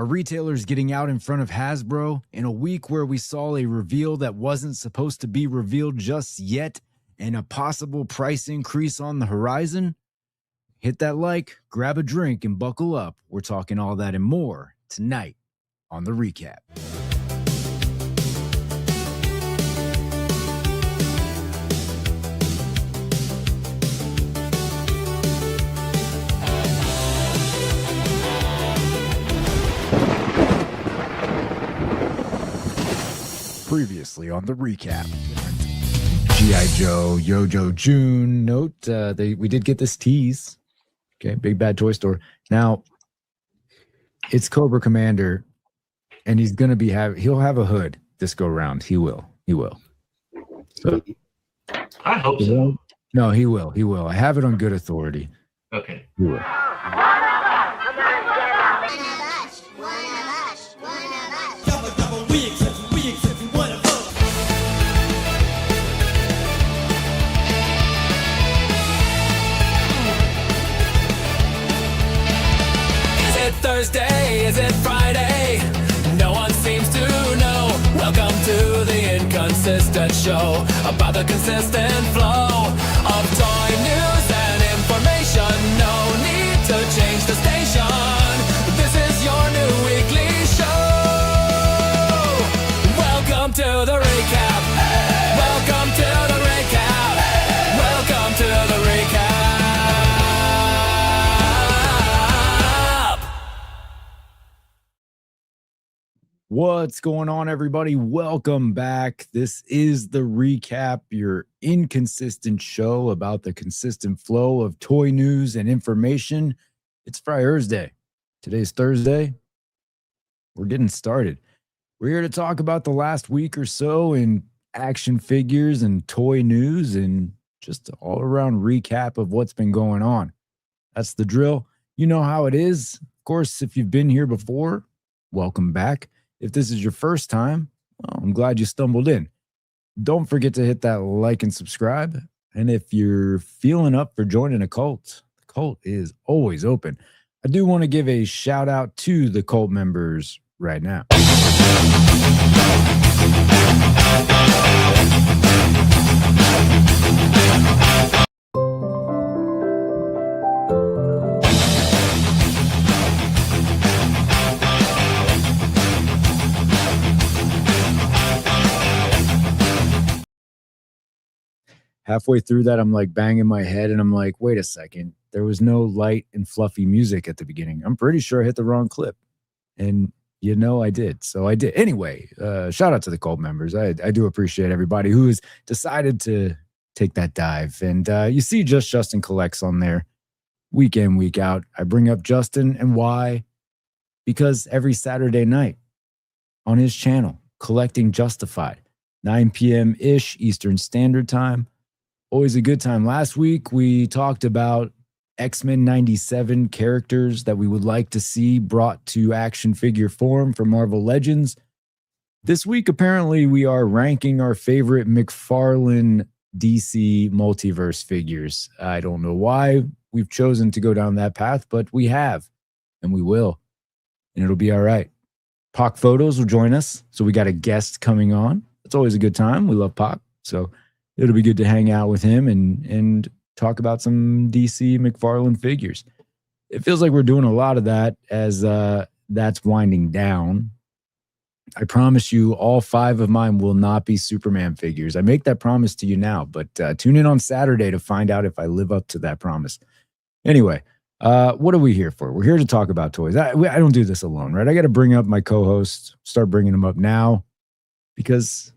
Are retailers getting out in front of Hasbro in a week where we saw a reveal that wasn't supposed to be revealed just yet and a possible price increase on the horizon? Hit that like, grab a drink, and buckle up. We're talking all that and more tonight on The Recap. Previously on The Recap, G.I. Joe, Yojo June. Note, we did get this tease. Okay, Big Bad Toy Store. Now, it's Cobra Commander, and he's going to be he'll have a hood this go round. He will. So, I hope so. No, he will. I have it on good authority. Okay. He will. Thursday, is it Friday? No one seems to know. Welcome to the inconsistent show about the consistent flow of toy news and information. No need to change the station. This is your new weekly show. Welcome to the recap. Welcome to the recap. Welcome to the recap. What's going on, everybody? Welcome back. This is The Recap, your inconsistent show about the consistent flow of toy news and information. It's Friday. Today's Thursday. We're getting started. We're here to talk about the last week or so in action figures and toy news and just all around recap of what's been going on. That's the drill. You know how it is. Of course, if you've been here before, welcome back. If this is your first time, well, I'm glad you stumbled in. Don't forget to hit that like and subscribe. And if you're feeling up for joining a cult, the cult is always open. I do want to give a shout out to the cult members right now. Halfway through that, I'm like banging my head and I'm like, wait a second. There was no light and fluffy music at the beginning. I'm pretty sure I hit the wrong clip. And you know I did. So I did. Anyway, shout out to the cult members. I do appreciate everybody who has decided to take that dive. And you see Justin Collects on there week in, week out. I bring up Justin and why? Because every Saturday night on his channel, Collecting Justified, 9 p.m.-ish Eastern Standard Time. Always a good time. Last week, we talked about X-Men 97 characters that we would like to see brought to action figure form from Marvel Legends. This week, apparently, we are ranking our favorite Mcfarlane DC multiverse figures. I don't know why we've chosen to go down that path, but we have, and we will, and it'll be all right. Pac Photos will join us, so we got a guest coming on. It's always a good time. We love Pac, so it'll be good to hang out with him and talk about some DC Mcfarlane figures. It feels like we're doing a lot of that as that's winding down. I promise you all 5 of mine will not be Superman figures. I make that promise to you now, but tune in on Saturday to find out if I live up to that promise. Anyway, what are we here for? We're here to talk about toys. I don't do this alone, right? I got to bring up my co-host, start bringing them up now, because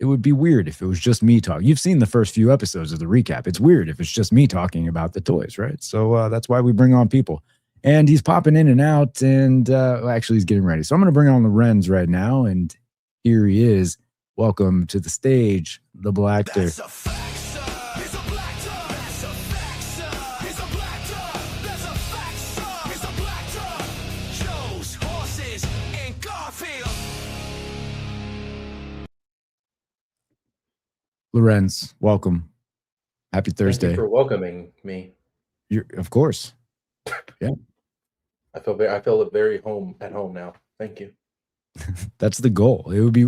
it would be weird if it was just me talking. You've seen the first few episodes of The Recap. It's weird if it's just me talking about the toys, right? So that's why we bring on people. And he's popping in and out, and actually he's getting ready. So I'm going to bring on Lorenz right now, and here he is. Welcome to the stage, the Blactor. Lorenz, welcome. Happy Thursday. Thank you for welcoming me. Of course. Yeah. I feel very at home now. Thank you. That's the goal. It would be,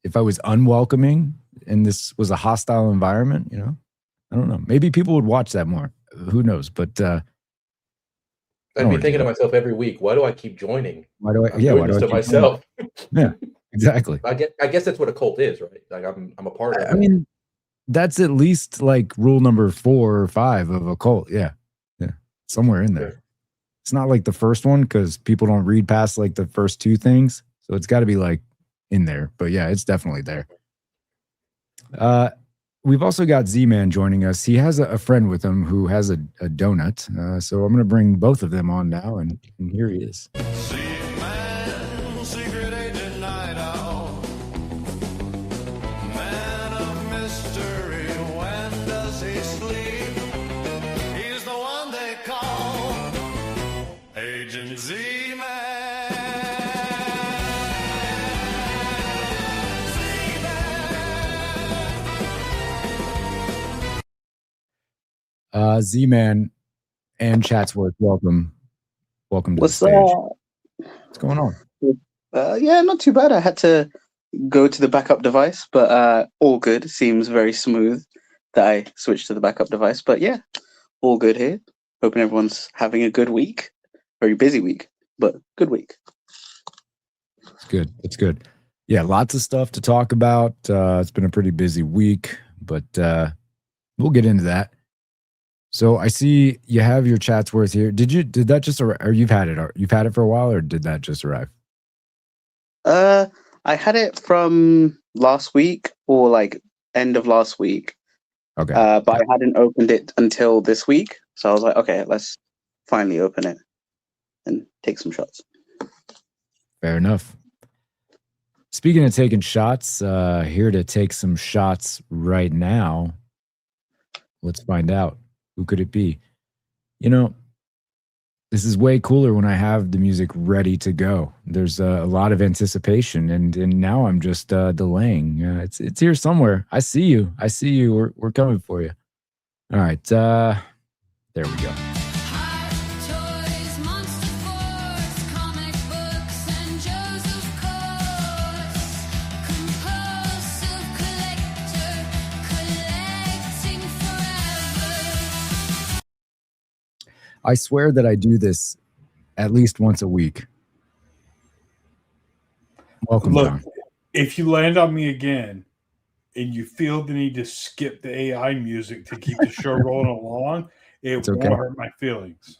if I was unwelcoming and this was a hostile environment, I don't know. Maybe people would watch that more. Who knows? But I'd be thinking to myself every week, why do I keep joining? Why do I? I'm doing this to myself. Yeah, exactly. I guess that's what a cult is, right? Like I'm a part of it. I mean, that's at least like rule number 4 or 5 of a cult. Yeah. Somewhere in there. It's not like the first one because people don't read past like the first 2 things. So it's got to be like in there. But yeah, it's definitely there. We've also got Z-Man joining us. He has a friend with him who has a donut. So I'm going to bring both of them on now. And here he is. Z-Man, secret agent night owl. Man of mystery, when does he sleep? He's the one they call Agent Z-Man. Z-Man and Chatsworth, welcome to What's the stage. up? What's going on? Yeah, not too bad. I had to go to the backup device, but all good. Seems very smooth that I switched to the backup device. But yeah, all good here. Hoping everyone's having a good week. Very busy week, but good week. It's good. Yeah, lots of stuff to talk about. It's been a pretty busy week, but we'll get into that. So I see you have your Chatsworth here. Did that just arrive? Or you've had it for a while, or did that just arrive? I had it from last week or like end of last week. Okay. But I hadn't opened it until this week. So I was like, okay, let's finally open it and take some shots. Fair enough. Speaking of taking shots, here to take some shots right now. Let's find out. Who could it be? This is way cooler when I have the music ready to go. There's a lot of anticipation, and now I'm just delaying. It's here somewhere. I see you. We're coming for you. All right. There we go. I swear that I do this at least once a week. Welcome, Look, John. If you land on me again and you feel the need to skip the AI music to keep the show rolling along, it won't hurt my feelings.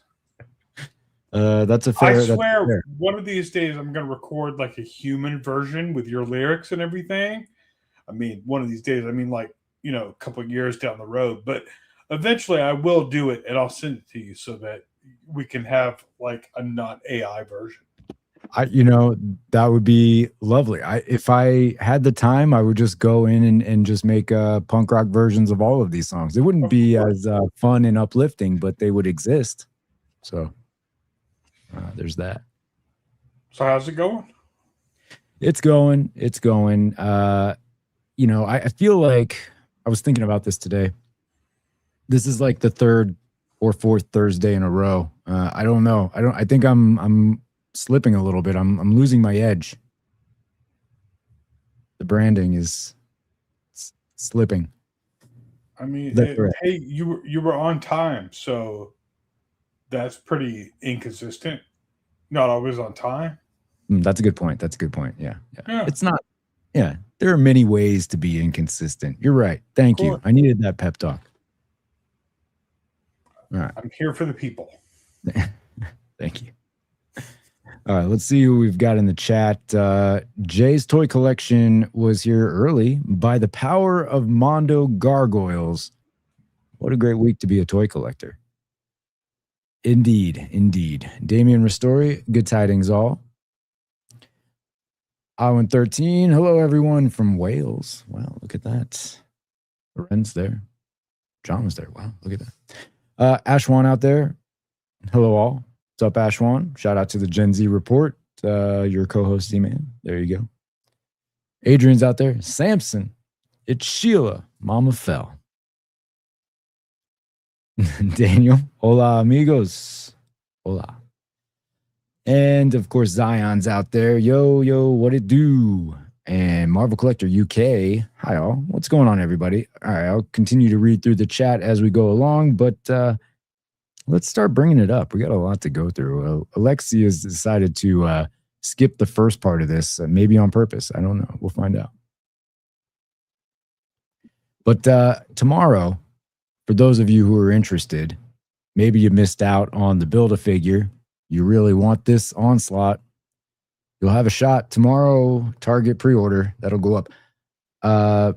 That's a fair. I swear, one of these days I'm going to record like a human version with your lyrics and everything. I mean, one of these days, a couple of years down the road, but eventually I will do it and I'll send it to you so that we can have like a not AI version. That would be lovely. If I had the time, I would just go in and just make punk rock versions of all of these songs. It wouldn't be as fun and uplifting, but they would exist. So there's that. So how's it going? It's going. I feel like I was thinking about this today. This is like the 3rd or 4th Thursday in a row. I don't know. I think I'm slipping a little bit. I'm losing my edge. The branding is slipping. I mean, hey, you were on time, so that's pretty inconsistent. Not always on time. That's a good point. Yeah. It's not. Yeah, there are many ways to be inconsistent. You're right. Thank you. I needed that pep talk. All right. I'm here for the people. Thank you. All right, let's see who we've got in the chat. Jay's Toy Collection was here early. By the power of Mondo gargoyles. What a great week to be a toy collector. Indeed. Damian Ristori, good tidings all. Owen 13, hello everyone from Wales. Wow, look at that. Loren's there. John was there. Wow, look at that. Ashwan out there. Hello all. What's up, Ashwan? Shout out to the Gen Z Report. Your co-host, Z-Man. There you go. Adrian's out there. Samson. It's Sheila. Mama fell. Daniel. Hola, amigos. Hola. And of course, Zion's out there. Yo, what it do? And Marvel Collector UK. Hi, all. What's going on, everybody? All right, I'll continue to read through the chat as we go along, but let's start bringing it up. We got a lot to go through. Alexi has decided to skip the first part of this, maybe on purpose. I don't know. We'll find out. But tomorrow, for those of you who are interested, maybe you missed out on the Build-A-Figure. You really want this Onslaught. You'll have a shot tomorrow. Target pre-order. That'll go up. I've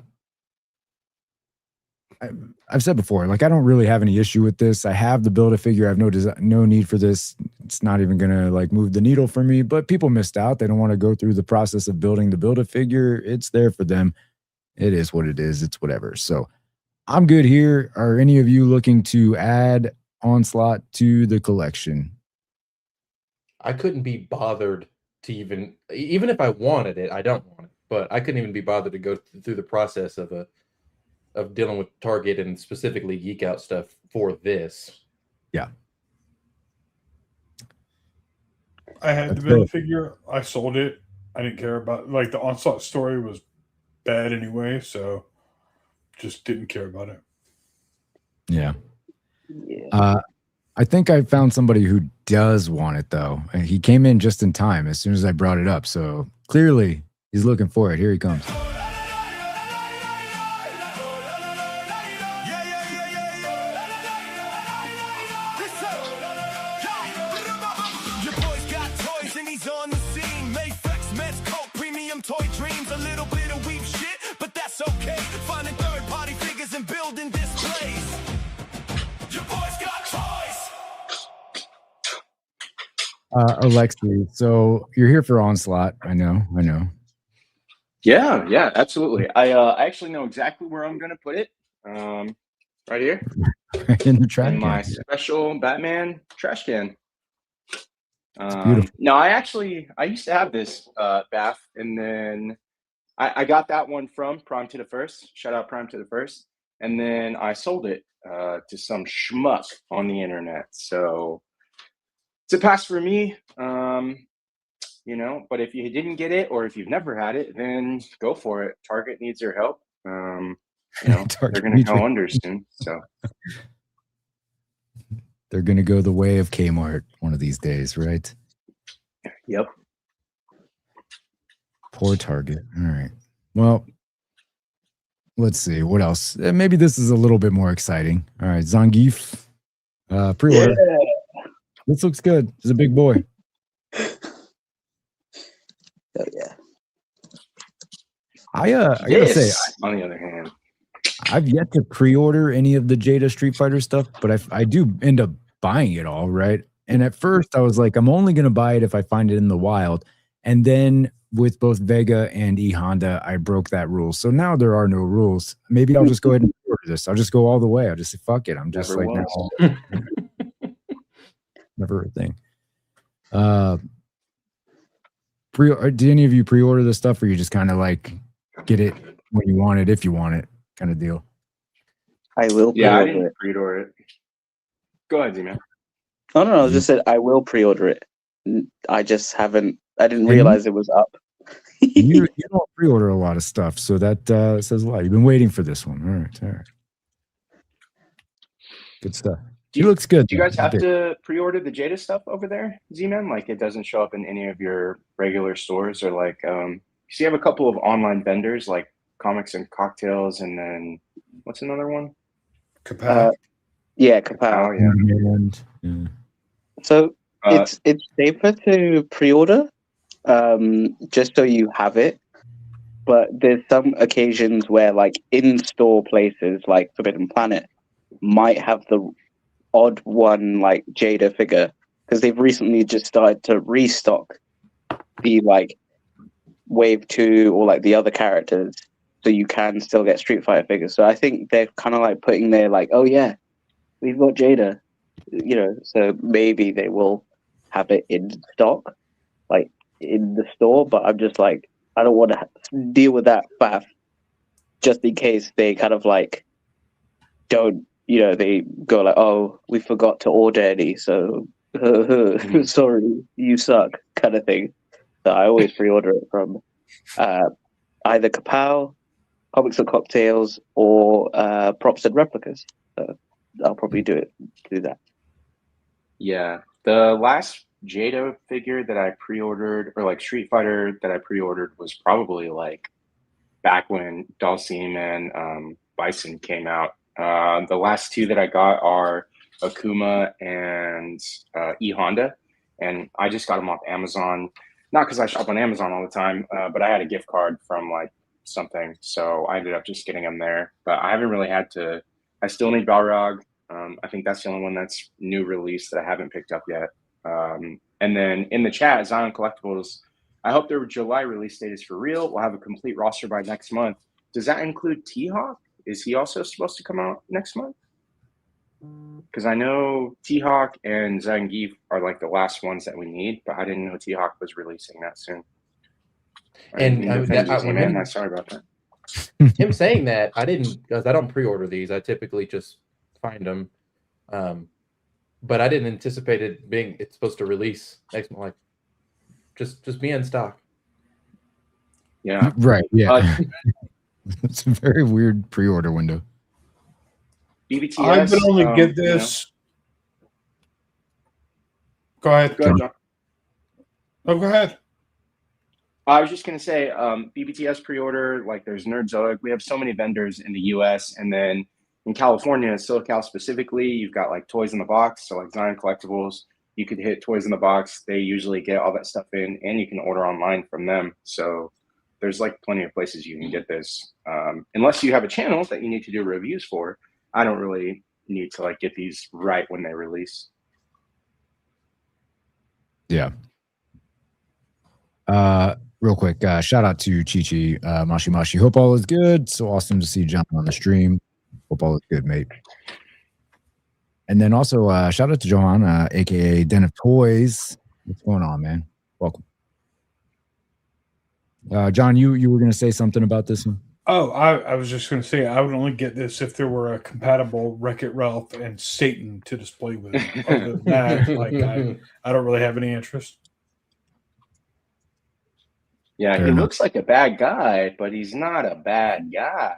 said before, like, I don't really have any issue with this. I have the Build-A-Figure. I have no need for this. It's not even going to like move the needle for me, but people missed out. They don't want to go through the process of building the Build-A-Figure. It's there for them. It is what it is. It's whatever. So I'm good here. Are any of you looking to add Onslaught to the collection? I couldn't be bothered to even if I wanted it, I don't want it, but I couldn't even be bothered to go through the process of dealing with Target and specifically Geek Out stuff for this. Yeah. I had the Build-A-Figure. I sold it. I didn't care about, like, the Onslaught story was bad anyway, so just didn't care about it. Yeah. I think I found somebody who does want it, though. And he came in just in time as soon as I brought it up. So clearly he's looking for it. Here he comes. Yaboysgottoys and he's on the scene. Mafex, Mezco, premium toy dreams. A little bit of weep shit, but that's okay. Finding third-party figures and building displays. Yaboysgottoys. Alexi, so you're here for Onslaught. I know. Yeah, absolutely. I actually know exactly where I'm gonna put it. Right here In the trash in my can. special Batman trash can. Beautiful. No, I used to have this Bath, and then I got that one from Prime to the First. Shout out Prime to the First, and then I sold it to some schmuck on the internet. So it's a pass for me. You know, but if you didn't get it, or if you've never had it, then go for it. Target needs your help. You know, they're going to go under soon. So they're going to go the way of Kmart one of these days, right? Yep. Poor Target. All right. Well, let's see. What else? Maybe this is a little bit more exciting. All right. Zangief. Pre-order. Yeah. This looks good. He's a big boy. Oh, yeah. I gotta say, on the other hand, I've yet to pre-order any of the Jada Street Fighter stuff, but I do end up buying it all, right? And at first I was like, I'm only going to buy it if I find it in the wild. And then with both Vega and E Honda, I broke that rule. So now there are no rules. Maybe I'll just go ahead and order this. I'll just go all the way. I'll just say, fuck it. I'm just Never like, was. never a thing. Did any of you pre-order this stuff, or you just kind of like get it when you want it, if you want it, kind of deal? I will yeah, I pre-order didn't it. pre-order it. Go ahead, Z-Man. No, I just said I will pre-order it. I just haven't. I didn't realize it was up. you don't pre-order a lot of stuff, so that says a lot. You've been waiting for this one. All right. Good stuff. He looks good. Do you guys have to pre-order the Jada stuff over there, Z-Man? Like, it doesn't show up in any of your regular stores, or like, so you have a couple of online vendors like Comics and Cocktails, and then what's another one? Kapow. Yeah, Kapow. Oh, Yeah. So it's safer to pre-order, just so you have it. But there's some occasions where, like, in-store places like Forbidden Planet might have the odd one, like Jada figure, because they've recently just started to restock the like Wave 2 or like the other characters, so you can still get Street Fighter figures. So I think they're kind of like putting their like, oh yeah, we've got Jada, you know, so maybe they will have it in stock, like in the store. But I'm just like, I don't want to deal with that faff just in case they kind of like don't, you know, they go like, oh, we forgot to order any, so sorry, you suck kind of thing that I always pre-order it from either Kapow, Comics and Cocktails, or Props and Replicas. So I'll probably do that. Yeah, the last Jado figure that I pre-ordered, or like Street Fighter that I pre-ordered, was probably like back when Dhalsim and Bison came out. The last two that I got are Akuma and E Honda, and I just got them off Amazon. Not because I shop on Amazon all the time, but I had a gift card from like something, so I ended up just getting them there. But I haven't really had to. I still need Balrog. I think that's the only one that's new release that I haven't picked up yet. And then in the chat, Zion Collectibles, I hope their July release date is for real. We'll have a complete roster by next month. Does that include T-Hawk? Is he also supposed to come out next month? Because I know T-Hawk and Zangief are like the last ones that we need, but I didn't know T-Hawk was releasing that soon. And I'm sorry about that. Him saying that, I didn't, because I don't pre-order these. I typically just find them. But I didn't anticipate it's supposed to release next month. Like, just be in stock. Yeah. Right. Yeah. It's a very weird pre-order window. BBTS. I would only get this. Go ahead. Go ahead, John. Oh, go ahead. I was just going to say, BBTS pre-order, like there's Nerdzoic. We have so many vendors in the US, and then in California, SoCal specifically, you've got like Toys in the Box. So like Zion Collectibles, you could hit Toys in the Box. They usually get all that stuff in, and you can order online from them. So there's like plenty of places you can get this. Unless you have a channel that you need to do reviews for, I don't really need to like get these right when they release. Yeah. Real quick, shout out to Chi-Chi, Mashi Mashi. Hope all is good. So awesome to see John on the stream. Hope all is good, mate. And then also shout out to Johan, aka Den of Toys. What's going on, man? Welcome. John, you were going to say something about this one? Oh, I was just going to say I would only get this if there were a compatible Wreck-It Ralph and Satan to display with it. Other than that, like I don't really have any interest. Yeah, Fair he enough. looks like a bad guy, but he's not a bad guy.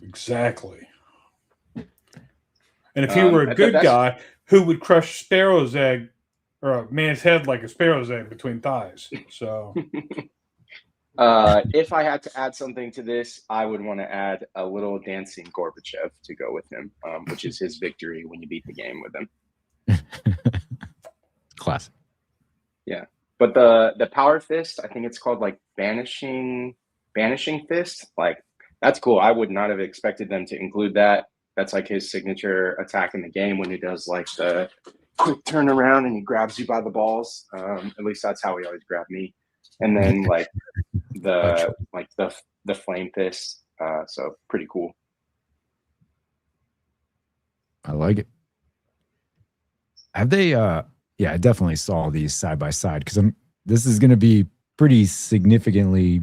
Exactly. And if he were a good that's- guy, who would crush Sparrow's egg or a man's head like a sparrow's egg between thighs? So If I had to add something to this, I would want to add a little dancing Gorbachev to go with him, which is his victory when you beat the game with him. Classic. Yeah. But the power fist, I think it's called like banishing fist. Like that's cool. I would not have expected them to include that. That's like his signature attack in the game when he does like the quick turn around and he grabs you by the balls. At least that's how he always grabbed me. And then like the flame fist. So pretty cool. I like it. Have they yeah, I definitely saw these side by side because this is going to be pretty significantly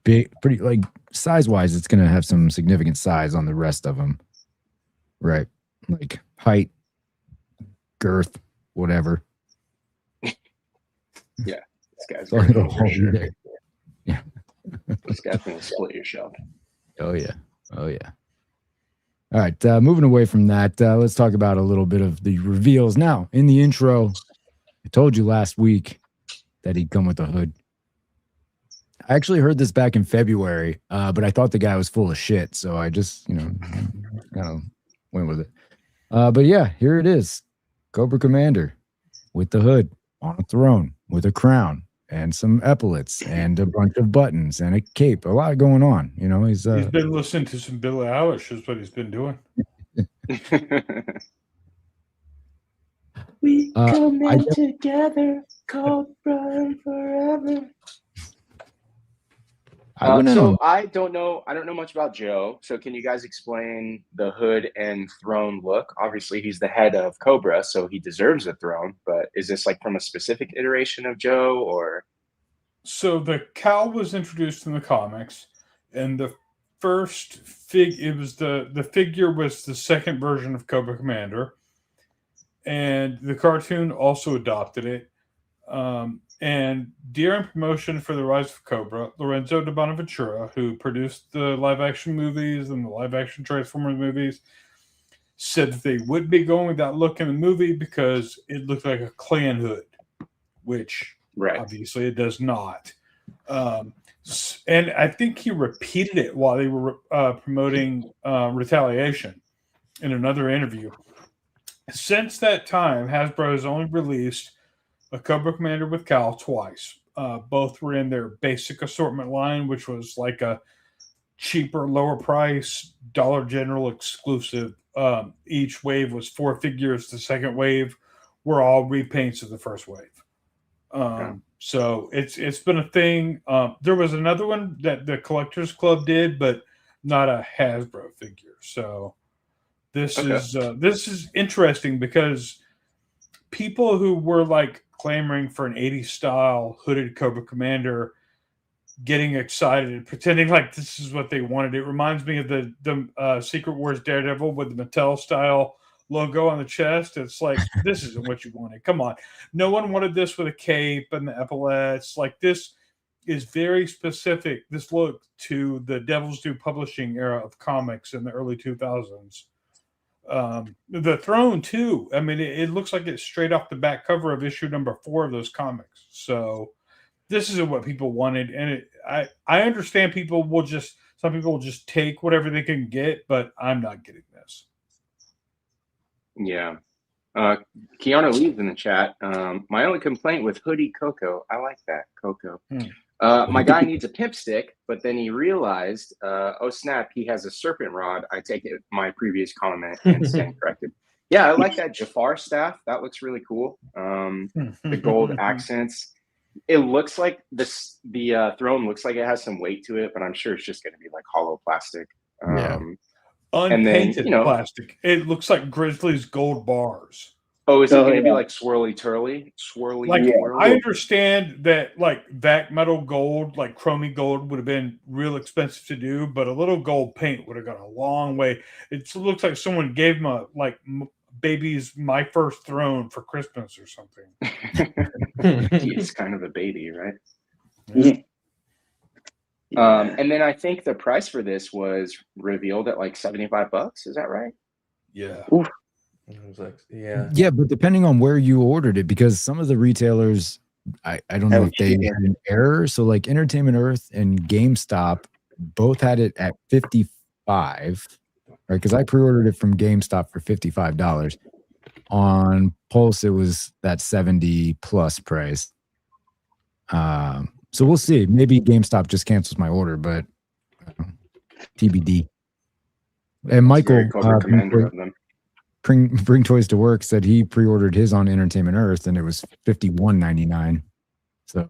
big, pretty like size wise. It's going to have some significant size on the rest of them, right? Like height, girth, whatever. Yeah, this guy's So it'll hold you sure. there. Yeah. This guy's gonna split your shelf. Oh yeah. Oh yeah. All right, moving away from that, let's talk about a little bit of the reveals. Now, in the intro, I told you last week that he'd come with a hood. I actually heard this back in February, but I thought the guy was full of shit, so I just, kind of went with it. But yeah, here it is. Cobra Commander with the hood on a throne with a crown and some epaulets and a bunch of buttons and a cape. A lot going on, He's been listening to some Billie Eilish is what he's been doing. We come in together, Cobra forever. I don't know much about Joe. So can you guys explain the hood and throne look? Obviously, he's the head of Cobra, so he deserves a throne. But is this like from a specific iteration of Joe, or? So the cowl was introduced in the comics, and the first the figure was the second version of Cobra Commander, and the cartoon also adopted it. And during promotion for The Rise of Cobra, Lorenzo de Bonaventura, who produced the live-action movies and the live-action Transformers movies, said that they would be going with that look in the movie because it looked like a Klan hood, which obviously it does not. And I think he repeated it while they were promoting Retaliation in another interview. Since that time, Hasbro has only released a Cobra Commander with Cal twice. Both were in their basic assortment line, which was like a cheaper, lower price, Dollar General exclusive. Each wave was 4 figures. The second wave were all repaints of the first wave. So it's been a thing. There was another one that the Collectors Club did, but not a Hasbro figure. So this is interesting because people who were like clamoring for an 80s style hooded Cobra Commander getting excited and pretending like this is what they wanted. It reminds me of the Secret Wars Daredevil with the Mattel style logo on the chest. It's like, this isn't what you wanted. Come on. No one wanted this with a cape and the epaulets. Like, this is very specific, this look, to the Devil's Due publishing era of comics in the early 2000s. The throne too. I mean, it looks like it's straight off the back cover of issue number 4 of those comics. So this isn't what people wanted, and I understand some people will just take whatever they can get, but I'm not getting this. Yeah. Keanu Lee's in the chat. My only complaint with Hoodie Coco. I like that, Coco. My guy needs a pimp stick, but then he realized, oh snap, he has a serpent rod. I take it my previous comment and stand corrected. Yeah, I like that Jafar staff. That looks really cool. The gold accents. It looks like the throne looks like it has some weight to it, but I'm sure it's just going to be like hollow plastic. Unpainted plastic. It looks like Grizzly's gold bars. Oh, is it going to be like swirly twirly? Like, I understand that like that metal gold, like chromey gold, would have been real expensive to do, but a little gold paint would have gone a long way. It looks like someone gave him a baby's My First Throne for Christmas or something. He's kind of a baby, right? Yeah. And then I think the price for this was revealed at like $75. Is that right? Yeah. Oof. I was like, yeah. Yeah, but depending on where you ordered it, because some of the retailers, I don't know if they had an error. So like Entertainment Earth and GameStop both had it at $55, right? Because I pre-ordered it from GameStop for $55. On Pulse, it was that 70 plus price. So we'll see. Maybe GameStop just cancels my order, but TBD. And Michael, Bring Toys to Work, said he pre-ordered his on Entertainment Earth and it was $51.99. So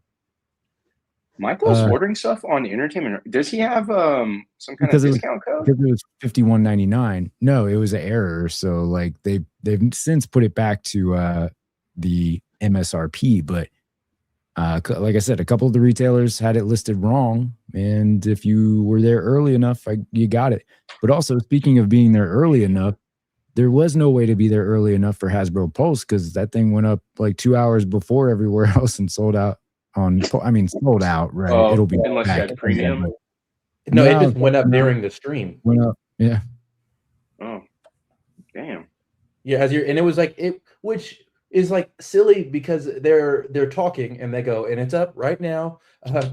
Michael's ordering stuff on Entertainment Earth. Does he have some kind of discount code? Because it was $51.99. No, it was an error. So like they've since put it back to the MSRP, but like I said, a couple of the retailers had it listed wrong, and if you were there early enough, you got it. But also, speaking of being there early enough, there was no way to be there early enough for Hasbro Pulse because that thing went up like 2 hours before everywhere else and sold out sold out, right? Oh, it'll be unless you had premium. No, it just went up during the stream. Went up, yeah. Oh, damn. Yeah, and it was like which is like silly because they're talking and they go, and it's up right now.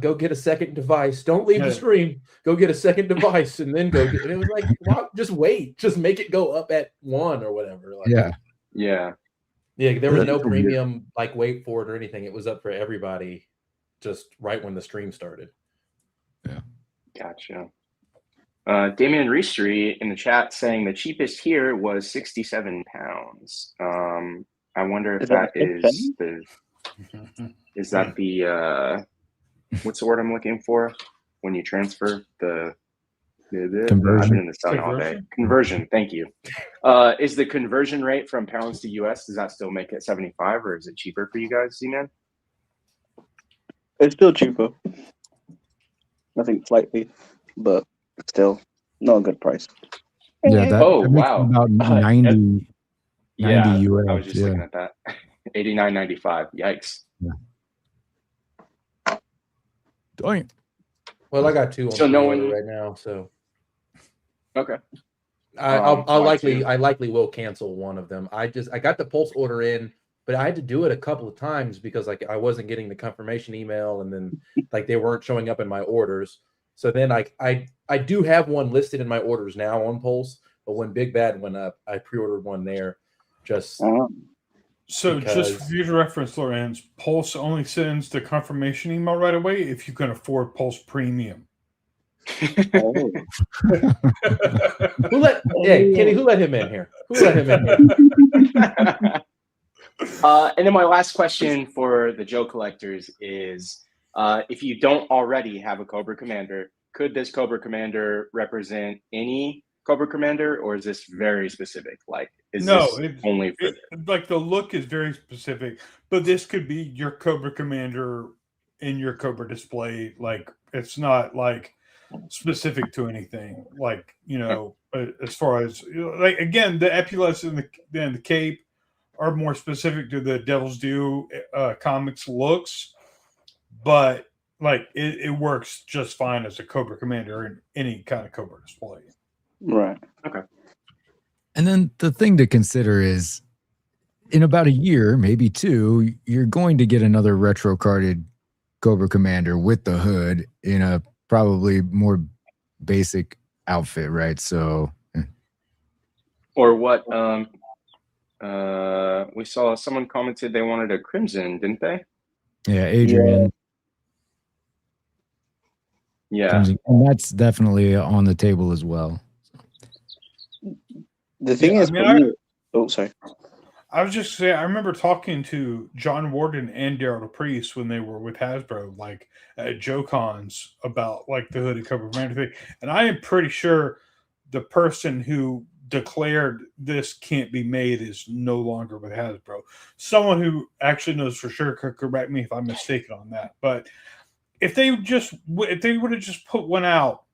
Go get a second device. Don't leave the stream. Go get a second device and then go. And it was like, well, just wait. Just make it go up at 1 or whatever. Like, yeah. There was no premium like wait for it or anything. It was up for everybody, just right when the stream started. Yeah, gotcha. Damian Reestry in the chat saying the cheapest here was £67. I wonder if that is the what's the word I'm looking for when you transfer the conversion. I've been in the sun all day. Conversion, thank you. Is the conversion rate from pounds to US, does that still make it 75 or is it cheaper for you guys, Z-Man? It's still cheaper. I think slightly, but still not a good price. Yeah, that makes wow. about 90. Yeah, 90 US. I was just looking at that. 89.95. Yikes. Dang. Well, I got two on So no pre-order one- right now, so Okay. I'll mine likely too. I likely will cancel one of them. I got the Pulse order in, but I had to do it a couple of times because like I wasn't getting the confirmation email, and then like they weren't showing up in my orders. So then I do have one listed in my orders now on Pulse, but when Big Bad went up, I pre-ordered one there. Just So just for because- future reference, Lorenz, Pulse only sends the confirmation email right away if you can afford Pulse Premium. Oh. Kenny, who let him in here? Who let him in here? And then my last question for the Joe collectors is, if you don't already have a Cobra Commander, could this Cobra Commander represent any Cobra Commander, or is this very specific? Like, is this only for like the look is very specific, but this could be your Cobra Commander in your Cobra display. Like, it's not like specific to anything. Like, you know, as far as like again, the epaulets and the cape are more specific to the Devil's Due comics looks, but like it works just fine as a Cobra Commander in any kind of Cobra display. Right. Okay. And then the thing to consider is in about a year, maybe two, you're going to get another retro carded Cobra Commander with the hood in a probably more basic outfit, right? So, or what? We saw someone commented they wanted a crimson, didn't they? yeah, Adrian. Yeah. And that's definitely on the table as well. The thing is, oh, sorry. I was just saying, I remember talking to John Warden and Daryl DePriest when they were with Hasbro, like at JoeCons, about like the hooded Cobra Commander thing. And I am pretty sure the person who declared this can't be made is no longer with Hasbro. Someone who actually knows for sure could correct me if I'm mistaken on that. But if they would have just put one out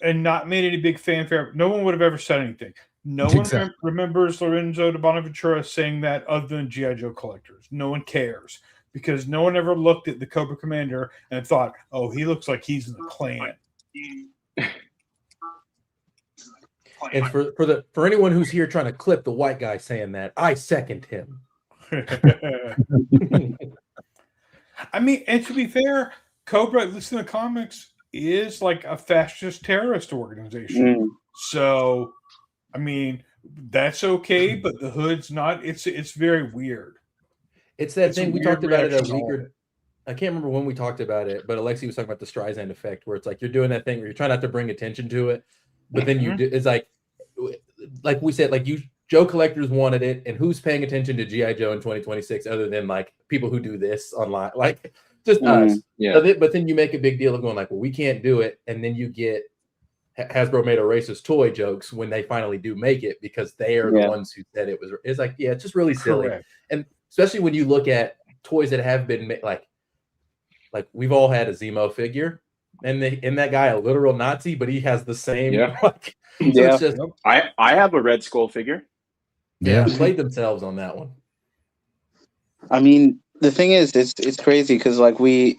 and not made any big fanfare, no one would have ever said anything. No one remembers Lorenzo de Bonaventura saying that other than G.I. Joe collectors. No one cares because no one ever looked at the Cobra Commander and thought, oh, he looks like he's in the clan. And for anyone who's here trying to clip the white guy saying that, I second him. I mean, and to be fair, Cobra, at least in the comics, is like a fascist terrorist organization. So, I mean, that's okay, but the hood's not. It's very weird. It's that thing we talked about it a week or I can't remember when we talked about it, but Alexi was talking about the Streisand effect, where it's like you're doing that thing where you're trying not to bring attention to it, but then you do. It's like we said, like Joe collectors wanted it, and who's paying attention to G.I. Joe in 2026 other than like people who do this online, like just us. Yeah. But then you make a big deal of going like, well, we can't do it, and then you get Hasbro made a racist toy jokes when they finally do make it because they are the ones who said it was. It's like, yeah, it's just really silly. Correct. And especially when you look at toys that have been made, like we've all had a Zemo figure, and that guy a literal Nazi, but he has the same. Like, so it's just, I have a Red Skull figure. Yeah, they played themselves on that one. I mean, the thing is, it's crazy because like we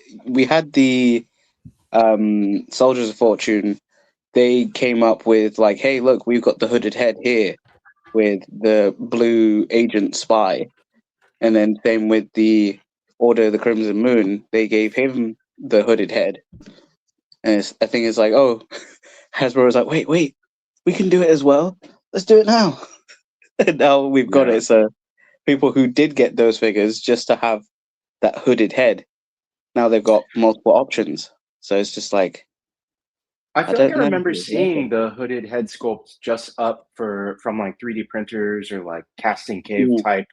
had the Soldiers of Fortune. They came up with like, hey, look, we've got the hooded head here with the blue agent spy. And then same with the Order of the Crimson Moon, they gave him the hooded head. And I think it's like, oh, Hasbro was like, wait, we can do it as well. Let's do it now. And now we've got it. So people who did get those figures just to have that hooded head, now they've got multiple options. So it's just like, I feel like I remember seeing the hooded head sculpt just up from like 3D printers or like casting cave type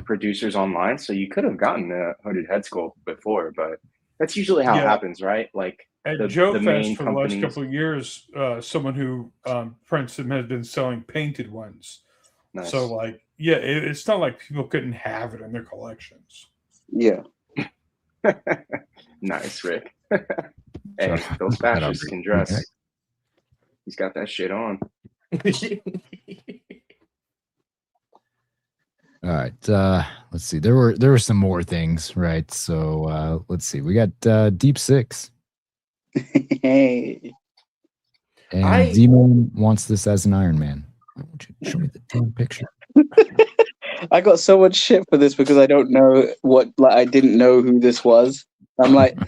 producers online. So you could have gotten the hooded head sculpt before, but that's usually how it happens, right? Like at Joe Fest for the last couple of years, someone who prints them has been selling painted ones. Nice. So like, yeah, it's not like people couldn't have it in their collections. Yeah. Nice, Rick. Hey, those fascists can dress. He's got that shit on. All right. Let's see. There were some more things, right? So let's see. We got Deep Six. Hey. And Z-Man wants this as an Iron Man. Why don't you show me the damn picture? I got so much shit for this because I don't know I didn't know who this was. I'm like,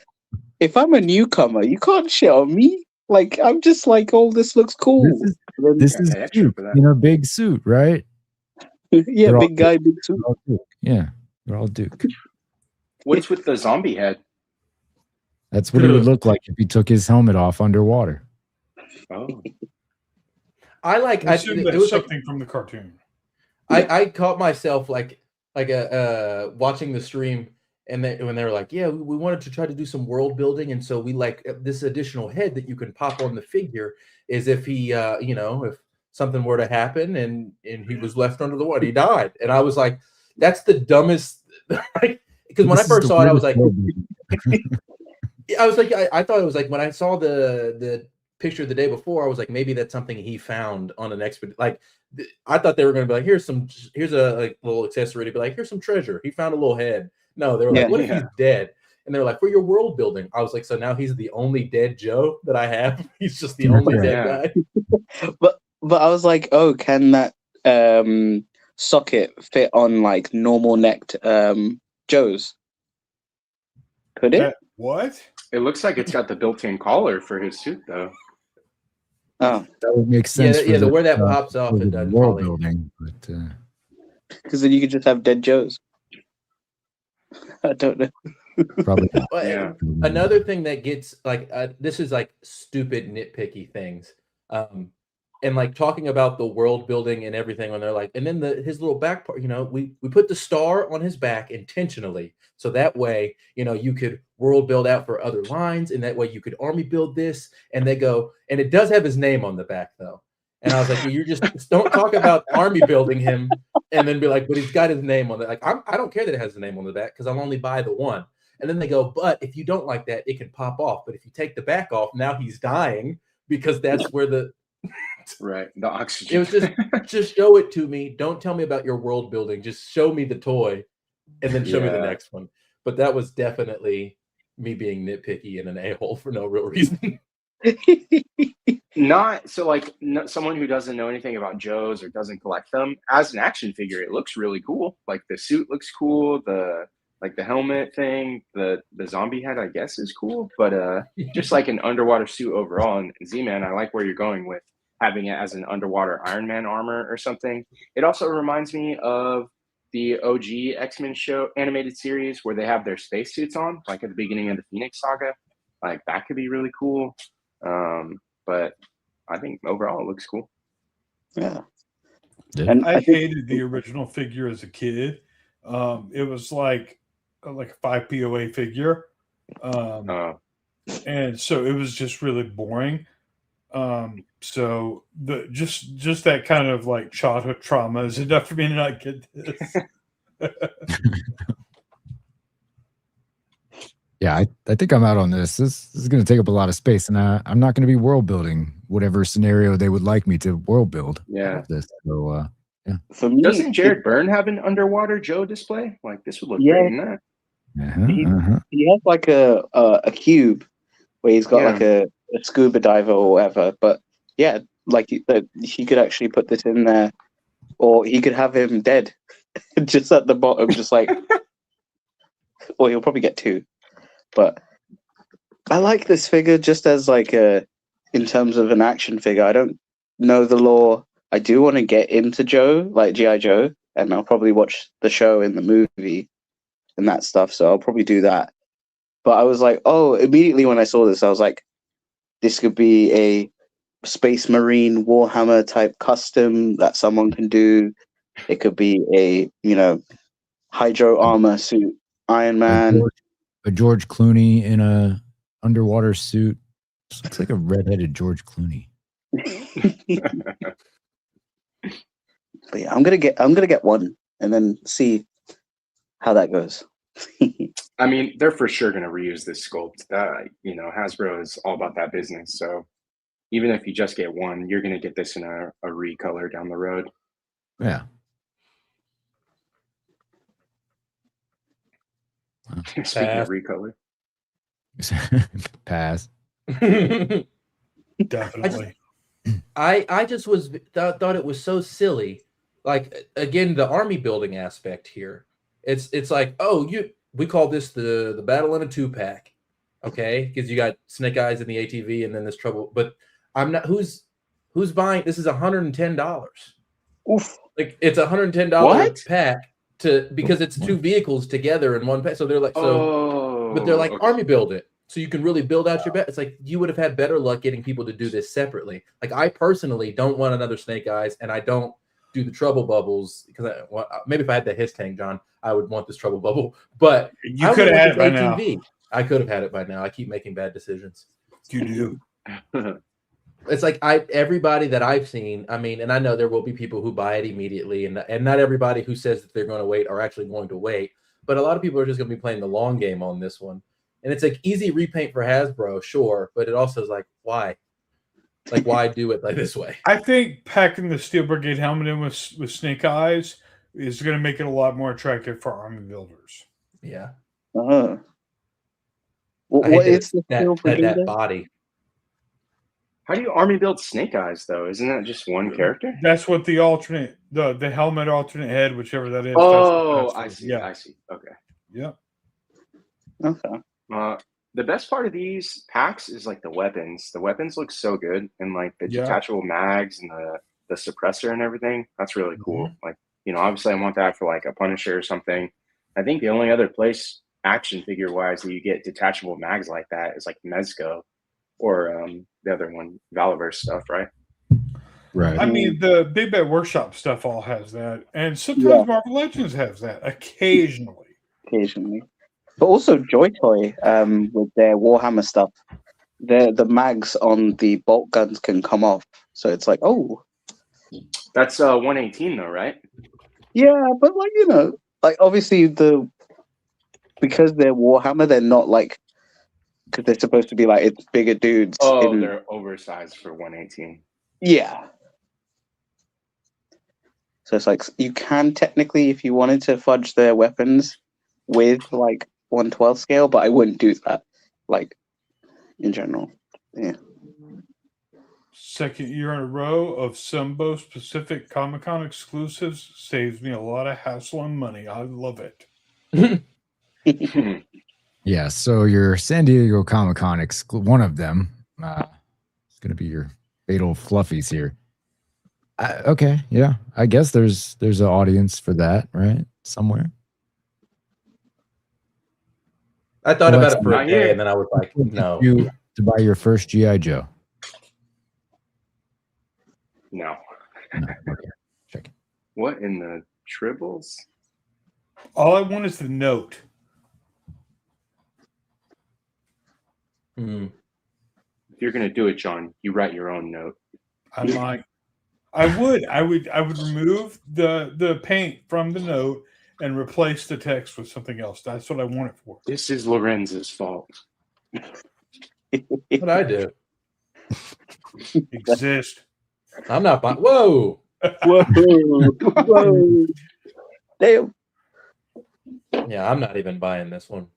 if I'm a newcomer, you can't shit on me. Like, I'm just like, oh, this looks cool. This is extra Duke for that. in a big suit, right? Yeah, They're all big guy, big suit. They're all Duke. Yeah, they're all Duke. What's with the zombie head? That's what he would look like if he took his helmet off underwater. Oh, I assume it that's was something from the cartoon. I caught myself watching the stream, and when they were like, yeah, we wanted to try to do some world building, and so we like this additional head that you can pop on the figure is if he if something were to happen and he was left under the water, he died. And I was like, that's the dumbest, because when I first saw it, I was like I thought it was like when I saw the picture the day before, I was like, maybe that's something he found on an expedition. Like, I thought they were going to be like, here's a little accessory to be like, here's some treasure. He found a little head. No, they were like, what if he's dead? And they're like, for your world building. I was like, so now he's the only dead Joe that I have. He's just the only dead guy. But I was like, oh, can that socket fit on like normal necked Joes? Could it? What? it looks like it's got the built-in collar for his suit, though. Oh, That would make sense. Yeah, the where that pops off, for it the does world probably. building, but because then you could just have dead Joes. I don't know. probably not. Well, Yeah. Another thing that gets like this is like stupid nitpicky things, and like talking about the world building and everything when they're like, and then his little back part, we put the star on his back intentionally so that way you could world build out for other lines, and that way you could army build this, and they go, and it does have his name on the back though, and I was like, you just don't talk about army building him and then be like, but he's got his name on it. Like I don't care that it has the name on the back because I'll only buy the one. And then they go, but if you don't like that, it can pop off. But if you take the back off, now he's dying because that's where the Right, the oxygen. it was just show it to me. Don't tell me about your world building. Just show me the toy, and then show me the Yeah. next one. But that was definitely me being nitpicky and an a-hole for no real reason. Not so like someone who doesn't know anything about Joes or doesn't collect them. As an action figure, it looks really cool. Like the suit looks cool. The helmet thing, the zombie head, I guess, is cool. But just like an underwater suit overall. And Z-Man, I like where you're going with having it as an underwater Iron Man armor or something. It also reminds me of the OG X-Men show animated series where they have their spacesuits on, like at the beginning of the Phoenix Saga. Like that could be really cool. But I think overall it looks cool. Yeah. And I hated the original figure as a kid. It was like a 5 POA figure. And so it was just really boring. So the just that kind of like childhood trauma is enough for me to not get this. yeah, I think I'm out on this. This is going to take up a lot of space, and I'm not going to be world building whatever scenario they would like me to world build. Yeah. Of this. So yeah. For me, Doesn't Jared Byrne have an underwater Joe display? Like this would look great in that. he has like a cube where he's got like a scuba diver or whatever. But yeah, like he could actually put this in there, or he could have him dead, just at the bottom, just like. Well, he'll probably get two, but I like this figure just as like in terms of an action figure. I don't know the lore. I do want to get into Joe, like G.I. Joe, and I'll probably watch the show and the movie and that stuff. So I'll probably do that. But I was like, oh, immediately when I saw this, I was like, this could be a Space Marine Warhammer type custom that someone can do. It could be a, Hydro armor suit, Iron Man. A George Clooney in a underwater suit. This looks like a redheaded George Clooney. But yeah, I'm gonna get one and then see how that goes. I mean, they're for sure going to reuse this sculpt. That Hasbro is all about that business. So even if you just get one, you're going to get this in a recolor down the road. Yeah. Speaking of recolor. Pass. Definitely. I just was thought it was so silly. Like again, the army building aspect here. It's like, oh, we call this the battle in a 2-pack, okay? Because you got Snake Eyes in the ATV and then this trouble. But I'm not. Who's buying? This is $110. Oof. Like it's $110 pack because it's 2 vehicles together in one pack. So they're like but they're like army build it. So you can really build out your bet. It's like you would have had better luck getting people to do this separately. Like I personally don't want another Snake Eyes, and I don't do the trouble bubbles because maybe if I had the Hiss tank, John, I would want this trouble bubble. But you could have had it by now. I could have had it by now. I keep making bad decisions. You do. It's like everybody that I've seen. I mean, and I know there will be people who buy it immediately, and not everybody who says that they're going to wait are actually going to wait. But a lot of people are just going to be playing the long game on this one. And it's like easy repaint for Hasbro, sure, but it also is like, why? Like, why do it like this way? I think packing the Steel Brigade helmet in with Snake Eyes is going to make it a lot more attractive for army builders. Yeah. What is that body? How do you army build Snake Eyes though? Isn't that just one character? That's what the alternate, the helmet alternate head, whichever that is. Oh, I see. Yeah. I see. Okay. Yeah. Okay. The best part of these packs is like the weapons. The weapons look so good, and like the detachable mags and the suppressor and everything. That's really cool. Like, you know, obviously I want that for like a Punisher or something. I think the only other place action figure wise that you get detachable mags like that is like Mezco or the other one, Valorverse stuff, right? Right. I mean, the Big Bad Workshop stuff all has that, and sometimes Marvel Legends has that occasionally. But also Joy Toy with their Warhammer stuff. The mags on the bolt guns can come off. So it's like, oh. That's 118 though, right? Yeah, but like, you know, like obviously because they're Warhammer, they're not like, because they're supposed to be like, it's bigger dudes. Oh, they're oversized for 118. Yeah. So it's like, you can technically, if you wanted to fudge their weapons with like 1/12 scale, but I wouldn't do that, like, in general. Yeah. Second year in a row of Sumbo specific Comic-Con exclusives saves me a lot of hassle and money. I love it. Yeah, so your San Diego Comic-Con one of them is going to be your Fatal Fluffies here. Okay, yeah, I guess there's an audience for that, right? Somewhere. I thought about it for a day, and then I was like, no. You to buy your first G.I. Joe. No. Okay, check it. What in the tribbles? All I want is the note. If you're gonna do it, John, you write your own note. I might. I would remove the paint from the note and replace the text with something else. That's what I want it for. This is Lorenz's fault. What I do? Exist. I'm not buying. Whoa. Whoa. Damn. Yeah, I'm not even buying this one.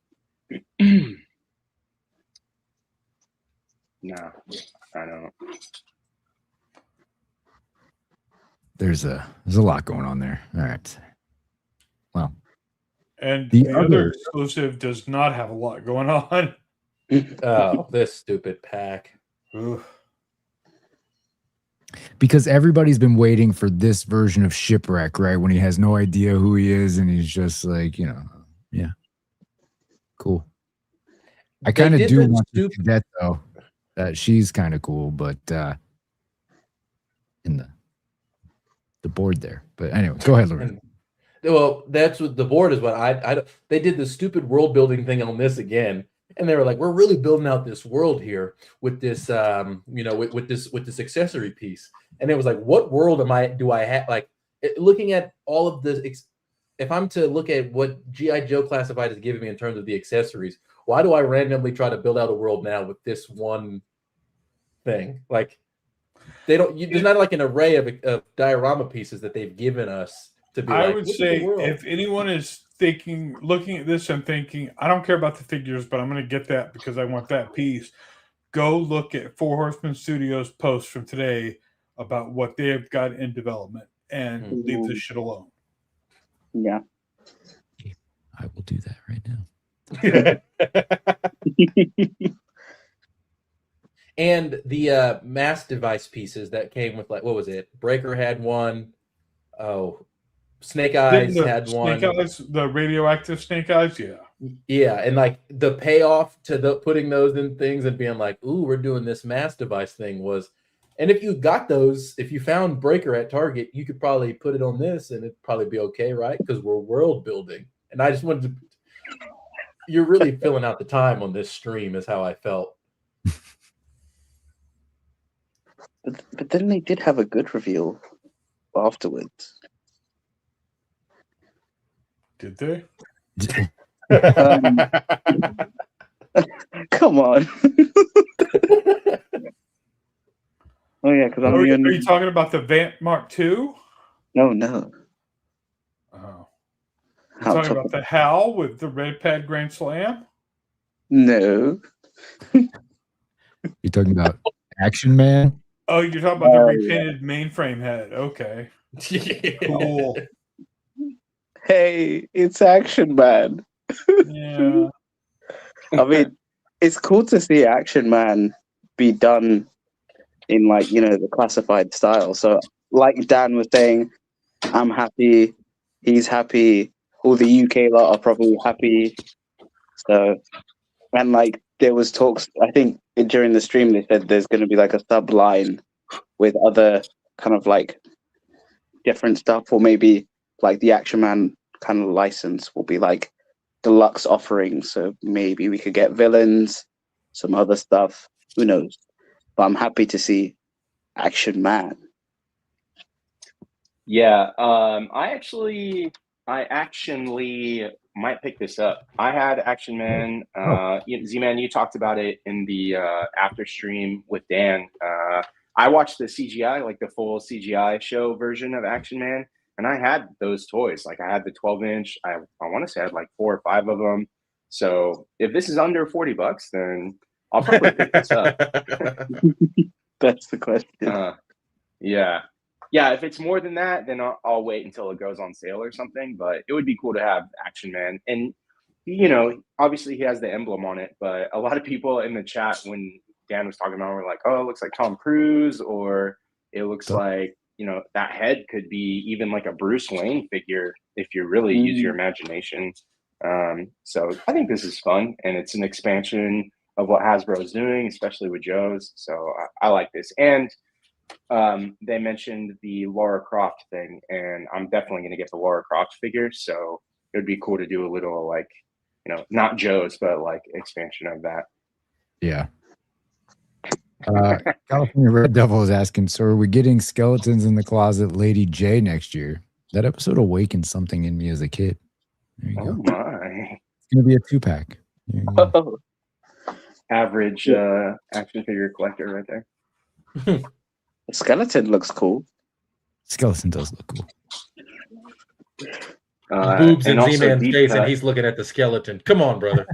No, I don't. There's a lot going on there. All right. Well, and the other exclusive does not have a lot going on. Oh, this stupid pack. Ugh. Because everybody's been waiting for this version of Shipwreck, right? When he has no idea who he is and he's just like, you know, yeah. Cool. I kind of do want to forget though that she's kind of cool, but in the board there. But anyway, go ahead, Lauren. Well, that's what the board is. What I they did the stupid world building thing on this again, and they were like, "We're really building out this world here with this, you know, with this accessory piece." And it was like, "What world do I have?" Like looking at all of this, if I'm to look at what G.I. Joe Classified is giving me in terms of the accessories, why do I randomly try to build out a world now with this one thing? Like they don't. There's not like an array of diorama pieces that they've given us. To be I like, would say if anyone is thinking, looking at this and thinking, I don't care about the figures, but I'm going to get that because I want that piece. Go look at Four Horsemen Studios post from today about what they've got in development and leave this shit alone. Yeah. I will do that right now. And the mass device pieces that came with, like, what was it? Breaker had one. Oh, Snake Eyes had one. Snake Eyes, the radioactive Snake Eyes, yeah. Yeah, and like the payoff to putting those in things and being like, ooh, we're doing this mass device thing was, and if you got those, if you found Breaker at Target, you could probably put it on this and it'd probably be okay, right? Because we're world building. And I just wanted to, you're really filling out the time on this stream is how I felt. But then they did have a good reveal afterwards. Did they? Come on. Oh yeah, because are you talking about the Vamp Mark II? No. Oh. You're talking about the HAL with the red pad Grand Slam? No. You're talking about Action Man? Oh, you're talking about the repainted mainframe head. Okay. Cool. Hey, it's Action Man. Yeah. I mean, it's cool to see Action Man be done in, like, you know, the classified style. So, like Dan was saying, I'm happy. He's happy. All the UK lot are probably happy. So, and like there was talks, I think during the stream they said there's going to be like a sub line with other kind of like different stuff, or maybe like the Action Man kind of license will be like deluxe offerings. So maybe we could get villains, some other stuff. Who knows? But I'm happy to see Action Man. Yeah, I actually might pick this up. I had Action Man. Z-Man, you talked about it in the after stream with Dan. I watched the CGI, like the full CGI show version of Action Man, and I had those toys. Like I had the 12-inch. I want to say I had like 4 or 5 of them. So if this is under $40, then I'll probably pick this up. That's the question. Yeah, if it's more than that, then I'll wait until it goes on sale or something. But it would be cool to have Action Man. And, you know, obviously he has the emblem on it. But a lot of people in the chat, when Dan was talking about it, were like, oh, it looks like Tom Cruise, or it looks like, you know, that head could be even like a Bruce Wayne figure if you really use your imagination. So I think this is fun. And it's an expansion of what Hasbro is doing, especially with Joe's. So I like this. And they mentioned the Lara Croft thing, and I'm definitely going to get the Lara Croft figure. So it would be cool to do a little, like, you know, not Joe's, but like expansion of that. Yeah. California Red Devil is asking, so are we getting Skeletons in the Closet Lady J next year? That episode awakened something in me as a kid. There you go. My. It's going to be a 2-pack. Average action figure collector right there. The skeleton looks cool. Skeleton does look cool. Boobs in also Z-Man's deep face, cut. and he's looking at the skeleton. Come on, brother.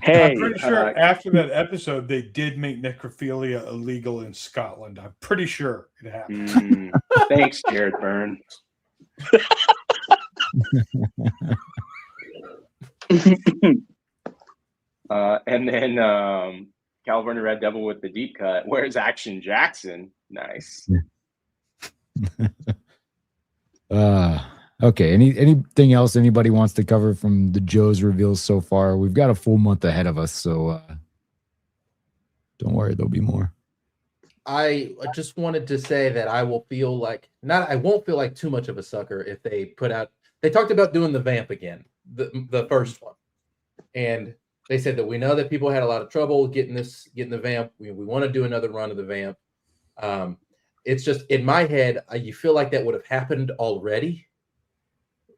Hey, I'm pretty sure after that episode, they did make necrophilia illegal in Scotland. I'm pretty sure it happened. Thanks, Jared Byrne. And then California Red Devil with the deep cut. Where's Action Jackson? Nice. Okay. Anything else anybody wants to cover from the Joe's reveals so far? We've got a full month ahead of us, so don't worry, there'll be more. I just wanted to say that I won't feel like too much of a sucker if they put out. They talked about doing the Vamp again, the first one, and they said that we know that people had a lot of trouble getting the Vamp. We want to do another run of the Vamp. It's just in my head, you feel like that would have happened already.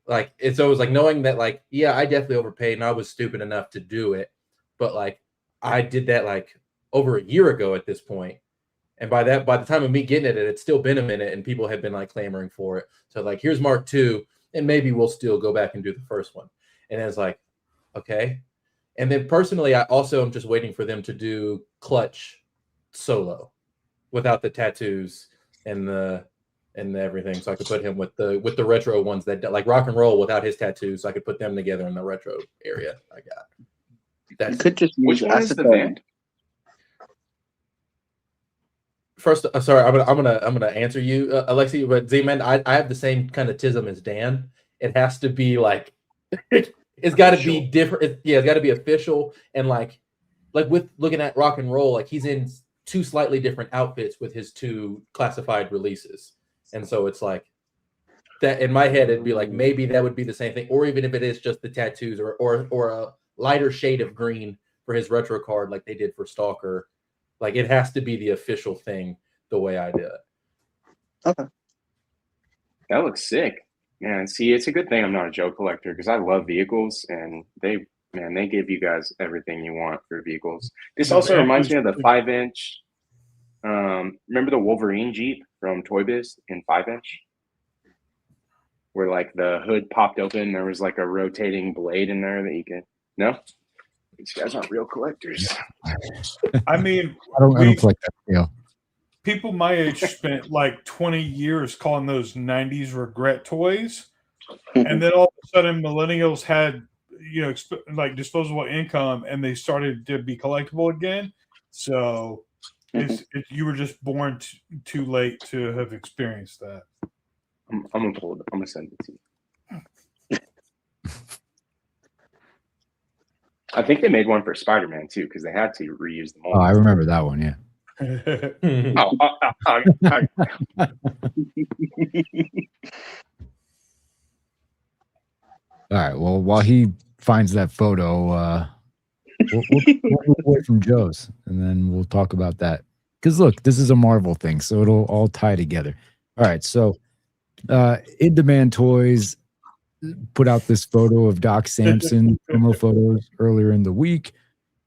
Like it's always like knowing that, like, yeah, I definitely overpaid and I was stupid enough to do it, but like I did that like over a year ago at this point. And by the time of me getting it, it's still been a minute and people have been like clamoring for it. So like, here's Mark II. and maybe we'll still go back and do the first one. And it's like, okay. And then personally, I also am just waiting for them to do Clutch solo without the tattoos and the everything, so I could put him with the retro ones that like Rock and Roll without his tattoos, so I could put them together in the retro area. I got. That's You could just Which use one is the acetone. band? First, sorry, I'm gonna answer you, Alexi. But Z-Man, I have the same kind of tism as Dan. It has to be like, it's got to be different. It's got to be official, and like with looking at Rock and Roll, like he's in 2 slightly different outfits with his 2 classified releases, and so it's like that in my head. It'd be like maybe that would be the same thing, or even if it is just the tattoos, or a lighter shade of green for his retro card, like they did for Stalker. Like it has to be the official thing the way I did it. Okay. That looks sick. Man, see, it's a good thing I'm not a Joe collector because I love vehicles and they give you guys everything you want for vehicles. This also reminds me of the 5-inch. Remember the Wolverine Jeep from Toy Biz in 5-inch? Where like the hood popped open, there was like a rotating blade in there that you could. No? These guys aren't real collectors. I mean, I don't collect that. Yeah. People my age spent like 20 years calling those 90s regret toys. And then all of a sudden millennials had, like disposable income and they started to be collectible again. So you were just born too late to have experienced that. I'm gonna send it to you. I think they made one for Spider-Man too because they had to reuse the mold. Oh, I remember that one. Yeah. All right. Well, while he finds that photo, we'll move away from Joe's, and then we'll talk about that. Because look, this is a Marvel thing, so it'll all tie together. All right. So, In Demand Toys put out this photo of Doc Samson promo photos earlier in the week,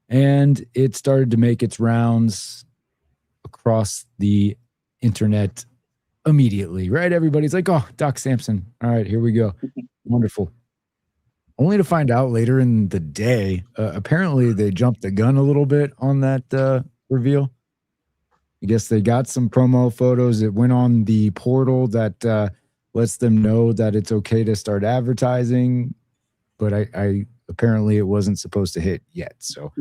and it started to make its rounds across the internet immediately. Right? Everybody's like, "Oh, Doc Samson! All right, here we go. Wonderful." Only to find out later in the day, apparently they jumped the gun a little bit on that reveal. I guess they got some promo photos. It went on the portal that lets them know that it's okay to start advertising, but I apparently it wasn't supposed to hit yet. So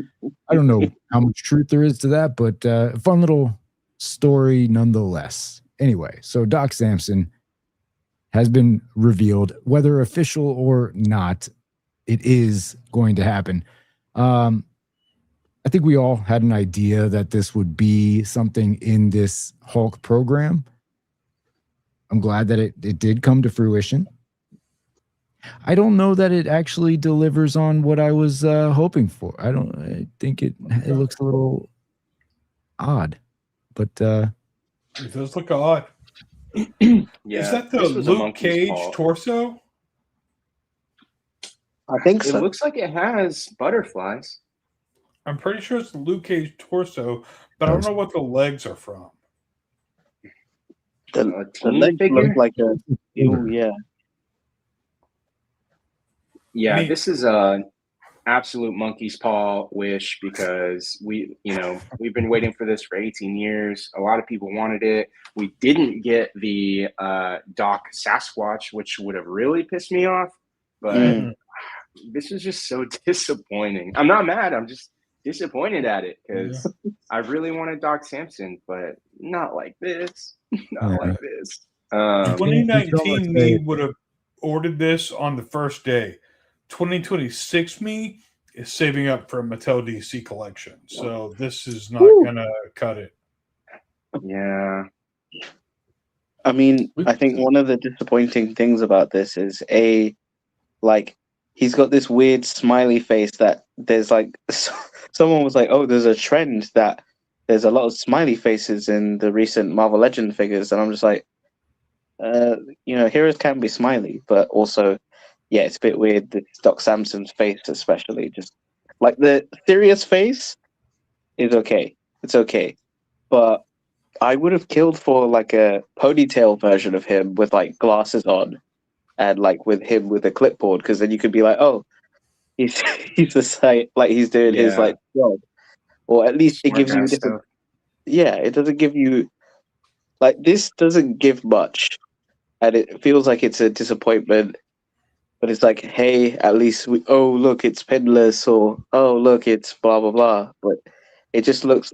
I don't know how much truth there is to that, but a fun little story nonetheless. Anyway, so Doc Samson has been revealed, whether official or not. It is going to happen. I think we all had an idea that this would be something in this Hulk program. I'm glad that it did come to fruition. I don't know that it actually delivers on what I was hoping for. I think it looks a little odd, but it does look odd. Yeah, is that the Luke Cage torso? I think so. It looks like it has butterflies. I'm pretty sure it's the Luke Cage torso, but I don't know what the legs are from. The legs look like a yeah. Yeah, this is a absolute monkey's paw wish because we've been waiting for this for 18 years. A lot of people wanted it. We didn't get the Doc Sasquatch, which would have really pissed me off, but this is just so disappointing. I'm not mad. I'm just disappointed at it because I really wanted Doc Samson, but not like this. Not like this. 2019 me would have ordered this on the first day. 2026 me is saving up for a Mattel DC collection, so this is not gonna cut it. Yeah. I mean, I think one of the disappointing things about this is he's got this weird smiley face that there's like someone was like, oh, there's a trend that there's a lot of smiley faces in the recent Marvel Legend figures, and I'm just like, heroes can be smiley, but also, yeah, it's a bit weird. The Doc Samson's face, especially, just like the serious face, is okay. It's okay, but I would have killed for like a ponytail version of him with like glasses on, and like with him with a clipboard, because then you could be like, oh, he's the site, like he's doing his Yeah. like job, or at least it Smart gives you guy a different. stuff. Yeah, it doesn't give you like this doesn't give much, and it feels like it's a disappointment. But it's like, hey, at least oh look, it's Penless, or oh look, it's blah blah blah. But it just looks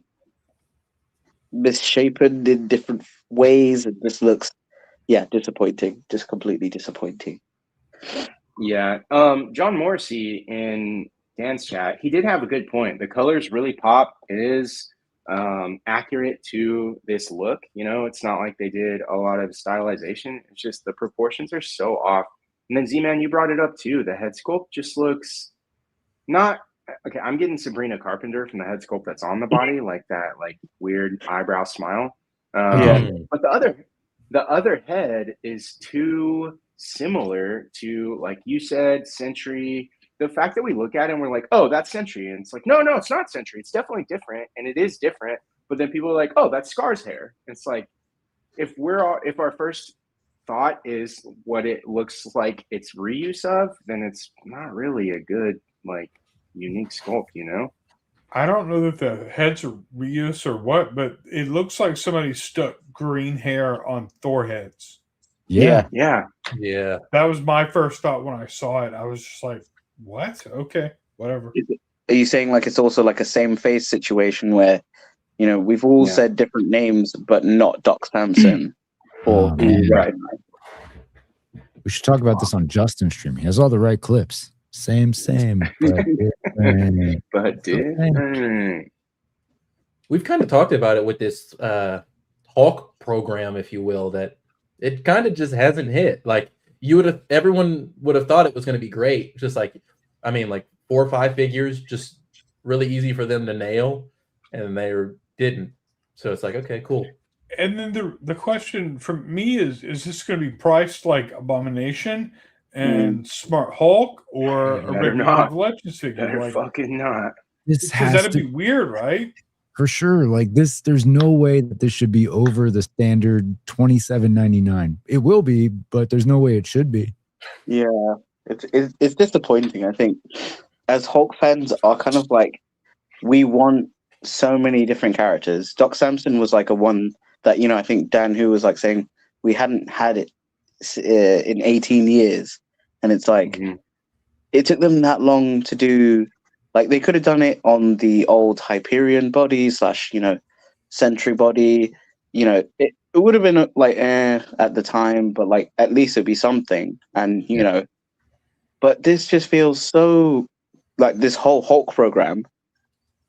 misshapen in different ways, and just looks, yeah, disappointing. Just completely disappointing. Yeah. John Morrissey in Dan's chat, he did have a good point. The colors really pop. It is accurate to this look. You know, it's not like they did a lot of stylization. It's just the proportions are so off. And then Z-Man, you brought it up too. The head sculpt just looks not okay. I'm getting Sabrina Carpenter from the head sculpt that's on the body, like that, like weird eyebrow smile. Yeah. But the other head is too similar to, like you said, Sentry. The fact that we look at it and we're like, oh, that's Sentry, and it's like, no, it's not Sentry. It's definitely different, and it is different. But then people are like, oh, that's Scar's hair. It's like, if our first thought is what it looks like it's reuse of, then it's not really a good, like, unique sculpt, you know? I don't know that the heads are reuse or what, but it looks like somebody stuck green hair on Thor heads. Yeah. Yeah. That was my first thought when I saw it. I was just like, what? Okay, whatever. Are you saying like it's also like a same face situation where, you know, we've all said different names, but not Doc Samson? Or man. right. We should talk about this on Justin's stream. He has all the right clips. Same. But But different. We've kind of talked about it with this Hulk program, if you will, that it kind of just hasn't hit. Like everyone would have thought it was going to be great. Just like, I mean, like 4 or 5 figures, just really easy for them to nail, and they didn't. So it's like, okay, cool. And then the question from me is this going to be priced like Abomination and Smart Hulk, or a regular Legends figure? Better like, fucking not. this because has that'd to be weird, right? for sure. Like this, there's no way that this should be over the standard $27.99. It will be, but there's no way it should be. Yeah, it's disappointing. I think as Hulk fans are kind of like, we want so many different characters. Doc Samson was like a one that, you know, I think Dan Who was like saying we hadn't had it in 18 years, and it's like it took them that long to do. Like they could have done it on the old Hyperion body / you know, Sentry body. You know, it would have been like at the time, but like at least it'd be something. And you know, but this just feels so like this whole Hulk program.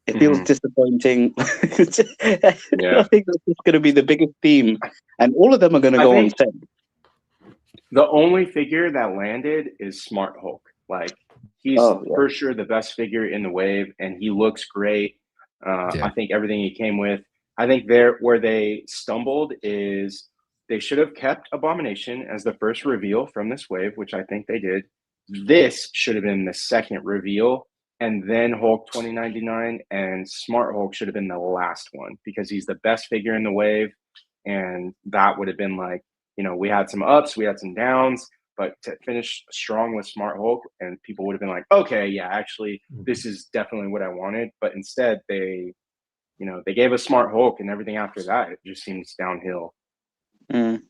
It feels disappointing. I think that's just going to be the biggest theme, and all of them are going to go on set. The only figure that landed is Smart Hulk. Like he's for sure the best figure in the wave, and he looks great. I think everything he came with. I think where they stumbled is they should have kept Abomination as the first reveal from this wave, which I think they did. This should have been the second reveal. And then Hulk 2099 and Smart Hulk should have been the last one, because he's the best figure in the wave. And that would have been like, you know, we had some ups, we had some downs, but to finish strong with Smart Hulk, and people would have been like, okay, yeah, actually, this is definitely what I wanted. But instead, they gave us Smart Hulk, and everything after that, it just seems downhill. And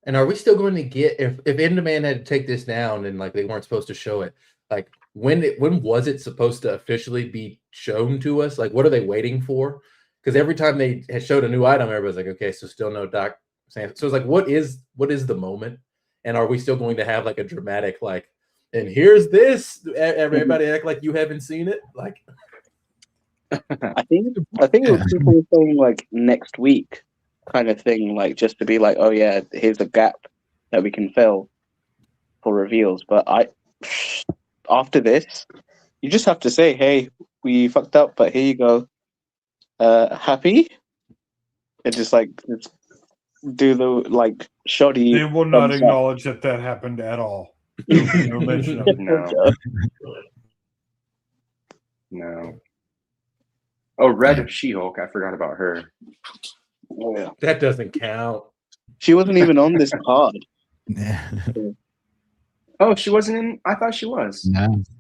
are we still going to get, if Enderman had to take this down and like they weren't supposed to show it, like when was it supposed to officially be shown to us? Like, what are they waiting for? Because every time they had showed a new item, everybody's like, okay, so still no Doc Samson. So it's like, what is the moment? And are we still going to have like a dramatic, like, and here's this, everybody act like you haven't seen it? Like, I think it was people saying like next week kind of thing, like just to be like, oh yeah, here's a gap that we can fill for reveals. But after this, you just have to say, hey, we fucked up, but here you go. Happy? And just do the like shoddy. They will not acknowledge that happened at all. No mention of it. No. Oh, Red of She-Hulk. I forgot about her. Oh, yeah. That doesn't count. She wasn't even on this card. Oh, she wasn't in. I thought she was.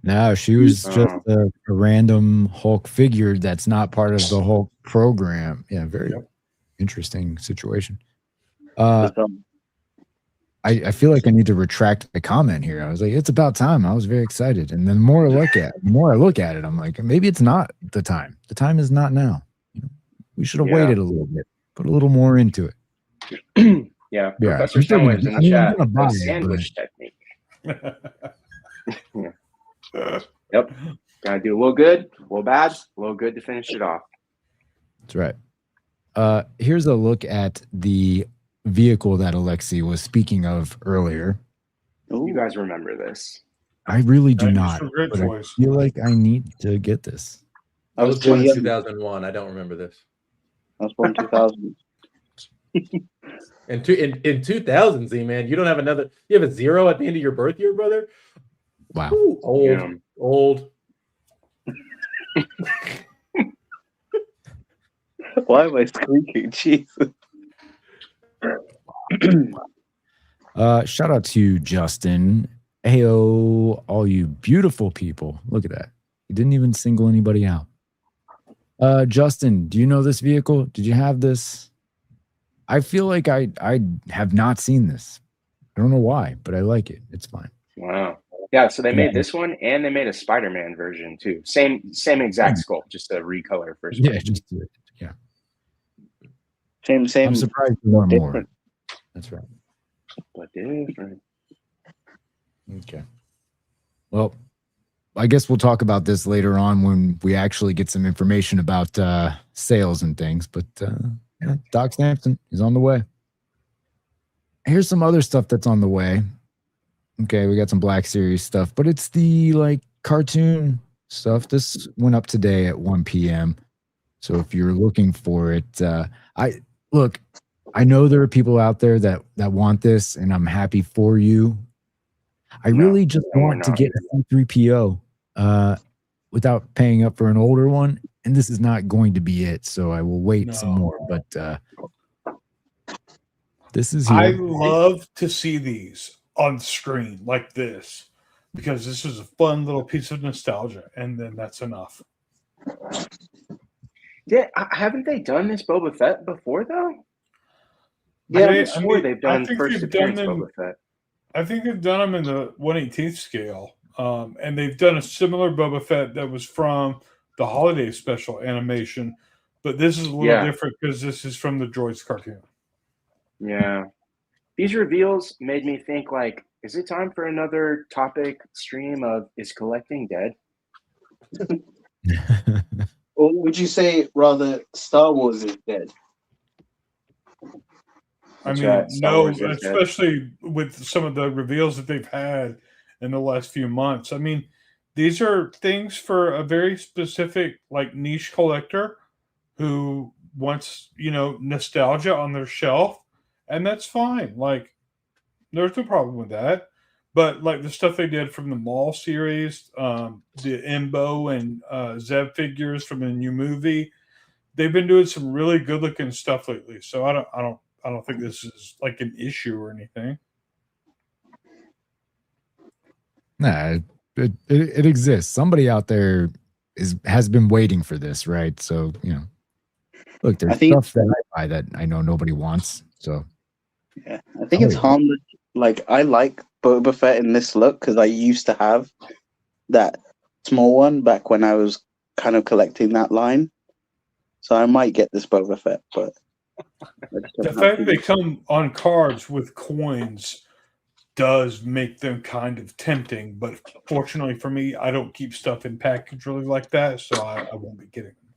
No, she was just Oh. a random Hulk figure that's not part of the Hulk program. Yeah, very interesting situation. I feel like I need to retract my comment here. I was like, it's about time. I was very excited, and then the more I look at it, I'm like, maybe it's not the time. The time is not now. We should have waited a little bit, put a little more into it. Yeah, Yeah, Professor Stoneway's in the chat. I'm gonna buy The it, sandwich technique. Yep. Gotta do a little good, a little bad, a little good to finish it off. That's right. Here's a look at the vehicle that Alexi was speaking of earlier. You guys remember this? I really do not. Great But choice. I feel like I need to get this. I was born in 2001. I don't remember this. I was born 2000. In 2000, Z man, you don't have another. You have a 0 at the end of your birth year, brother. Wow. Ooh, old. Why am I squeaking? Jesus. Shout out to Justin. Heyo, all you beautiful people. Look at that. He didn't even single anybody out. Justin, do you know this vehicle? Did you have this? I feel like I have not seen this. I don't know why, but I like it. It's fine. Wow. Yeah, so they made this one and they made a Spider-Man version too. Same exact sculpt, just a recolor for Spider-Man. Yeah, just yeah. Same. I'm surprised you want more. Different. That's right. But different. Okay. Well, I guess we'll talk about this later on when we actually get some information about sales and things. But Doc Sampson is on the way. Here's some other stuff that's on the way. Okay, we got some Black Series stuff, but it's the like cartoon stuff. This went up today at 1 p.m. So if you're looking for it, I know there are people out there that want this, and I'm happy for you. I really just want to get a C3PO without paying up for an older one, and this is not going to be it. So I will wait some more, but this is here. I love to see these on screen like this because this is a fun little piece of nostalgia, and then that's enough. Yeah, haven't they done this Boba Fett before though? Yeah, they've done first appearance Boba Fett. I think they've done them in the 1/18th scale, and they've done a similar Boba Fett that was from the holiday special animation, but this is a little different because this is from the Droids cartoon. Yeah. These reveals made me think, like, is it time for another topic stream of is collecting dead? Or would you say rather Star Wars is dead? I mean, no, especially with some of the reveals that they've had in the last few months. I mean, these are things for a very specific, like, niche collector who wants, nostalgia on their shelf, and that's fine. Like, there's no problem with that. But, like, the stuff they did from the Maul series, the Embo and Zeb figures from the new movie, they've been doing some really good-looking stuff lately. So I don't think this is like an issue or anything. Nah, it exists. Somebody out there has been waiting for this, right? So look, there's stuff that I buy that I know nobody wants. So yeah, I think it's harmless. Like, I like Boba Fett in this look because I used to have that small one back when I was kind of collecting that line. So I might get this Boba Fett, but the fact that they come on cards with coins does make them kind of tempting. But fortunately for me, I don't keep stuff in package really like that, so I won't be getting them.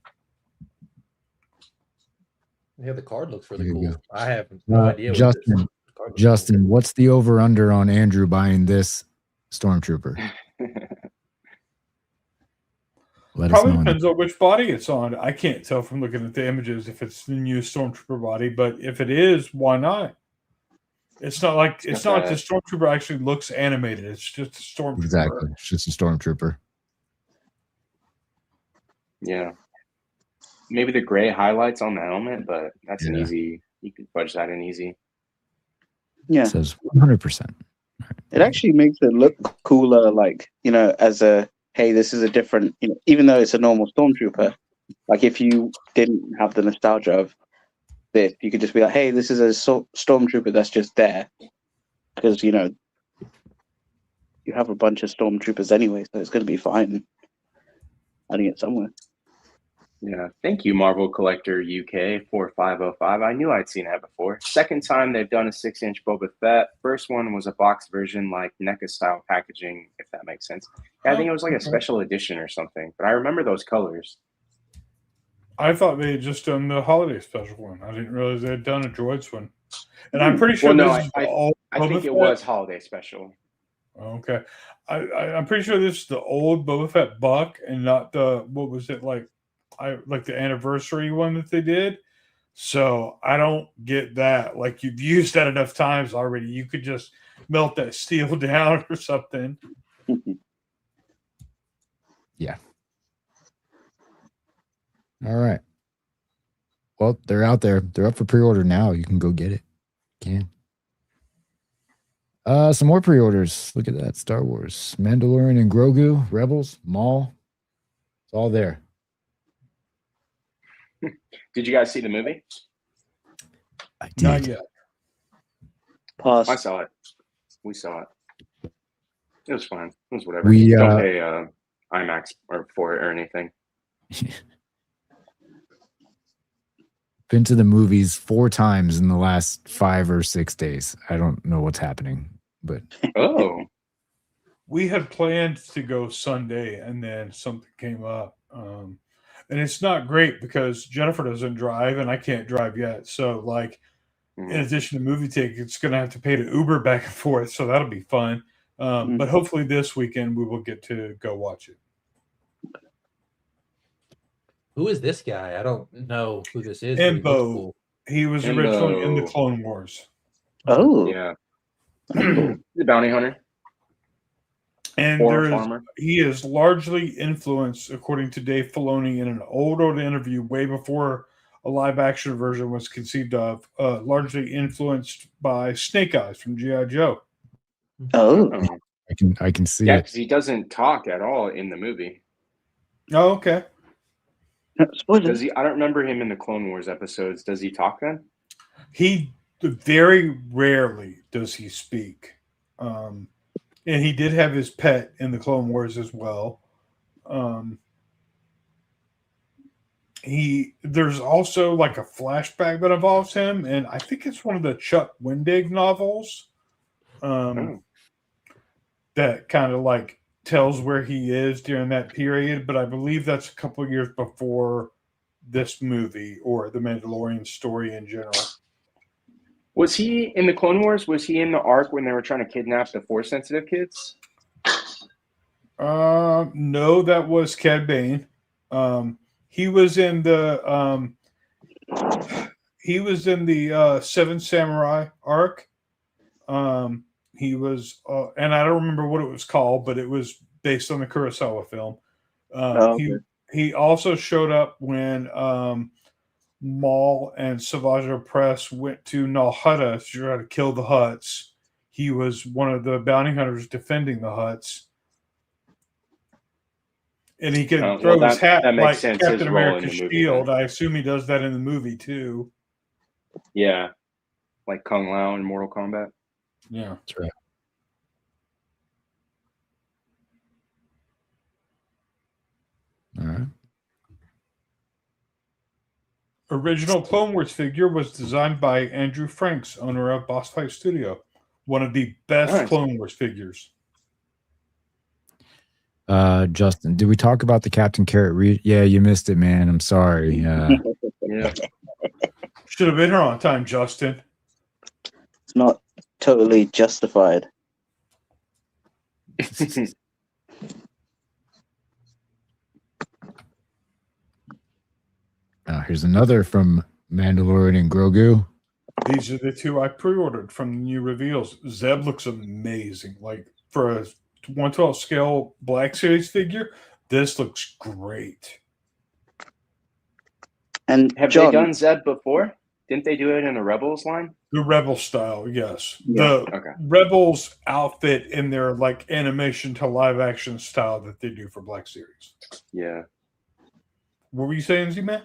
Yeah, the card looks really cool. I have no idea. Justin, what's the over-under on Andrew buying this Stormtrooper? Probably depends on which body it's on. I can't tell from looking at the images if it's the new Stormtrooper body, but if it is, why not? It's not like the Stormtrooper actually looks animated. It's just a Stormtrooper. Exactly. It's just a Stormtrooper. Yeah. Maybe the gray highlights on the helmet, but that's an easy. You can fudge that in easy. Yeah. It says 100%. It actually makes it look cooler, like, as a, hey, this is a different, even though it's a normal stormtrooper, like if you didn't have the nostalgia of this, you could just be like, hey, this is a stormtrooper that's just there. Because, you have a bunch of stormtroopers anyway, so it's going to be fine adding it somewhere. Yeah, thank you, Marvel Collector UK 4505. I knew I'd seen that before. Second time they've done a 6-inch Boba Fett. First one was a box version, like NECA style packaging, if that makes sense. I think it was like a special edition or something, but I remember those colors. I thought they had just done the holiday special one. I didn't realize they had done a droids one. And I'm pretty sure I think it was holiday special. Okay. I'm pretty sure this is the old Boba Fett buck and not the, what was it, like the anniversary one that they did. So I don't get that. Like, you've used that enough times already. You could just melt that steel down or something. Yeah. All right. Well, they're out there. They're up for pre-order now. You can go get it. You can. Some more pre-orders. Look at that. Star Wars, Mandalorian and Grogu, Rebels, Maul. It's all there. Did you guys see the movie? I did. Not yet. Pause. I saw it. We saw it. It was fine. It was whatever. We don't pay IMAX for it or anything. Been to the movies 4 times in the last 5 or 6 days. I don't know what's happening, but Oh, We had planned to go Sunday, and then something came up. And it's not great because Jennifer doesn't drive, and I can't drive yet. So, like, in addition to movie tickets, going to have to pay to Uber back and forth. So that'll be fun. But hopefully this weekend we will get to go watch it. Who is this guy? I don't know who this is. Embo. Cool. He was originally in the Clone Wars. Oh, yeah. The bounty hunter. And he is largely influenced, according to Dave Filoni, in an old interview way before a live action version was conceived of, largely influenced by Snake Eyes from G.I. Joe. Oh, I can see Yeah, it. because he doesn't talk at all in the movie. Oh, okay. spoilers. I don't remember him in the Clone Wars episodes. Does he talk then? He very rarely does he speak. And he did have his pet in the Clone Wars as well. There's also like a flashback that involves him, and I think it's one of the Chuck Wendig novels that kind of like tells where he is during that period. But I believe that's a couple of years before this movie or the Mandalorian story in general. Was he in the Clone Wars? Was he in the arc when they were trying to kidnap the Force-sensitive kids? No, that was Cad Bane. He was in the Seven Samurai arc. He was, and I don't remember what it was called, but it was based on the Kurosawa film. Okay. He also showed up when Maul and Savage Opress went to Nal Hutta to try to kill the Hutts. He was one of the bounty hunters defending the Hutts. And he can throw his hat like Captain America's shield. I assume he does that in the movie too. Yeah. Like Kung Lao in Mortal Kombat. Yeah. That's right. All right. Original Clone Wars figure was designed by Andrew Franks, owner of Boss Fight Studio. One of the best Clone Wars figures. Justin, did we talk about the Captain Carrot Reed? Yeah, you missed it, man. I'm sorry. Yeah. Should have been here on time, Justin. It's not totally justified. Here's another from Mandalorian and Grogu. These are the 2 I pre-ordered from the new reveals. Zeb looks amazing. Like, for a 1/12 scale Black Series figure, this looks great. And have John, they done Zeb before? Didn't they do it in the Rebels line? The Rebel style, yes. Yeah. The Okay. Rebels outfit in their like animation to live action style that they do for Black Series. Yeah. What were you saying, Z-Man?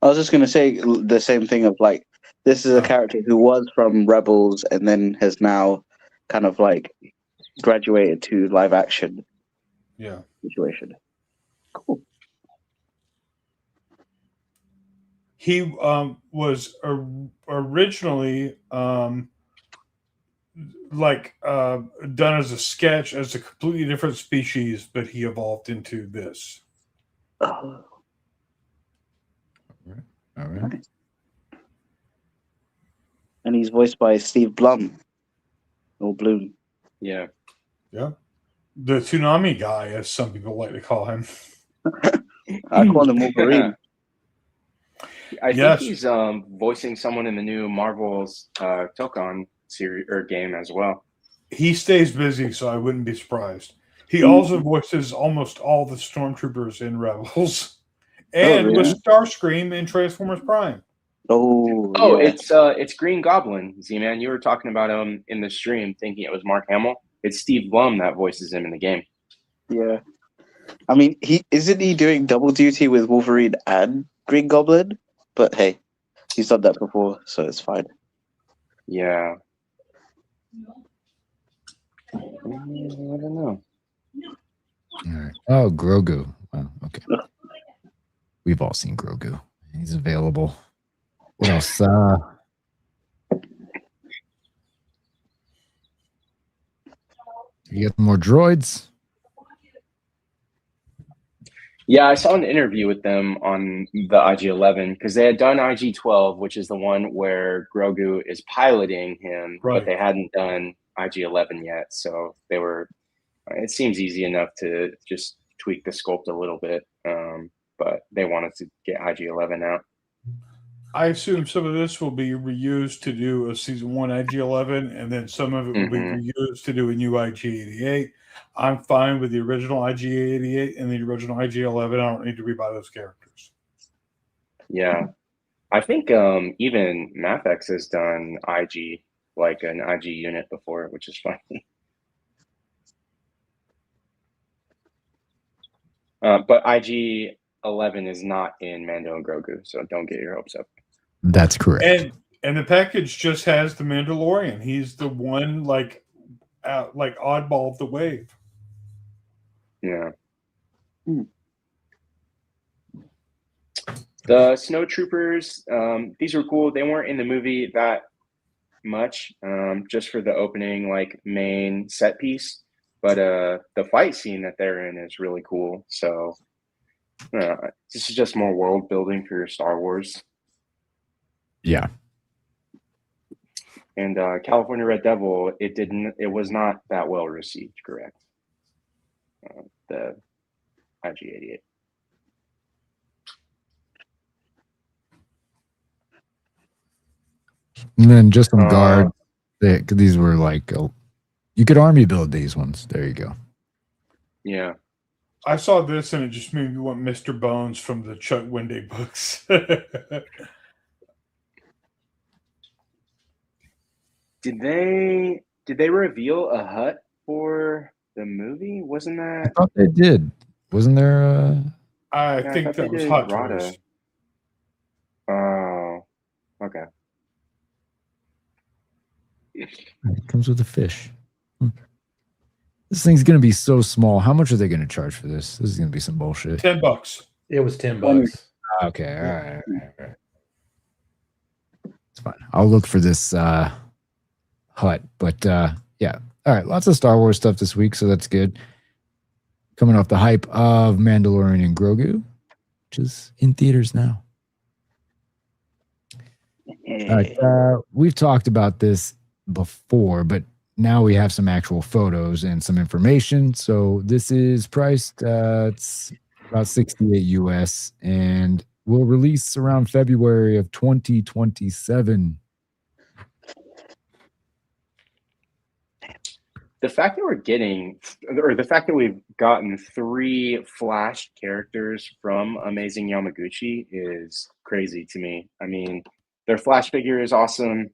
I was just gonna say the same thing of like this is a character who was from Rebels and then has now kind of like graduated to live action Yeah. situation. Cool. He was originally done as a sketch as a completely different species, but he evolved into this. Oh, All right. nice. And he's voiced by Steve Blum or Bloom. Yeah. Yeah. The Tsunami guy, as some people like to call him. I call him Wolverine. I Yes. think he's voicing someone in the new Marvel's Tokon series or game as well. He stays busy, so I wouldn't be surprised. He also voices almost all the stormtroopers in Rebels, and really? was Starscream in Transformers Prime. Oh, yeah. It's Green Goblin, Z-Man. You were talking about him in the stream, thinking it was Mark Hamill. It's Steve Blum that voices him in the game. Yeah. I mean, isn't he doing double duty with Wolverine and Green Goblin? But hey, he's done that before, so it's fine. Yeah. I don't know. All right. Oh, Grogu. Wow. Okay. We've all seen Grogu. He's available. What else? You got more droids? Yeah, I saw an interview with them on the IG-11 because they had done IG-12, which is the one where Grogu is piloting him, Right. but they hadn't done IG-11 yet. So they were. It seems easy enough to just tweak the sculpt a little bit, but they wanted to get IG-11 out. I assume some of this will be reused to do a season 1 IG-11, and then some of it will be reused to do a new IG-88. I'm fine with the original IG-88 and the original IG-11. I don't need to rebuy those characters. Yeah, I think even Mafex has done IG, like an IG unit before, which is funny. But IG-11 is not in Mando and Grogu, so don't get your hopes up. That's correct. And the package just has the Mandalorian. He's the one like oddball of the wave. Yeah. The Snow Troopers, these were cool. They weren't in the movie that much, just for the opening like main set piece. But the fight scene that they're in is really cool. So this is just more world building for your Star Wars. Yeah. And California Red Devil, it was not that well received, correct? The IG-88. And then just some guards. These were like, you could army build these ones. There you go. Yeah. I saw this and it just made me want Mr. Bones from the Chuck Wendig books. Did they reveal a hut for the movie? Wasn't that? I thought they did. Wasn't there? I think that was Hot Rada. Toys. Oh, okay. It comes with a fish. This thing's gonna be so small. How much are they gonna charge for this? This is gonna be some bullshit. $10. It was $10. Okay, all right. It's fine. I'll look for this hut, but yeah. All right, lots of Star Wars stuff this week, so that's good. Coming off the hype of Mandalorian and Grogu, which is in theaters now. All right, we've talked about this before, but now we have some actual photos and some information. So this is priced, it's about 68 US, and will release around February of 2027. The fact that we've gotten 3 Flash characters from Amazing Yamaguchi is crazy to me. I mean, their Flash figure is awesome.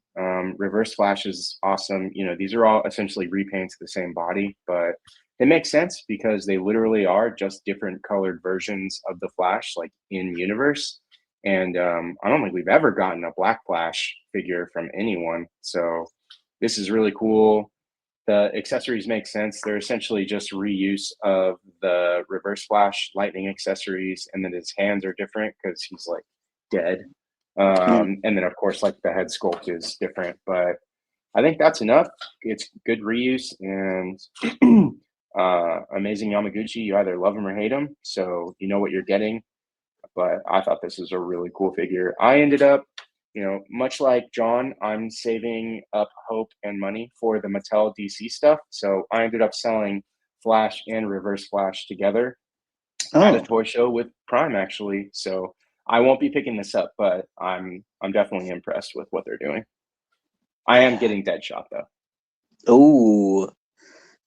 Reverse Flash is awesome. You know, these are all essentially repaints of the same body, but it makes sense because they literally are just different colored versions of the Flash, like in universe. And I don't think we've ever gotten a Black Flash figure from anyone. So this is really cool. The accessories make sense. They're essentially just reuse of the Reverse Flash lightning accessories, and then his hands are different because he's like dead. And then of course, like the head sculpt is different, but I think that's enough. It's good reuse and amazing Yamaguchi. You either love him or hate him, so you know what you're getting. But I thought this was a really cool figure. I ended up, you know, much like John, I'm saving up hope and money for the Mattel DC stuff. So I ended up selling Flash and Reverse Flash together at a toy show with Prime, actually. So I won't be picking this up, but I'm definitely impressed with what they're doing. I am getting Deadshot though. Oh,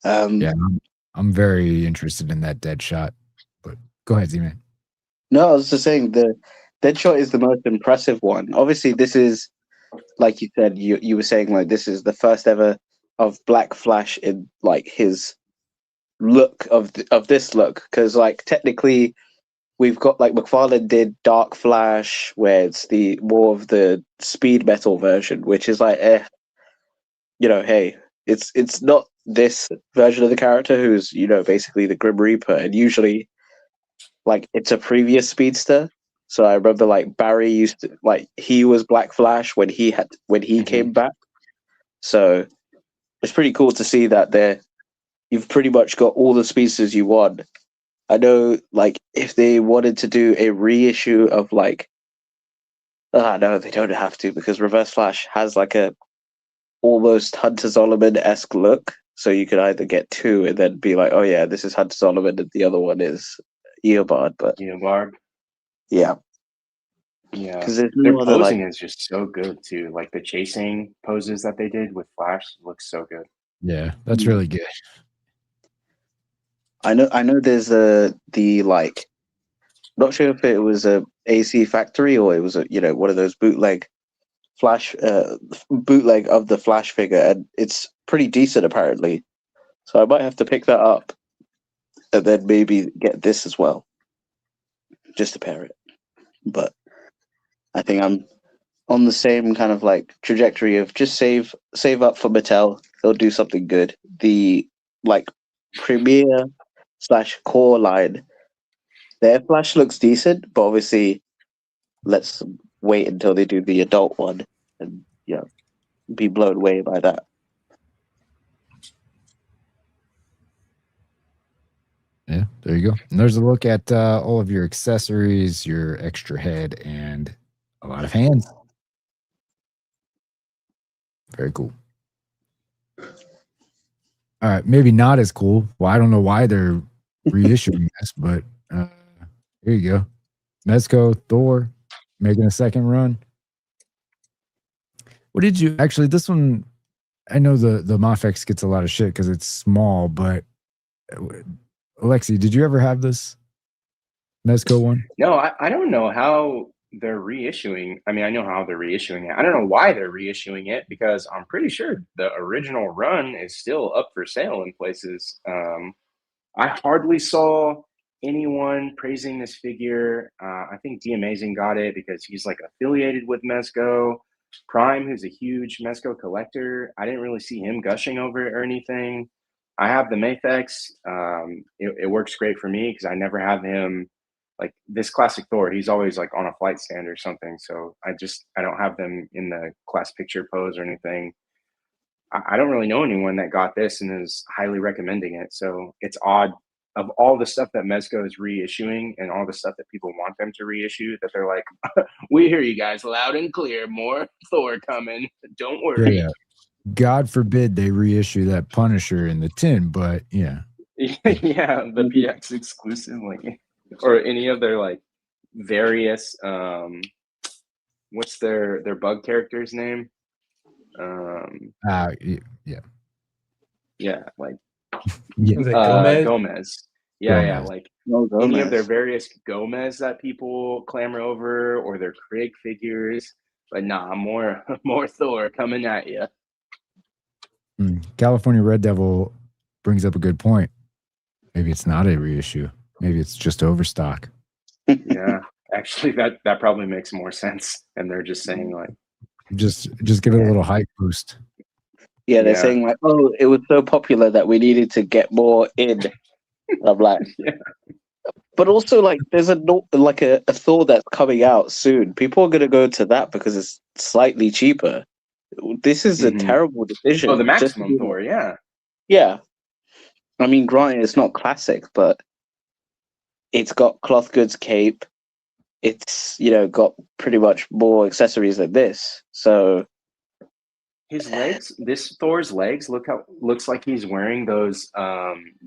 Yeah, I'm very interested in that Deadshot. But go ahead, Z-Man. no, I was just saying the Deadshot is the most impressive one. Obviously, this is, like you said, you were saying like this is the first ever of Black Flash in like his look of this look, because like technically we've got like Mcfarlane did Dark Flash, where it's the more of the speed metal version, which is like, you know, hey, it's not this version of the character who's, you know, basically the Grim Reaper, and usually like it's a previous speedster. So I remember like Barry used to like he was Black Flash when he came back. So it's pretty cool to see that you've pretty much got all the speedsters you want. I know, like, if they wanted to do a reissue of, like, no, they don't have to, because Reverse Flash has, like, a almost Hunter Zolomon-esque look, so you could either get two and then be like, oh, yeah, this is Hunter Zolomon, and the other one is Eobard, but... Eobard? Yeah. Yeah. Because their posing is just so good, too. Like, the chasing poses that they did with Flash looks so good. Yeah, that's really good. I know there's like, not sure if it was a AC Factory or it was a, you know, one of those bootleg bootleg of the Flash figure, and it's pretty decent apparently. So I might have to pick that up and then maybe get this as well, just to pair it. But I think I'm on the same kind of like trajectory of just save up for Mattel. They'll do something good. The like Premier / Core line, their Flash looks decent, but obviously let's wait until they do the adult one and be blown away by that. Yeah, there you go. And there's a look at all of your accessories, your extra head, and a lot of hands. Very cool. All right, maybe not as cool. Well, I don't know why they're reissuing this, but here you go. Mezco, Thor, making a second run. What did you actually? This one, I know the Mafex gets a lot of shit because it's small, but Alexi, did you ever have this Mezco one? No, I don't know how they're reissuing. I mean, I know how they're reissuing it. I don't know why they're reissuing it, because I'm pretty sure the original run is still up for sale in places. I hardly saw anyone praising this figure. I think D Amazing got it because he's like affiliated with Mezco. Prime, who's a huge Mezco collector, I didn't really see him gushing over it or anything. I have the Mafex. It works great for me because I never have him like this classic Thor. He's always like on a flight stand or something. So I don't have them in the class picture pose or anything. I don't really know anyone that got this and is highly recommending it. So it's odd, of all the stuff that Mezco is reissuing and all the stuff that people want them to reissue, that they're like, we hear you guys loud and clear, more Thor coming. Don't worry. Yeah. God forbid they reissue that Punisher in the tin, but yeah. Yeah, the PX exclusive, like, or any of their like various what's their bug character's name? Yeah, like Gomez? Gomez. Yeah, Gomez. like Gomez. any of their various Gomez that people clamor over, or their Craig figures. But nah, more Thor coming at you. California Red Devil brings up a good point. Maybe it's not a reissue. Maybe it's just overstock. Yeah, actually, that probably makes more sense. And they're just saying like, just give it a little hype boost. Yeah, they're saying like, oh, it was so popular that we needed to get more in. I'm like, yeah. But also, like, there's a Thor that's coming out soon. People are gonna go to that because it's slightly cheaper. This is a terrible decision. Oh, the maximum Thor, yeah. Yeah. I mean, granted, it's not classic, but it's got cloth goods cape. It's, got pretty much more accessories than this. So his legs, this Thor's legs, looks like he's wearing those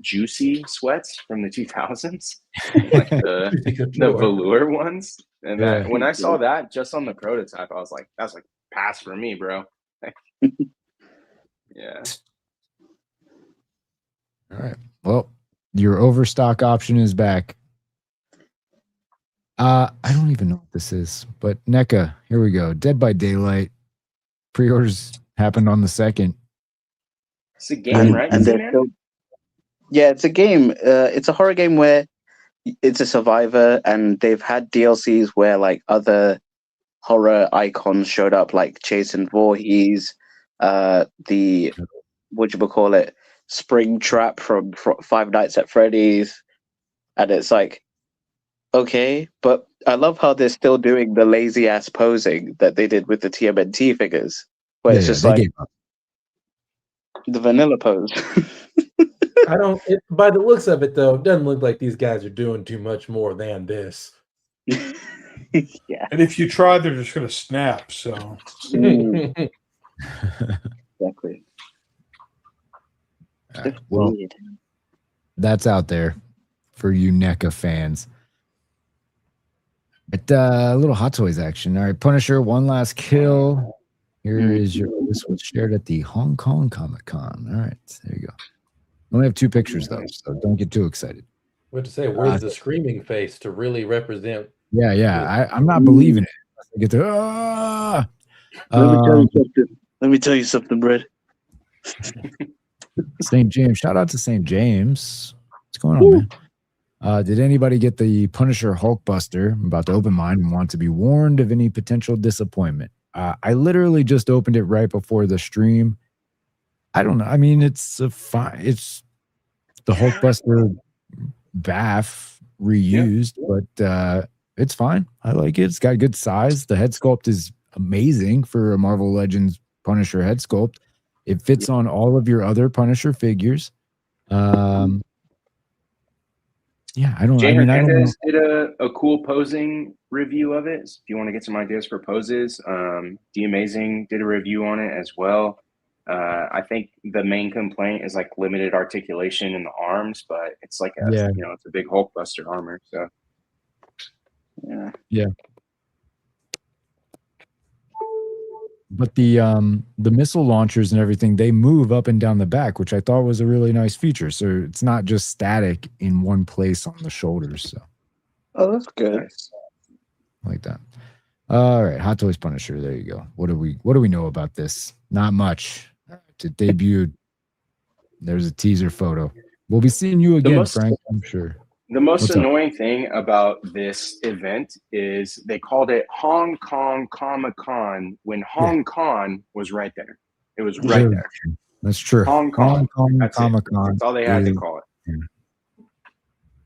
juicy sweats from the 2000s, like the velour ones. And when I saw that just on the prototype, I was like, that's like pass for me, bro. Yeah. All right. Well, your overstock option is back. I don't even know what this is, but NECA, here we go. Dead by Daylight. Pre-orders happened on the 2nd. It's a game, right? And yeah, it's a game. It's a horror game where it's a survivor, and they've had DLCs where like other horror icons showed up, like Jason Voorhees, the whatchamacallit, Springtrap from Five Nights at Freddy's, and it's like, okay, but I love how they're still doing the lazy ass posing that they did with the TMNT figures, where it's just like the vanilla pose. By the looks of it, though, it doesn't look like these guys are doing too much more than this. Yeah. And if you try, they're just going to snap. So, exactly. Well, that's out there for you NECA fans. But a little Hot Toys action. All right, Punisher, one last kill. Here is this was shared at the Hong Kong Comic-Con. All right, there you go. I only have 2 pictures though, so don't get too excited. What to say? Where's the screaming face to really represent? Yeah. I'm not believing it. I get to. Let me tell you something, Brad. St. James. Shout out to St. James. What's going on, man? Did anybody get the Punisher Hulkbuster? I'm about to open mine and want to be warned of any potential disappointment. I literally just opened it right before the stream. I don't know. I mean, it's fine. It's the Hulkbuster Bath reused, but it's fine. I like it. It's got good size. The head sculpt is amazing for a Marvel Legends Punisher head sculpt. It fits on all of your other Punisher figures. Yeah, I don't. Jay I mean, Hernandez did a cool posing review of it. So if you want to get some ideas for poses, The Amazing did a review on it as well. I think the main complaint is like limited articulation in the arms, but it's like it's a big Hulkbuster armor. So yeah. But the missile launchers and everything, they move up and down the back, which I thought was a really nice feature. So it's not just static in one place on the shoulders. So oh, that's good. Like that. All right, Hot Toys Punisher. There you go. What do we know about this? Not much. It debuted. There's a teaser photo. We'll be seeing you again, Frank, I'm sure. The most annoying thing about this event is they called it Hong Kong Comic-Con when Hong Kong was right there. It was right there. That's true. Hong Kong Comic-Con. That's all they had to call it. Yeah.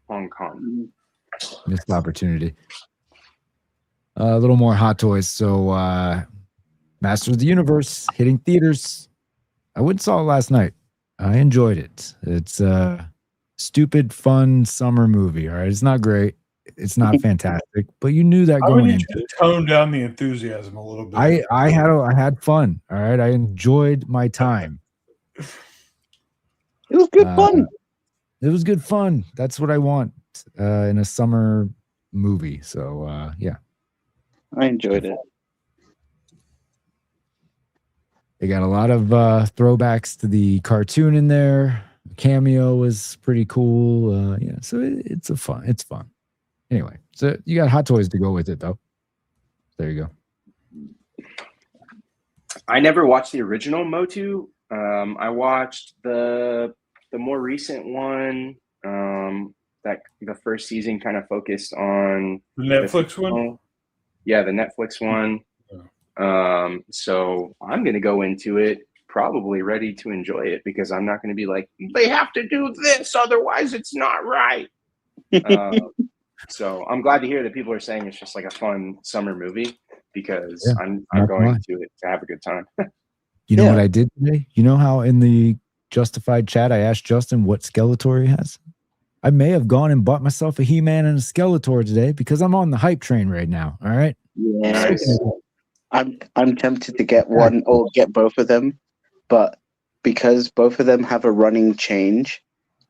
Hong Kong. Missed opportunity. A little more Hot Toys. So Masters of the Universe hitting theaters. I went and saw it last night. I enjoyed it. It's a stupid, fun summer movie. All right, it's not great. It's not fantastic, but you knew that going into it. Tone down the enthusiasm a little bit. I had fun. All right, I enjoyed my time. It was good fun. It was good fun. That's what I want in a summer movie. So yeah, I enjoyed it. They got a lot of throwbacks to the cartoon in there. Cameo was pretty cool. Yeah, so it's fun. Anyway, so you got Hot Toys to go with it, though. There you go. I never watched the original Motu. I watched the more recent one. That the first season kind of focused on The Netflix one. Yeah, the Netflix one. So I'm gonna go into it probably ready to enjoy it because I'm not gonna be like, they have to do this, otherwise it's not right. So I'm glad to hear that people are saying it's just like a fun summer movie because I'm going to it to have a good time. You know what I did today? You know how in the Justified chat I asked Justin what Skeletor he has? I may have gone and bought myself a He-Man and a Skeletor today because I'm on the hype train right now. All right. Yeah. Nice. I'm tempted to get one or get both of them, but because both of them have a running change,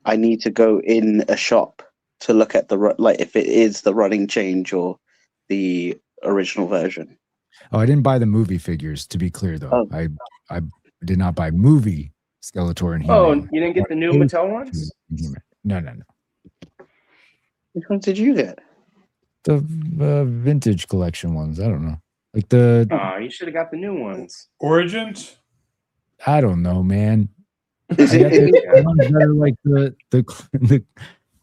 I need to go in a shop to look at like if it is the running change or the original version. Oh, I didn't buy the movie figures, to be clear though. I did not buy movie Skeletor and He-Man. Oh, you didn't get the new Mattel ones? No. Which ones did you get? The vintage collection ones. I don't know. Like you should have got the new ones. Origins? I don't know, man. Is it the ones that are like the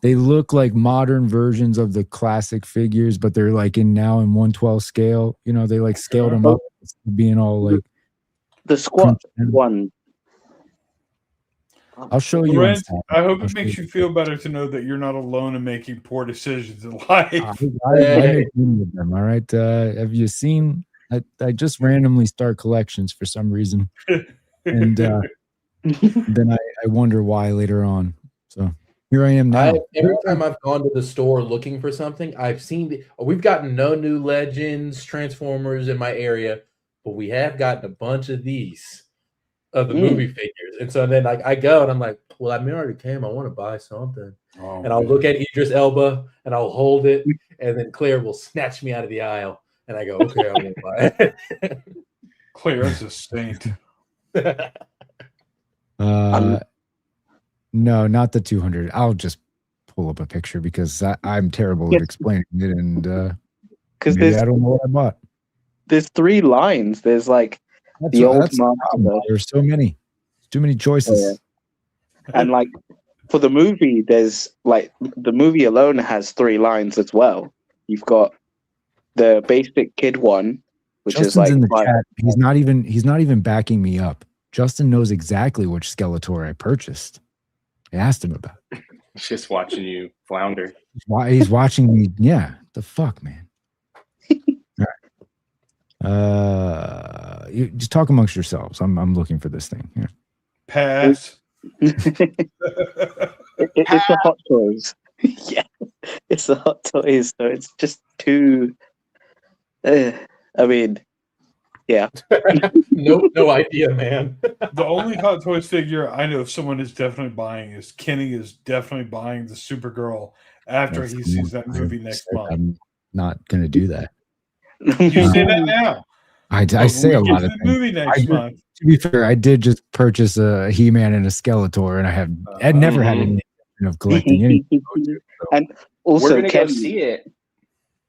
they look like modern versions of the classic figures, but they're like now in 1/12 scale. You know, they like scaled them up, being all like the squat one? I'll show you. Brent, I hope it makes you feel better to know that you're not alone in making poor decisions in life. I make many of them. All right. Have you seen? I just randomly start collections for some reason, and then I wonder why later on. So here I am now. Every time I've gone to the store looking for something, I've seen we've gotten no new Legends, Transformers in my area, but we have gotten a bunch of these. Of the movie figures, and so then like I go and I'm like, well, I mean, I already came. I want to buy something, and I'll look at Idris Elba and I'll hold it, and then Claire will snatch me out of the aisle, and I go, okay, I won't buy it. Claire's a saint. No, not the 200. I'll just pull up a picture because I'm terrible at explaining it, and because I don't know what I bought. There's 3 lines. There's like. The old master. There's so many, too many choices. And like for the movie, there's like the movie alone has 3 lines as well. You've got the basic kid one, which Justin's is like in the chat. He's not even backing me up. Justin knows exactly which Skeletor I purchased. I asked him about it. He's just watching you flounder. He's watching me. Yeah, the fuck, man. You just talk amongst yourselves. I'm looking for this thing here. Pass. It's the Hot Toys. Yeah, it's the Hot Toys. So it's just too. I mean, yeah. No idea, man. The only Hot Toys figure I know someone is definitely buying is Kenny is definitely buying the Supergirl after he sees that movie next month. I'm not going to do that. You say that now. I say a lot of things. Movie next month. To be fair, I did just purchase a He-Man and a Skeletor, and I'd never had any intention of collecting anything. And also, we're gonna go see it.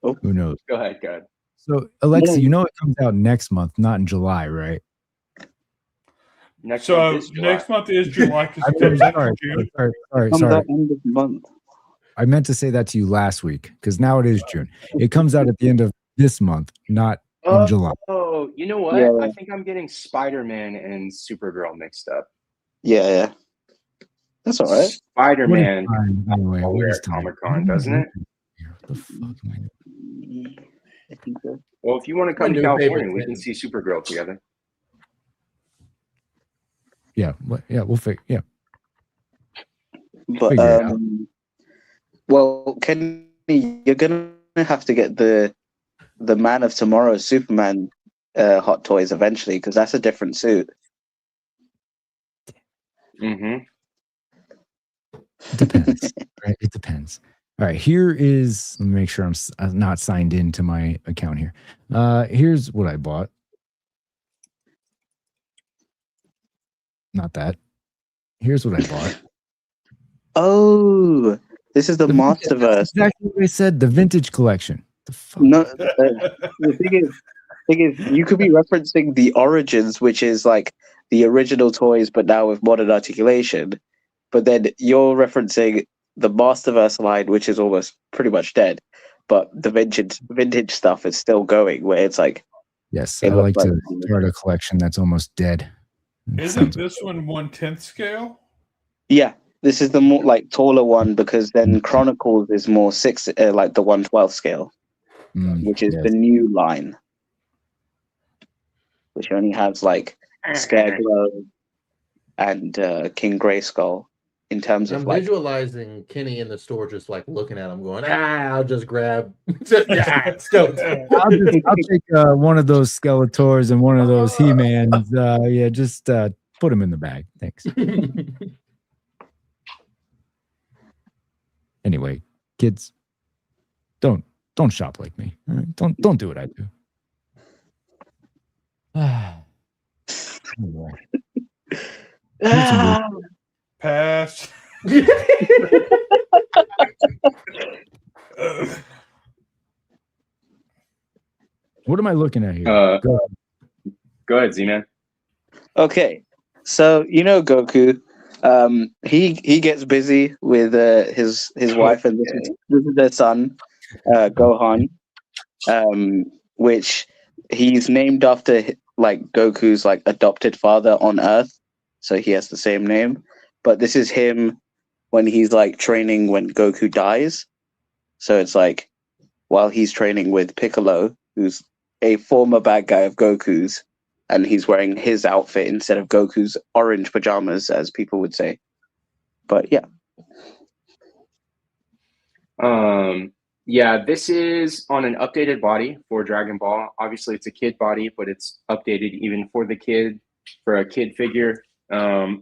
Oh, who knows? Go ahead. So, Alexa, you know it comes out next month, not in July, right? Next month is July. Sorry. End of month. I meant to say that to you last week because now it is June. It comes out at the end of this month, not in July. Oh, you know what? Yeah. I think I'm getting Spider-Man and Supergirl mixed up. Yeah. That's all right. Spider-Man. Anyway, Comic-Con, doesn't it? What the fuck, man? I think so. Well, if you want to come to California, we can see Supergirl together. Yeah, we'll figure. Yeah, but well, Kenny, you're gonna have to get the Man of Tomorrow Superman Hot Toys eventually because that's a different suit. It depends. Right? It depends. All right, here is. Let me make sure I'm not signed into my account here. Here's what I bought. Not that. Here's what I bought. Oh, this is the Masterverse. Exactly what I said. The vintage collection. The fuck? No, the thing is, you could be referencing the Origins, which is like the original toys, but now with modern articulation. But then you're referencing the Masterverse line, which is almost pretty much dead. But the vintage stuff is still going, where it's like, Yes, it I looks like to like- start a collection that's almost dead. Isn't this one 1/10 scale? yeah, this is the more like taller one, because then Chronicles is more like the 1/12 scale, which is yes. the new line, which only has like Scareglow and King Grayskull in terms of I'm like. visualizing Kenny in the store just like looking at him going, I'll just grab. Stoked. I'll take one of those Skeletors and one of those He-Mans. Yeah, just put them in the bag. Thanks. Anyway, kids, don't shop like me. All right? Don't do what I do. Anyway. Here's some good- Pass. What am I looking at here? Go ahead, Z-Man. Okay, so you know Goku, he gets busy with his wife, and this is their son, Gohan, which he's named after like Goku's like adopted father on Earth, so he has the same name. But this is him when he's like training when Goku dies. So it's like while he's training with Piccolo, who's a former bad guy of Goku's, and he's wearing his outfit instead of Goku's orange pajamas, as people would say. But yeah. Yeah, this is on an updated body for Dragon Ball. Obviously, it's a kid body, but it's updated even for the kid, for a kid figure. And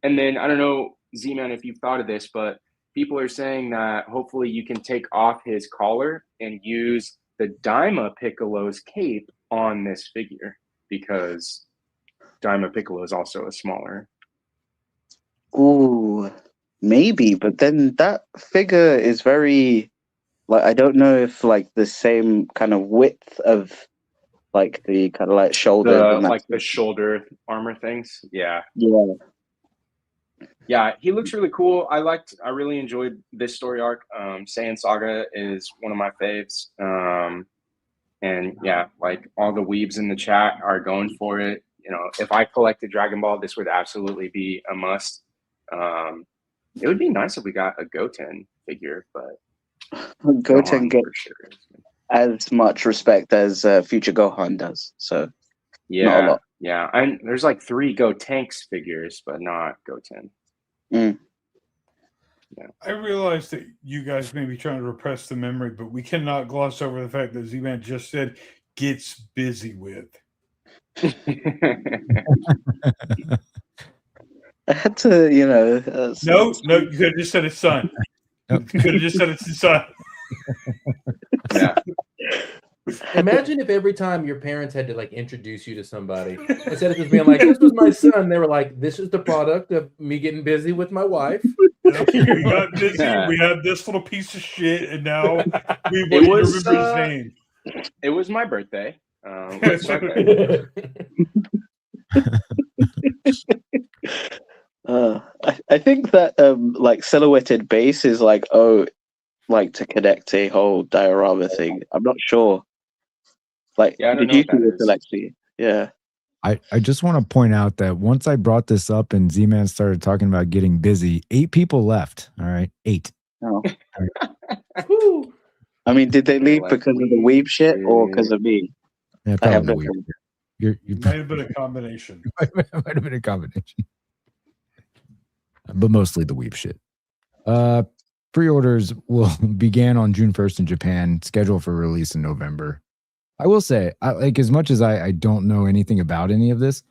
then, I don't know, Z-Man, if you've thought of this, but people are saying that hopefully you can take off his collar and use the Daima Piccolo's cape on this figure, because Daima Piccolo is also a smaller. Ooh, maybe, but then that figure is very, like, I don't know if like the same kind of width of like the kind of like shoulder, Like the shoulder armor things. Yeah. Yeah. Yeah, he looks really cool. I really enjoyed this story arc. Saiyan Saga is one of my faves. And yeah, like all the weebs in the chat are going for it. You know, if I collected Dragon Ball, this would absolutely be a must. It would be nice if we got a Goten figure, but Goten Gohan gets for sure. as much respect as future Gohan does. So not a lot. Yeah, and there's like 3 Gotenks figures, but not Goten. Mm. Yeah. I realize that you guys may be trying to repress the memory, but we cannot gloss over the fact that Z-Man just said gets busy with. I had to, you know. No, you could have just said it's son. You could have just said it's his son. Yeah. Imagine if every time your parents had to like introduce you to somebody, instead of just being like, "This was my son," they were like, "This is the product of me getting busy with my wife." We got busy. We had this little piece of shit, and now we want It to was, remember his name. It was my birthday. It's my birthday. I think that like silhouetted base is like like to connect a whole diorama thing. I'm not sure. Like, Yeah, I don't did know you what see that the is. Alexi? Yeah. I just want to point out that once I brought this up and Z-Man started talking about getting busy, 8 people left. All right, 8. Oh. I mean, did they leave Like because of the weeb shit or because of me? Yeah, I have probably no weird. clue. It might have been a combination. Might have been a combination, but mostly the weeb shit. Pre-orders will begin on June 1st in Japan, scheduled for release in November. I will say, like, as much as I don't know anything about any of this,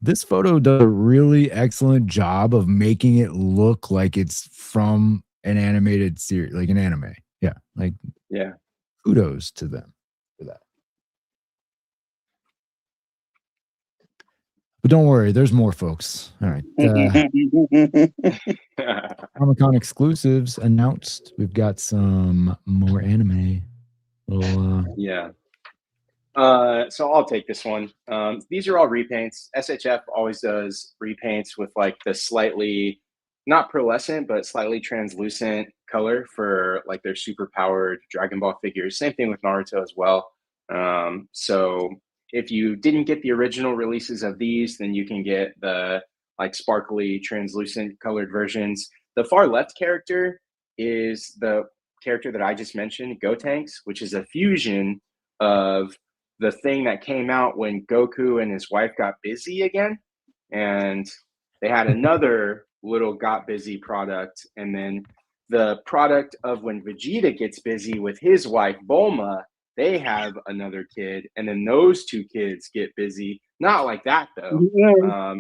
this photo does a really excellent job of making it look like it's from an animated series, like an anime. Yeah, like, Yeah. kudos to them for that. But don't worry, there's more, folks. All right. Comic-Con exclusives announced. We've got some more anime. Little, Yeah. So I'll take this one. These are all repaints. SHF always does repaints with like the slightly, not pearlescent, but slightly translucent color for like their super powered Dragon Ball figures. Same thing with Naruto as well. So if you didn't get the original releases of these, then you can get the like sparkly translucent colored versions. The far left character is the character that I just mentioned, Gotenks, which is a fusion of the thing that came out when Goku and his wife got busy again, and they had another little got busy product, and then the product of when Vegeta gets busy with his wife Bulma, they have another kid, and then those two kids get busy. Not like that though,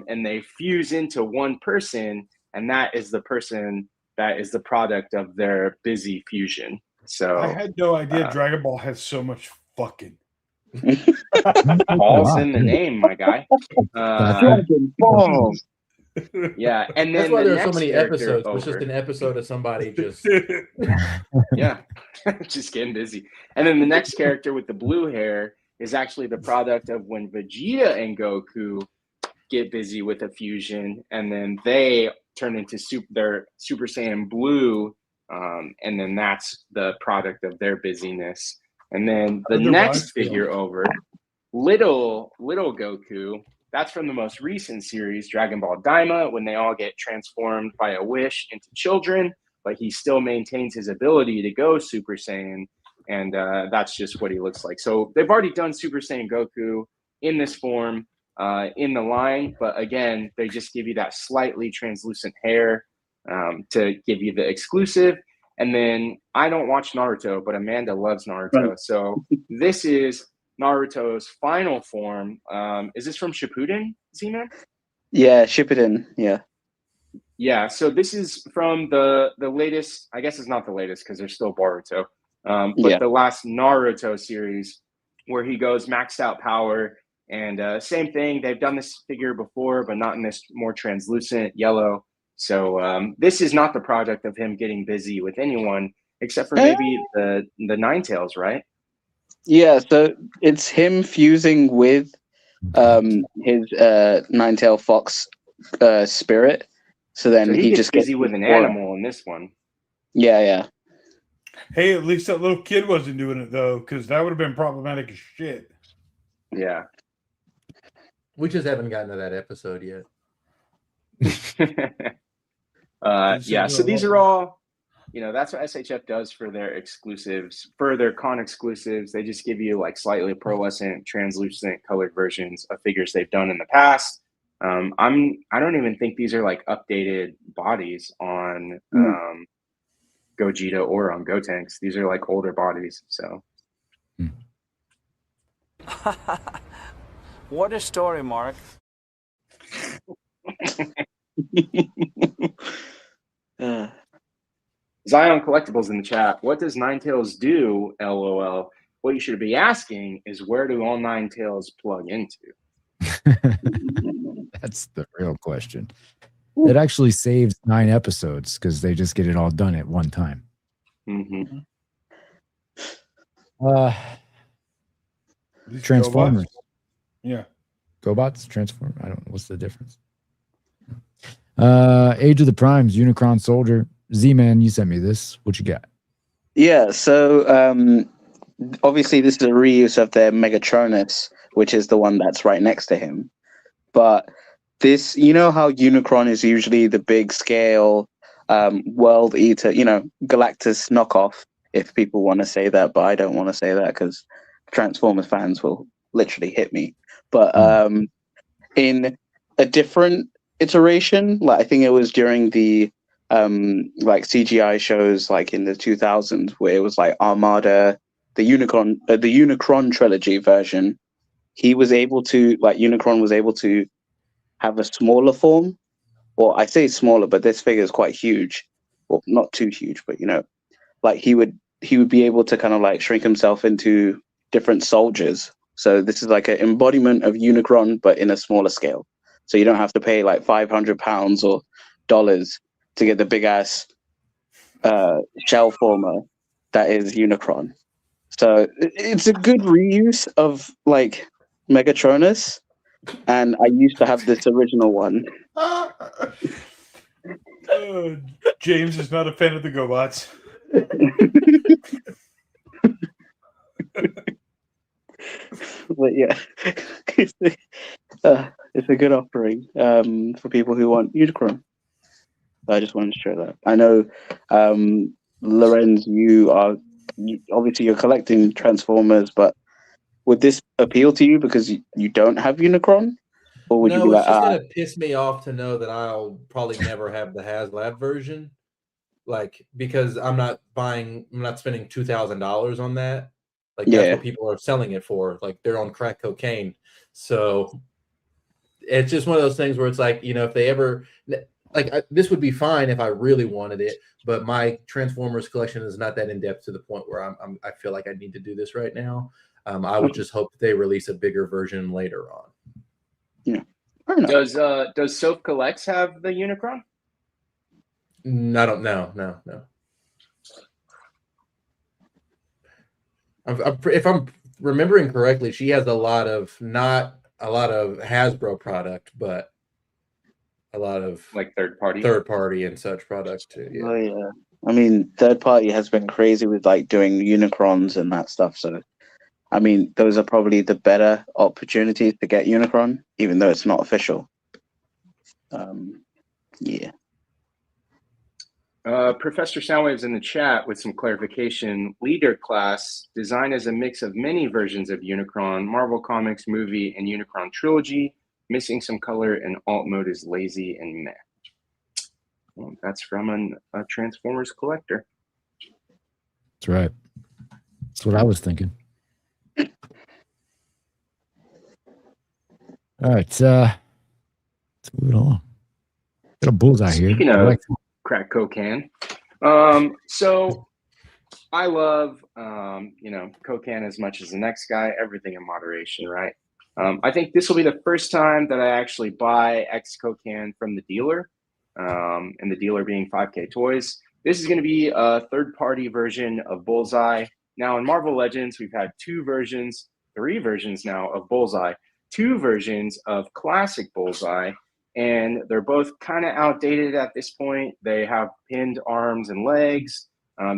and they fuse into one person, and that is the person that is the product of their busy fusion. So I had no idea Dragon Ball has so much fucking. Ball's in the name, my guy. Dragon Ball. Yeah, and then That's why the there are so next many character episodes. It's just over- an episode of somebody just. yeah, just getting busy. And then the next character with the blue hair is actually the product of when Vegeta and Goku get busy with a fusion, and then they turn into their Super Saiyan Blue, and then that's the product of their busyness. And then the next figure over, little Goku, that's from the most recent series, Dragon Ball Daima, when they all get transformed by a wish into children, but he still maintains his ability to go Super Saiyan, and that's just what he looks like. So they've already done Super Saiyan Goku in this form in the line, but again, they just give you that slightly translucent hair to give you the exclusive. And then I don't watch Naruto, but Amanda loves Naruto. Right. So this is Naruto's final form. Is this from Shippuden, Z-Man? Yeah, ship it in. Yeah. Yeah, so this is from the latest, I guess it's not the latest because there's still Boruto, but Yeah. the last Naruto series where he goes maxed out power. And same thing, they've done this figure before, but not in this more translucent yellow. So this is not the product of him getting busy with anyone except for maybe the Ninetales, right? Yeah, so it's him fusing with his Ninetail Fox spirit. So then So he he gets just gets busy with an aura. animal in this one. Yeah, yeah. Hey, at least that little kid wasn't doing it though, because that would have been problematic as shit. Yeah. We just haven't gotten to that episode yet. Yeah, so these are all, that's what SHF does for their exclusives, for their con exclusives. They just give you like slightly pearlescent, translucent colored versions of figures they've done in the past. I don't even think these are like updated bodies on Gogeta or on Gotenks. These are like older bodies. So What a story, Mark. Zion Collectibles in the chat. What does Ninetales do? LOL. What you should be asking is where do all Ninetales plug into? That's the real question. It actually saves 9 episodes because they just get it all done at one time. Mm-hmm. Transformers. Yeah. GoBots? Transform? I don't know. What's the difference? Age of the Primes, Unicron Soldier. Z-Man, you sent me this. What you got? Yeah, so obviously this is a reuse of their Megatronus, which is the one that's right next to him. But this, you know how Unicron is usually the big scale world eater, Galactus knockoff, if people want to say that, but I don't want to say that because Transformers fans will literally hit me. But in a different iteration, like I think it was during the like CGI shows like in the 2000s where it was like Armada, the Unicron trilogy version, he was able to, like, Unicron was able to have a smaller form. Well, I say smaller, but this figure is quite huge. Well, not too huge, but like he would be able to kind of like shrink himself into different soldiers. So this is like an embodiment of Unicron, but in a smaller scale. So you don't have to pay like £500 or dollars to get the big ass shell former that is Unicron. So it's a good reuse of like Megatronus, and I used to have this original one. James is not a fan of the GoBots. But yeah, it's a good offering for people who want Unicron. I just wanted to share that. I know, Lorenz, obviously you're collecting Transformers, but would this appeal to you because you don't have Unicron, or would you be No, it's like, just gonna piss me off to know that I'll probably never have the HasLab version, like because I'm not spending $2,000 on that. Like that's yeah, what people are selling it for. Like they're on crack cocaine. So it's just one of those things where it's like, if they ever this would be fine if I really wanted it, but my Transformers collection is not that in depth to the point where I feel like I need to do this right now. I would just hope that they release a bigger version later on. yeah. Fair enough. Does Soap Collects have the Unicron? I don't know. No. If I'm remembering correctly, she has not a lot of Hasbro product, but a lot of Like third party and such product too. Yeah. Oh yeah. I mean, third party has been crazy with like doing Unicrons and that stuff. So, I mean, those are probably the better opportunities to get Unicron, even though it's not official. Yeah. Professor Soundwave's in the chat with some clarification. Leader class designed as a mix of many versions of Unicron, Marvel Comics movie, and Unicron trilogy. Missing some color and alt mode is lazy and meh. Well, that's from a Transformers collector. That's right. That's what I was thinking. All right, let's move it along. Got a bullseye here. Speaking of crack cocaine, so I love cocaine as much as the next guy. Everything in moderation, right? I think this will be the first time that I actually buy X cocaine from the dealer, and the dealer being 5K Toys. This is going to be a third-party version of Bullseye. Now, in Marvel Legends, we've had three versions now of Bullseye, two versions of classic Bullseye, and they're both kind of outdated at this point. They have pinned arms and legs.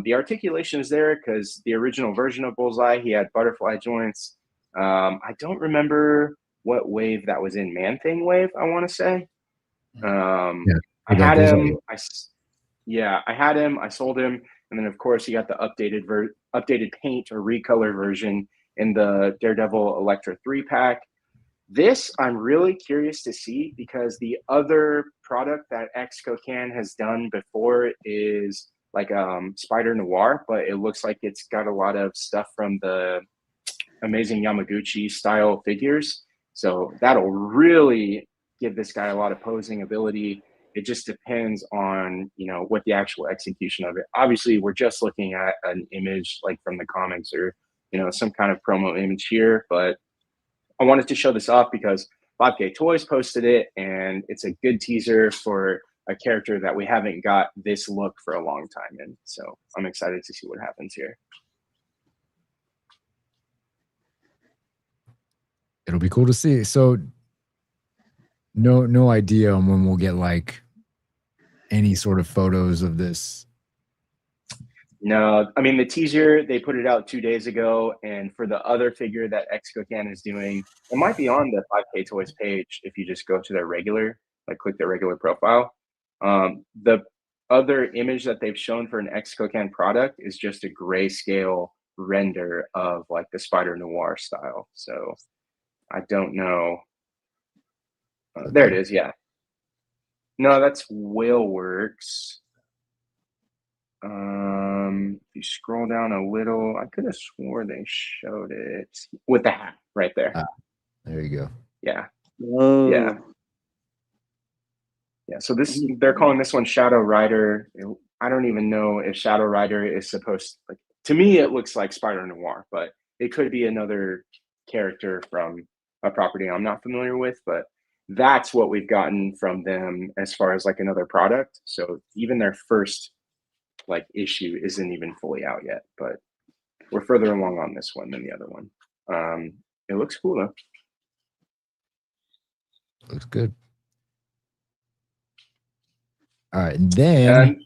The articulation is there because the original version of Bullseye, he had butterfly joints. I don't remember what wave that was in. Man-Thing wave, I want to say. I had him. I had him. I sold him, and then of course he got the updated paint or recolor version in the Daredevil Elektra 3-pack. This I'm really curious to see because the other product that X-Cocan has done before is like Spider Noir, but it looks like it's got a lot of stuff from the Amazing Yamaguchi style figures. So that'll really give this guy a lot of posing ability. It just depends on, what the actual execution of it. Obviously, we're just looking at an image like from the comics or, some kind of promo image here, but I wanted to show this off because 5K Toys posted it, and it's a good teaser for a character that we haven't got this look for a long time in. So I'm excited to see what happens here. It'll be cool to see. So no idea on when we'll get like any sort of photos of this. No, I mean, the teaser, they put it out 2 days ago. And for the other figure that X-Cocan is doing, it might be on the 5K Toys page if you just go to their regular, click their regular profile. The other image that they've shown for an X-Cocan product is just a grayscale render of like the Spider Noir style. So I don't know. There it is. Yeah. No, that's Whaleworks. If you scroll down a little, I could have swore they showed it with the hat right there. There you go. Yeah. Whoa. Yeah. Yeah. So they're calling this one Shadow Rider. I don't even know if Shadow Rider is supposed to me, it looks like Spider Noir, but it could be another character from a property I'm not familiar with, but that's what we've gotten from them as far as another product. So even their first issue isn't even fully out yet, but we're further along on this one than the other one. It looks cool though. Looks good. All right, and then And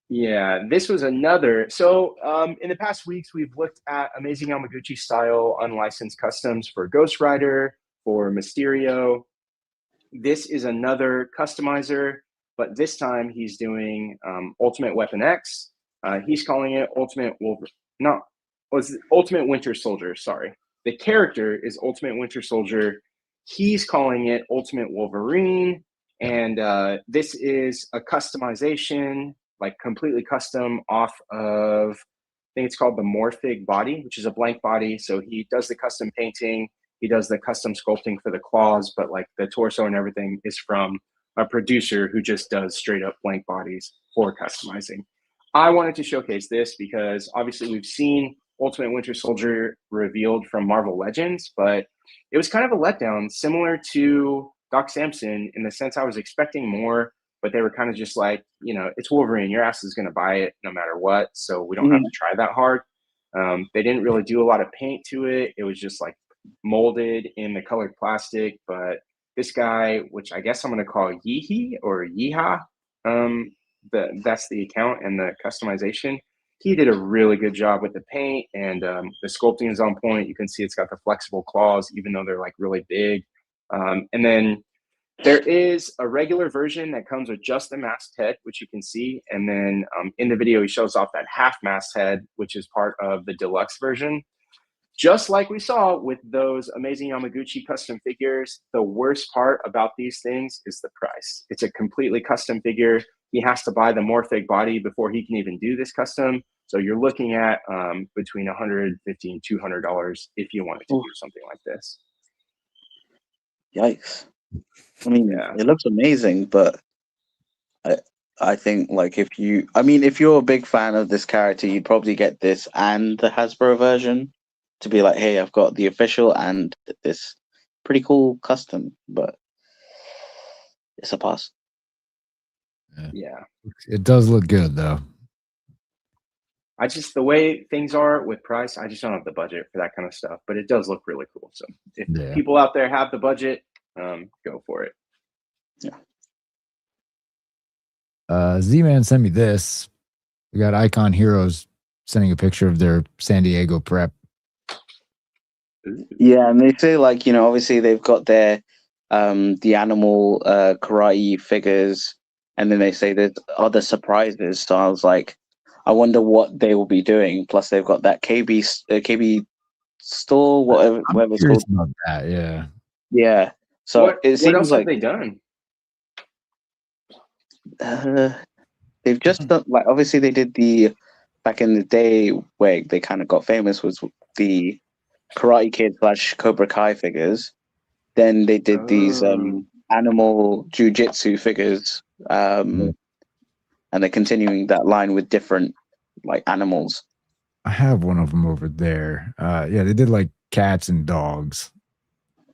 yeah, this was another. So in the past weeks, we've looked at amazing Yamaguchi style unlicensed customs for Ghost Rider, for Mysterio. This is another customizer, but this time he's doing Ultimate Weapon X. He's calling it Ultimate Wolverine. No, was Ultimate Winter Soldier. Sorry, the character is Ultimate Winter Soldier. He's calling it Ultimate Wolverine, and this is a customization, like completely custom off of, I think it's called the Morphig body, which is a blank body. So he does the custom painting, he does the custom sculpting for the claws, but like the torso and everything is from a producer who just does straight up blank bodies for customizing. I wanted to showcase this because obviously we've seen Ultimate Winter Soldier revealed from Marvel Legends, but it was kind of a letdown, similar to Doc Samson, in the sense I was expecting more, but they were kind of just like, you know, it's Wolverine, your ass is going to buy it no matter what, so we don't have to try that hard. They didn't really do a lot of paint to it. It was just like molded in the colored plastic. But this guy, which I guess I'm going to call Yeehee or Yeeha, that's the account and the customization. He did a really good job with the paint, and the sculpting is on point. You can see it's got the flexible claws, even though they're like really big. And then there is a regular version that comes with just the masked head, which you can see. And then in the video, he shows off that half masked head, which is part of the deluxe version. Just like we saw with those amazing Yamaguchi custom figures, the worst part about these things is the price. It's a completely custom figure. He has to buy the Morphig body before he can even do this custom. So you're looking at between $150 and $200 if you wanted to do something like this. Yikes. I mean, it looks amazing, but I think like if you're a big fan of this character, you'd probably get this and the Hasbro version to be like, hey, I've got the official and this pretty cool custom, but it's a pass. Yeah. It does look good though. The way things are with price, I just don't have the budget for that kind of stuff, but it does look really cool. So if people out there have the budget, go for it. Yeah. Z-Man sent me this. We got Icon Heroes sending a picture of their San Diego prep. Yeah, and they say like, you know, obviously they've got their the animal karate figures, and then they say there's other surprises. So I was like, I wonder what they will be doing. Plus they've got that KB store, whatever it's called. About that, yeah. Yeah. So what else have they done? They've just done, like, obviously they did the back in the day where they kind of got famous was the Karate Kid / Cobra Kai figures. Then they did these animal jiu-jitsu figures, and they're continuing that line with different like animals. I have one of them over there. Yeah, they did like cats and dogs.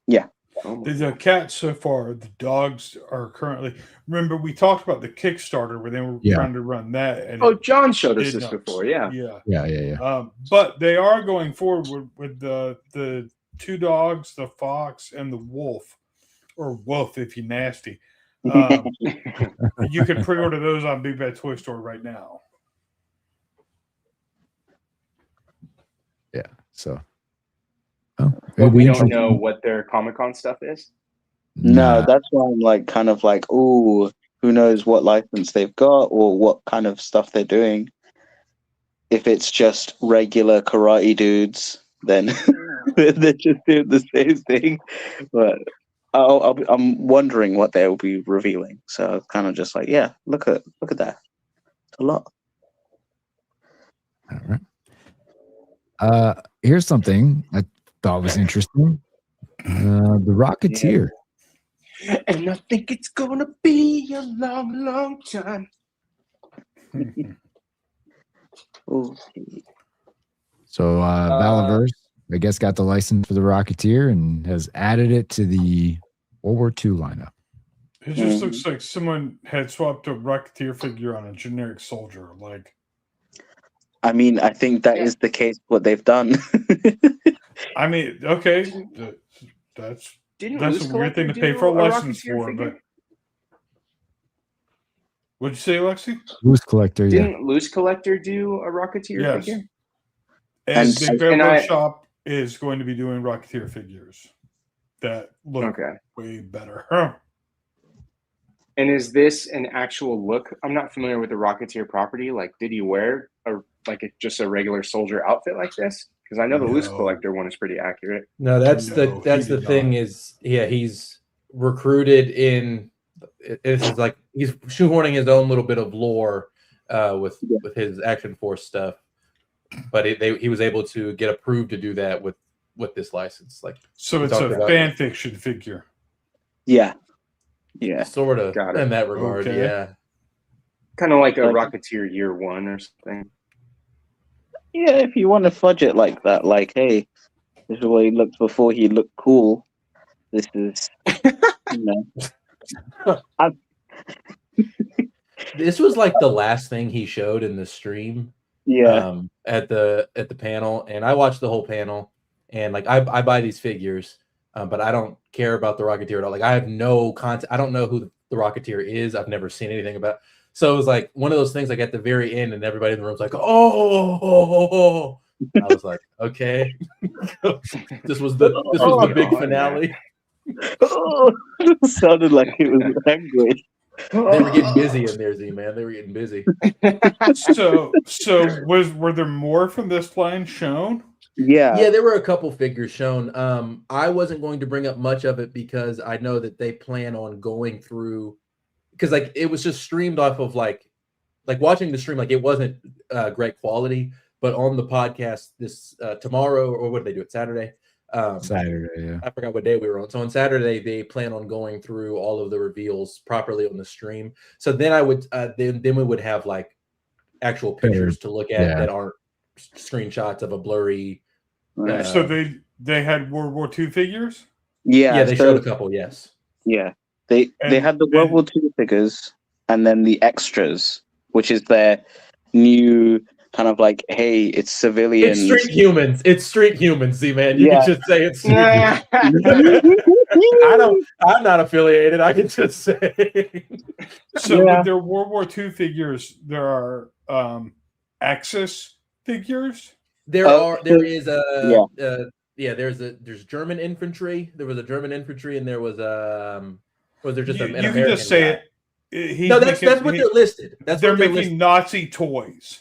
Yeah. The cats so far. The dogs are currently. Remember, we talked about the Kickstarter where they were trying to run that. And John showed us this before. Yeah. But they are going forward with the two dogs, the fox and the wolf, or wolf if you're nasty. You can pre-order those on Big Bad Toy Store right now. Yeah. So. But we don't know what their Comic-Con stuff is? No, that's why I'm like kind of like, oh, who knows what license they've got or what kind of stuff they're doing. If it's just regular karate dudes, then they're just doing the same thing. But I'm wondering what they'll be revealing. So kind of just like, yeah, look at that. It's a lot. All right. Here's something I thought was interesting. The Rocketeer. And I think it's gonna be a long, long time. So Valaverse, I guess, got the license for the Rocketeer and has added it to the World War II lineup. It just looks like someone had swapped a Rocketeer figure on a generic soldier. Like, I mean, I think that is the case. What they've done. I mean, okay, that's a weird thing to pay for a license for, but. What'd you say, Alexi? Loose Collector, yeah. Didn't Loose Collector do a Rocketeer figure? And Big Bear Workshop is going to be doing Rocketeer figures that look way better. Huh. And is this an actual look? I'm not familiar with the Rocketeer property. Like, did he wear just a regular soldier outfit like this? Because I know the Loose Collector one is pretty accurate. No, that's the thing. Is he's recruited in. This is like he's shoehorning his own little bit of lore with his Action Force stuff, but he was able to get approved to do that with this license. Like, so it's a fan fiction figure. Yeah, sort of in that regard. Okay. Yeah, kind of like a Rocketeer Year One or something. Yeah, if you want to fudge it like that, like, hey, this is what he looked before he looked cool. This is, This was like the last thing he showed in the stream. Yeah. At the panel, and I watched the whole panel, and like I buy these figures, but I don't care about the Rocketeer at all. Like I have no content. I don't know who the Rocketeer is. I've never seen anything about. So it was like one of those things. Like at the very end, and everybody in the room's like, "Oh!" I was like, "Okay." This was the big finale. Sounded like it was angry. They were getting busy in there, Z-Man. They were getting busy. So were there more from this line shown? Yeah, there were a couple figures shown. I wasn't going to bring up much of it because I know that they plan on going through, because like it was just streamed off of like watching the stream, like it wasn't great quality, but on the podcast this tomorrow, or what did they do it Saturday? Saturday, yeah. I forgot what day we were on. So on Saturday, they plan on going through all of the reveals properly on the stream. So then I would then we would have like actual pictures to look at that aren't screenshots of a blurry. So they had World War II figures. Yeah, they showed a couple. Yes. Yeah, they had the World War II figures, and then the extras, which is their new kind of like, hey, it's civilians. It's street humans, Z-Man. You can just say it's I'm not affiliated. I can just say. So with their World War II figures, there are Axis figures. There's German infantry. There was a German infantry, and there was there just an American? You can just say it. No, that's what they're listed. They're making Nazi toys.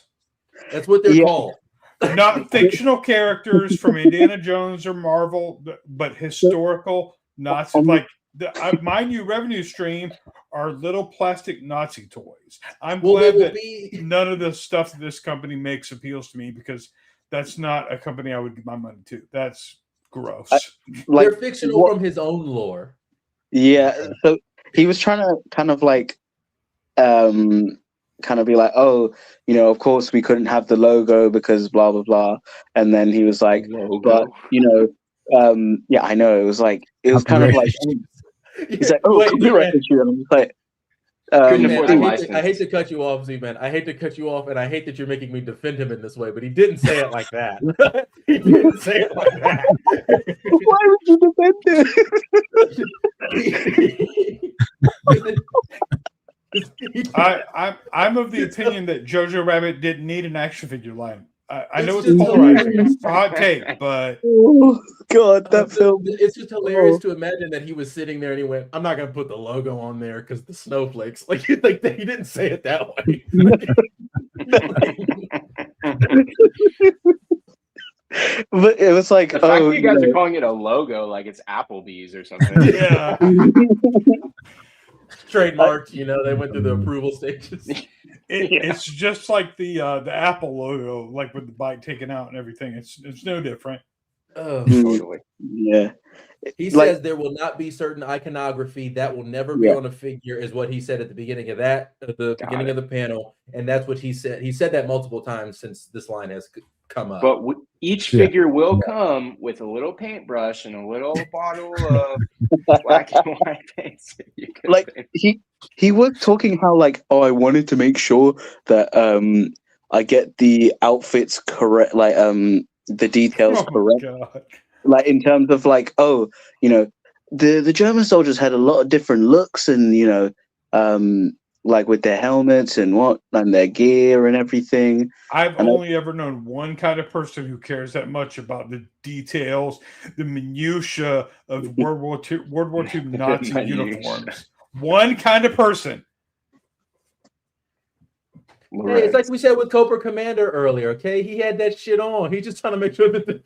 That's what they're called. Not fictional characters from Indiana Jones or Marvel, but historical Nazi. Like my new revenue stream are little plastic Nazi toys. I'm glad that none of the stuff that this company makes appeals to me, because that's not a company I would give my money to. That's gross. They're fictional from his own lore. Yeah, so he was trying to kind of like be like, oh, of course we couldn't have the logo because blah blah blah, and then he was like, but I know, it was kind of like he's like, oh, copyright issue, and I'm just like, I hate to cut you off, Z-Man. I hate to cut you off, and I hate that you're making me defend him in this way, but he didn't say it like that. He didn't say it like that. Why would you defend him? I'm of the opinion that Jojo Rabbit didn't need an action figure line. I know it's polarizing. It's a hot take, but oh god, that film. It's just hilarious to imagine that he was sitting there and he went, "I'm not going to put the logo on there because the snowflakes." Like he didn't say it that way. But it was like, the fact that you guys are calling it a logo, like it's Applebee's or something. Yeah. Trademarked, they went through the approval stages. It's just like the Apple logo, like with the bite taken out and everything. It's no different. Oh, totally. Yeah. He says there will not be certain iconography that will never be on a figure, is what he said at the beginning of beginning of the panel, and that's what he said. He said that multiple times since this line has come up. But each figure will come with a little paintbrush and a little bottle of black and white paint. He was talking how I wanted to make sure that I get the outfits correct, like the details Oh correct, my God. like in terms of like, oh, you know, the German soldiers had a lot of different looks, and you know, like with their helmets and their gear and everything. I've And only ever known one kind of person who cares that much about the details, the minutia of World War II Nazi Minutia. uniforms. One kind of person. Hey, it's like we said with Cobra Commander earlier, okay? He had that shit on. He's just trying to make sure that the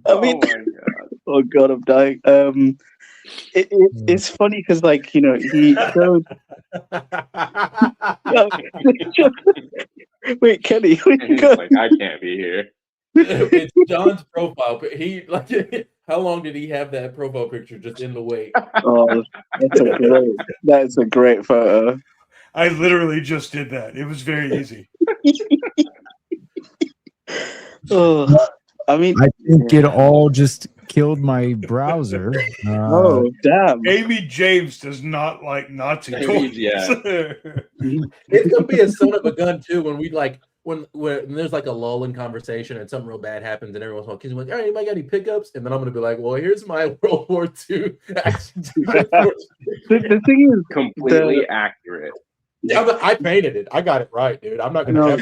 I mean, oh my God. oh god, I'm dying. It's funny because, like, you know, he showed. Wait, Kenny, where And you he's go? like, I can't be here. It's John's profile. But he like, how long did he have that profile picture just in the way? Oh, that's a great photo. I literally just did that. It was very easy. Oh, I mean, I think it all just killed my browser. oh damn! Amy James does not like Nazi toys. Yeah. It's gonna be a son of a gun too when we like when there's like a lull in conversation and something real bad happens and everyone's like, all right, anybody got any pickups? And then I'm gonna be like, well, here's my World War II action. The thing is, Completely accurate. Yeah, but I painted it. I got it right, dude. I'm not gonna. oh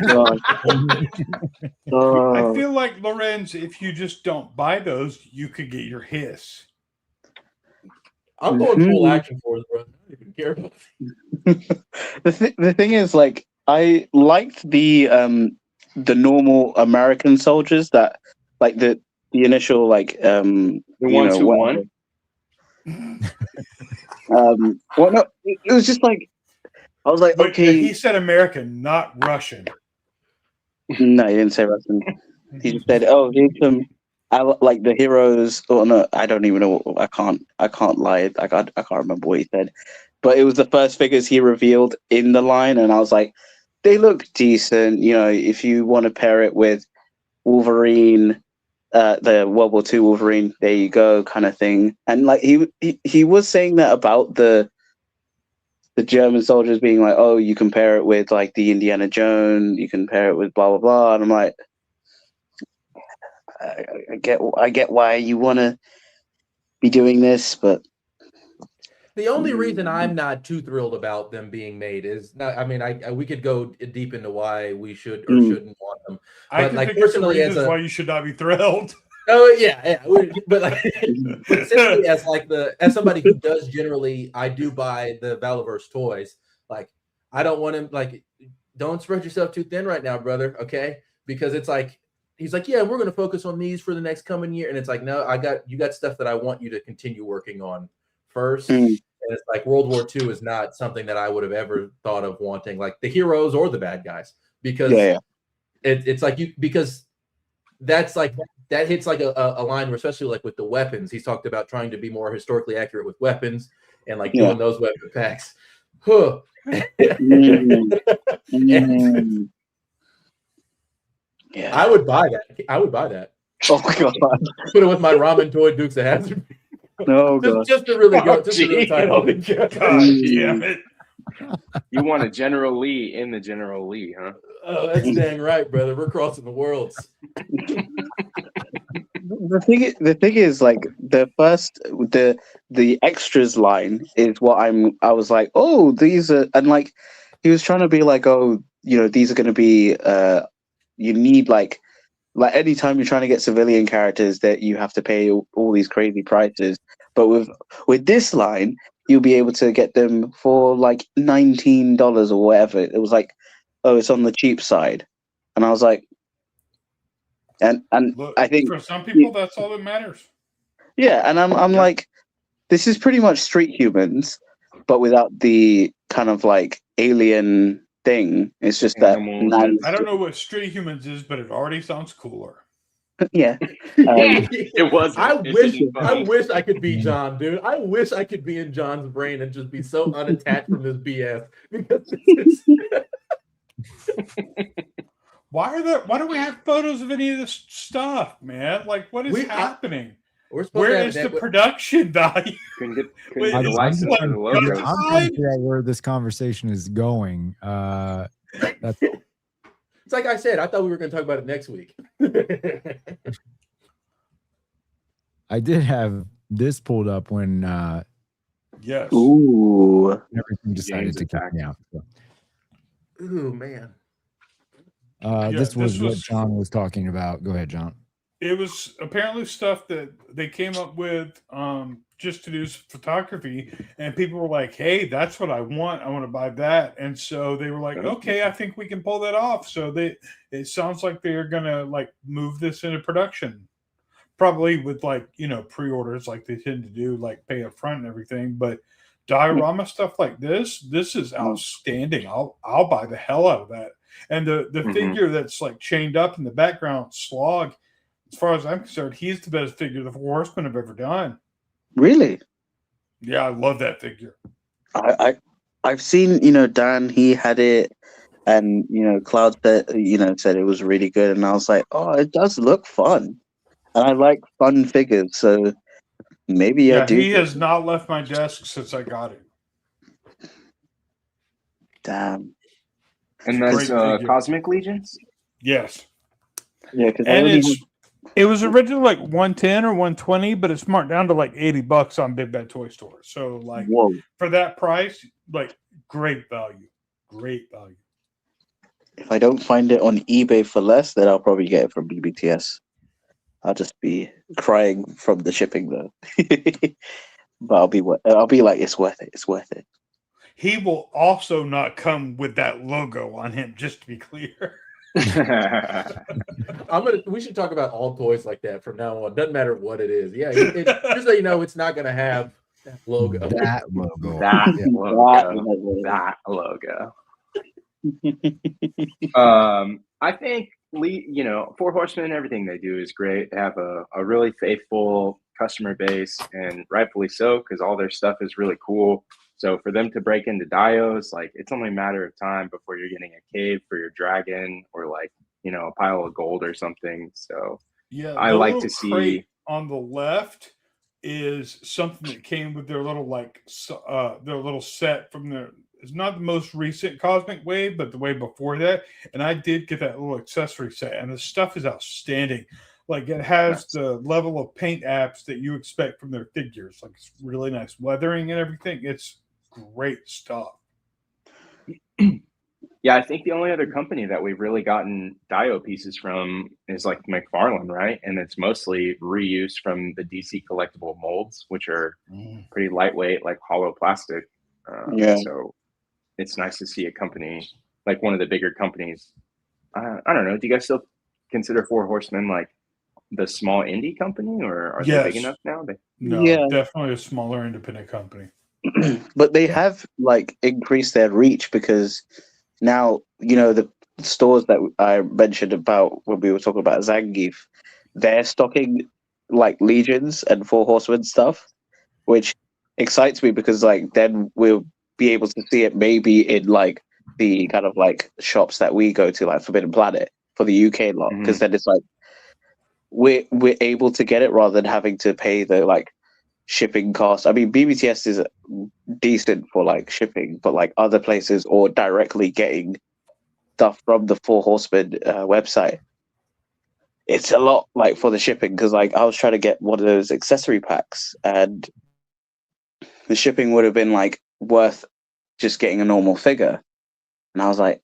god. I feel like, Lorenz, if you just don't buy those, you could get your hiss. I'm going full action force, bro. I don't even care about it. The thing is, like, I liked the normal American soldiers that, like, the initial, like, The ones who won. well, no, it was just like, I was like, But okay. he said American, not Russian. No, he didn't say Russian. He just said, "Oh, here's some, like the heroes." Or no, I don't even know. I can't lie. I can't remember what he said. But it was the first figures he revealed in the line, and I was like, they look decent. You know, if you want to pair it with Wolverine, the World War II Wolverine, there you go, kind of thing. And like he was saying that about the German soldiers being like, oh, you compare it with like the Indiana Jones, you compare it with blah blah blah, and I'm like, I get why you want to be doing this, but The only reason I'm not too thrilled about them being made is not. I mean, we could go deep into why we should or shouldn't want them. I But can like think of some personally, as reasons a why you should not be thrilled. oh yeah, but like simply as like as somebody who does generally, I do buy the Valiverse toys. Like I don't want him like don't spread yourself too thin right now, brother. Okay, because it's like he's like, yeah, we're gonna focus on these for the next coming year, and it's like, no, you got stuff that I want you to continue working on first. And it's like World War II is not something that I would have ever thought of wanting, like the heroes or the bad guys, because it's like because that's like that hits like a line where, especially like with the weapons, he's talked about trying to be more historically accurate with weapons and like doing those weapon packs. Huh. Yeah, I would buy that. I would buy that. Oh god, Put it with my ramen toy Dukes of Hazzard. no god. just to really go. Oh, Just to really tie it all together. God damn it. You want a General Lee in the General Lee, huh? Oh, that's dang right, brother. We're crossing the worlds. The thing is, like the extras line is what I was like, oh, these are, and like he was trying to be like, oh, you know, these are going to be you need like anytime you're trying to get civilian characters that you have to pay all these crazy prices, but with this line you'll be able to get them for like $19 or whatever. It was like, oh, it's on the cheap side, and I was like, and Look, I think for some people that's all that matters. yeah, and I'm like, this is pretty much Street Humans, but without the kind of like alien thing. It's just that I don't know what Street Humans is, but it already sounds cooler. yeah. It was. I wish I could be John, dude. I wish I could be in John's brain and just be so unattached from this BS. Because Why do we have photos of any of this stuff, man? Like, what is happening? We're supposed Where to have is a the net- production value? Couldn't get Wait, the I'm license just for the like, logo. I'm trying to figure out where this conversation is going. That's It's like I said, I thought we were going to talk about it next week. I did have this pulled up when yes. Ooh. everything decided James to kick attack. me out. So, Ooh, man. this was what was- John was talking about. Go ahead, John. It was apparently stuff that they came up with just to do photography, and people were like, "Hey, that's what I want. I want to buy that." And so they were like, "Okay, I think we can pull that off." So it sounds like they're gonna like move this into production, probably with like pre-orders like they tend to do, like pay up front and everything. But diorama stuff like this is outstanding. I'll buy the hell out of that. And the figure that's like chained up in the background, Slog. As far as I'm concerned, he's the best figure the Four Horsemen have ever done. Really? Yeah, I love that figure. I've seen, Dan, he had it, and Cloud said it was really good, and I was like, oh, it does look fun, and I like fun figures, so maybe I do. He has not left my desk since I got it. Damn. And Great that's figure. Cosmic Legions? Yes. Yeah, because It was originally like 110 or 120, but it's marked down to like $80 on Big Bad Toy Store. So like whoa. for that price, like great value. Great value. If I don't find it on eBay for less, then I'll probably get it from BBTS. I'll just be crying from the shipping though. But I'll be like, it's worth it. It's worth it. He will also not come with that logo on him, just to be clear. We should talk about all toys like that from now on. Doesn't matter what it is. Yeah, just so you know, it's not going to have that logo. That logo. That Yeah. logo. That logo. I think Four Horsemen, everything they do is great. They have a really faithful customer base, and rightfully so, because all their stuff is really cool. So for them to break into dios, like it's only a matter of time before you're getting a cave for your dragon, or like a pile of gold or something. So Yeah, I like to see on the left is something that came with their little their little set from their. It's not the most recent Cosmic Wave, but the way before that. And I did get that little accessory set, and the stuff is outstanding. Like it has the level of paint apps that you expect from their figures. Like it's really nice weathering and everything. It's great stuff. Yeah, I think the only other company that we've really gotten dio pieces from is like Mcfarlane, right? And it's mostly reuse from the DC collectible molds, which are pretty lightweight, like hollow plastic. So it's nice to see a company like one of the bigger companies. I don't know. Do you guys still consider Four Horsemen like the small indie company, or are they big enough now? No, definitely a smaller independent company. But they have like increased their reach, because now the stores that I mentioned about when we were talking about Zangief, they're stocking like Legions and Four Horsemen stuff, which excites me, because like then we'll be able to see it maybe in like the kind of like shops that we go to, like Forbidden Planet for the UK lot, because then it's like we're able to get it rather than having to pay the like shipping cost. I mean, BBTS is decent for like shipping, but like other places or directly getting stuff from the Four Horsemen website, it's a lot like for the shipping, because like I was trying to get one of those accessory packs, and the shipping would have been like worth just getting a normal figure, and I was like,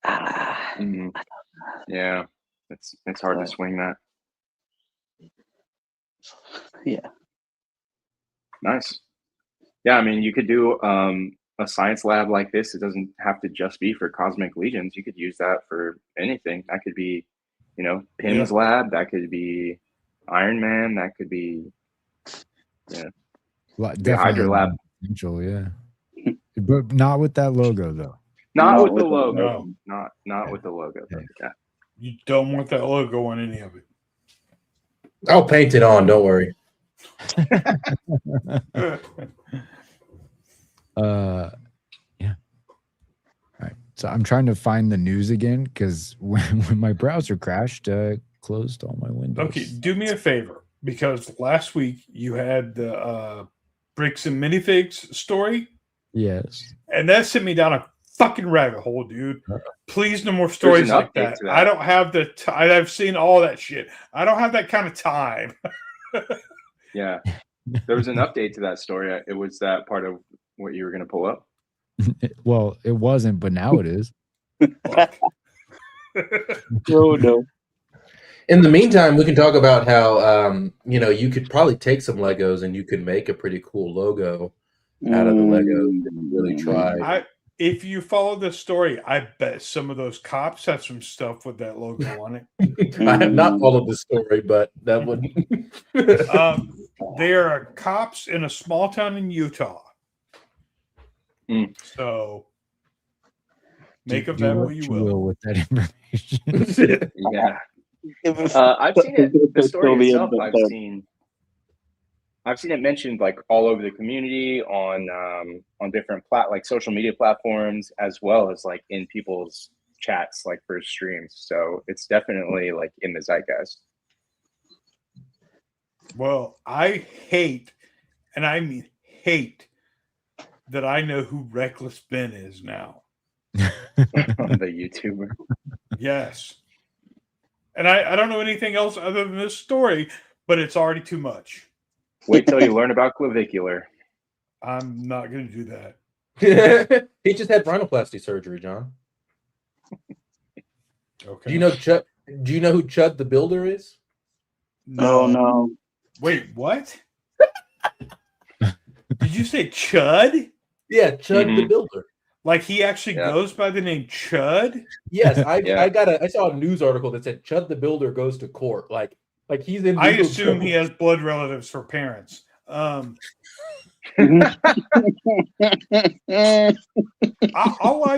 yeah, it's hard to swing that. Yeah. Nice. Yeah, I mean, you could do a science lab like this. It doesn't have to just be for Cosmic Legions. You could use that for anything. That could be, Pim's lab. That could be Iron Man. That could be, Definitely Hydra lab. Potential, yeah. But not with that logo though. Not with the logo. No. Not with the logo. Yeah. You don't want that logo on any of it. I'll paint it on. Don't worry. Yeah. All right. So I'm trying to find the news again, because when my browser crashed, closed all my windows. Okay, do me a favor. because last week you had the bricks and minifigs story. Yes. And that sent me down a fucking rabbit hole, dude. Please, no more stories like that. I don't have the I've seen all that shit. I don't have that kind of time. Yeah. There was an update to that story. It was that part of what you were going to pull up. Well, it wasn't, but now it is. Oh, no. In the meantime, we can talk about how you could probably take some Legos and you could make a pretty cool logo out of the Legos and really try. If you follow the story, I bet some of those cops have some stuff with that logo on it. I have not followed the story, but that would. They are cops in a small town in Utah. So make of that what you will with that information. Yeah. I've seen it. The story itself, I've seen it mentioned like all over the community on different like social media platforms, as well as like in people's chats, like for streams. So it's definitely like in the zeitgeist. Well, I hate, and I mean hate, that I know who Reckless Ben is now. The YouTuber. Yes. And I don't know anything else other than this story, but it's already too much. Wait till you learn about clavicular. I'm not going to do that. He just had rhinoplasty surgery, John. Okay. Do you know who Chud the Builder is? No. Oh, no. Wait, what? Did you say Chud? Yeah, Chud the Builder. Like he actually goes by the name Chud? Yes, I saw a news article that said Chud the Builder goes to court. Like he's in. I assume he has blood relatives for parents. All I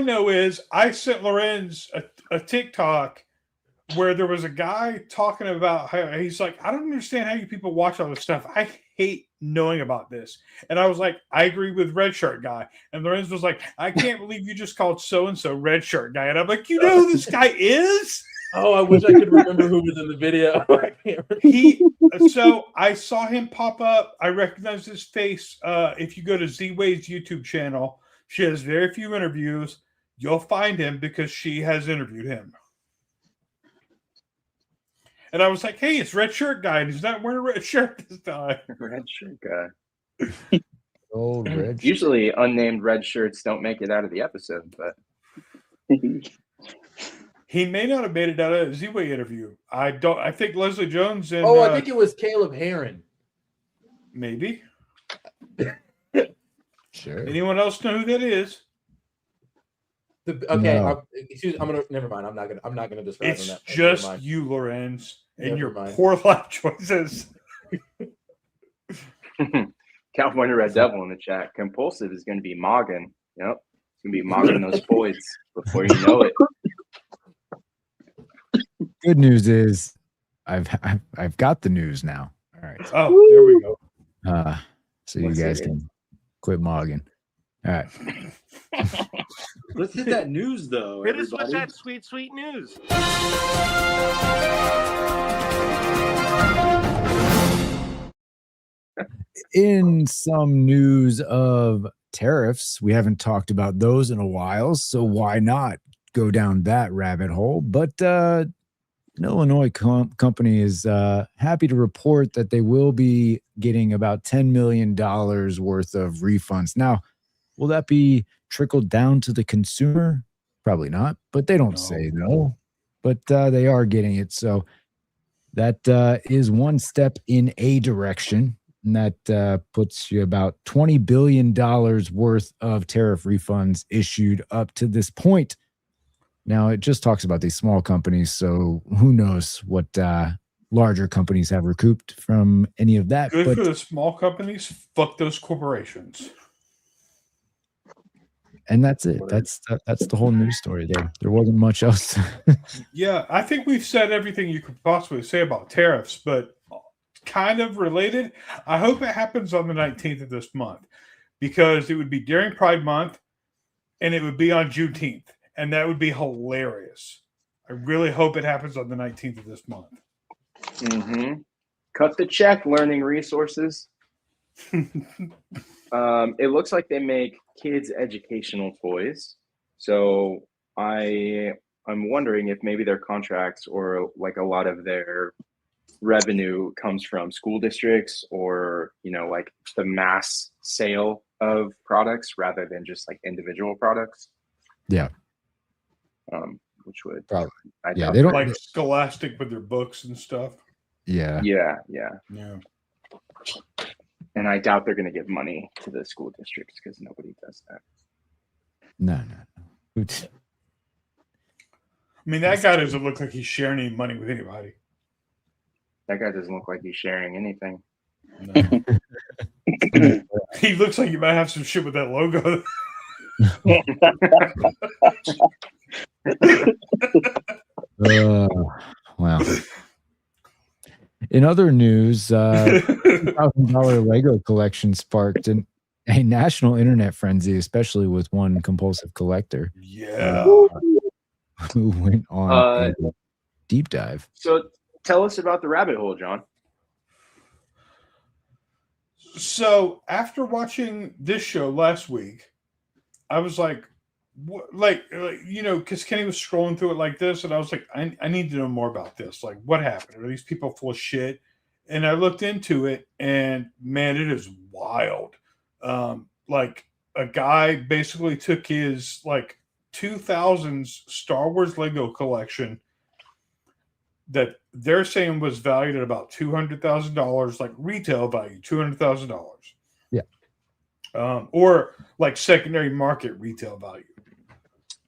know is I sent Lorenz a TikTok where there was a guy talking about how he's like, I don't understand how you people watch all this stuff. I hate knowing about this. And I was like, I agree with Red Shirt Guy. And Lorenz was like, I can't believe you just called so-and-so Red Shirt Guy. And I'm like, you know who this guy is? Oh, I wish I could remember who was in the video. So I saw him pop up. I recognize his face. If you go to Z-Way's YouTube channel, she has very few interviews. You'll find him because she has interviewed him. And I was like, hey, it's Red Shirt Guy. And he's not wearing a red shirt this time. Red Shirt Guy. Oh, red. Usually unnamed red shirts don't make it out of the episode, but he may not have made it out of a Z-Way interview. I think Leslie Jones and I think it was Caleb Heron. Maybe. Sure. Anyone else know who that is? No. Never mind. I'm not gonna describe It's that. just you, Lorenz, and Never your mind. poor life choices. California Red Devil in the chat. Compulsive is going to be mogging. Yep. It's going to be mogging those boys before you know it. Good news is I've got the news now. All right. Oh, there we go. So you guys can quit mogging. All right. Let's hit that news, though. Hit us with that sweet, sweet news. In some news of tariffs, we haven't talked about those in a while, so why not go down that rabbit hole? But an Illinois company is happy to report that they will be getting about $10 million worth of refunds. Now, will that be trickled down to the consumer? Probably not, but they don't say no. But they are getting it. So that is one step in a direction. And that puts you about $20 billion worth of tariff refunds issued up to this point. Now, it just talks about these small companies, so who knows what larger companies have recouped from any of that. Good for the small companies. Fuck those corporations. And that's it. That's the whole news story there. There wasn't much else. Yeah, I think we've said everything you could possibly say about tariffs, but kind of related. I hope it happens on the 19th of this month because it would be during Pride Month and it would be on Juneteenth. And that would be hilarious. I really hope it happens on the 19th of this month. Mm-hmm. Cut the check, learning resources. It looks like they make kids' educational toys. So I'm wondering if maybe their contracts or like a lot of their revenue comes from school districts or, like the mass sale of products rather than just like individual products. Yeah. Which would probably. I Yeah, doubt they don't Like Scholastic with their books and stuff. Yeah. Yeah. And I doubt they're going to give money to the school districts because nobody does that. No. I mean, that guy doesn't look like he's sharing any money with anybody. That guy doesn't look like he's sharing anything. No. He looks like you might have some shit with that logo. Wow. In other news, $2,000 Lego collection sparked a national internet frenzy, especially with one Compulsive Collector. Yeah. Who went on a deep dive. So tell us about the rabbit hole, John. So after watching this show last week, I was like, because Kenny was scrolling through it like this, and I was like, I need to know more about this. Like, what happened? Are these people full of shit? And I looked into it, and man, it is wild. Like a guy basically took his like 2000s Star Wars Lego collection that they're saying was valued at about $200,000, like retail value, $200,000. Yeah. Or like secondary market retail value.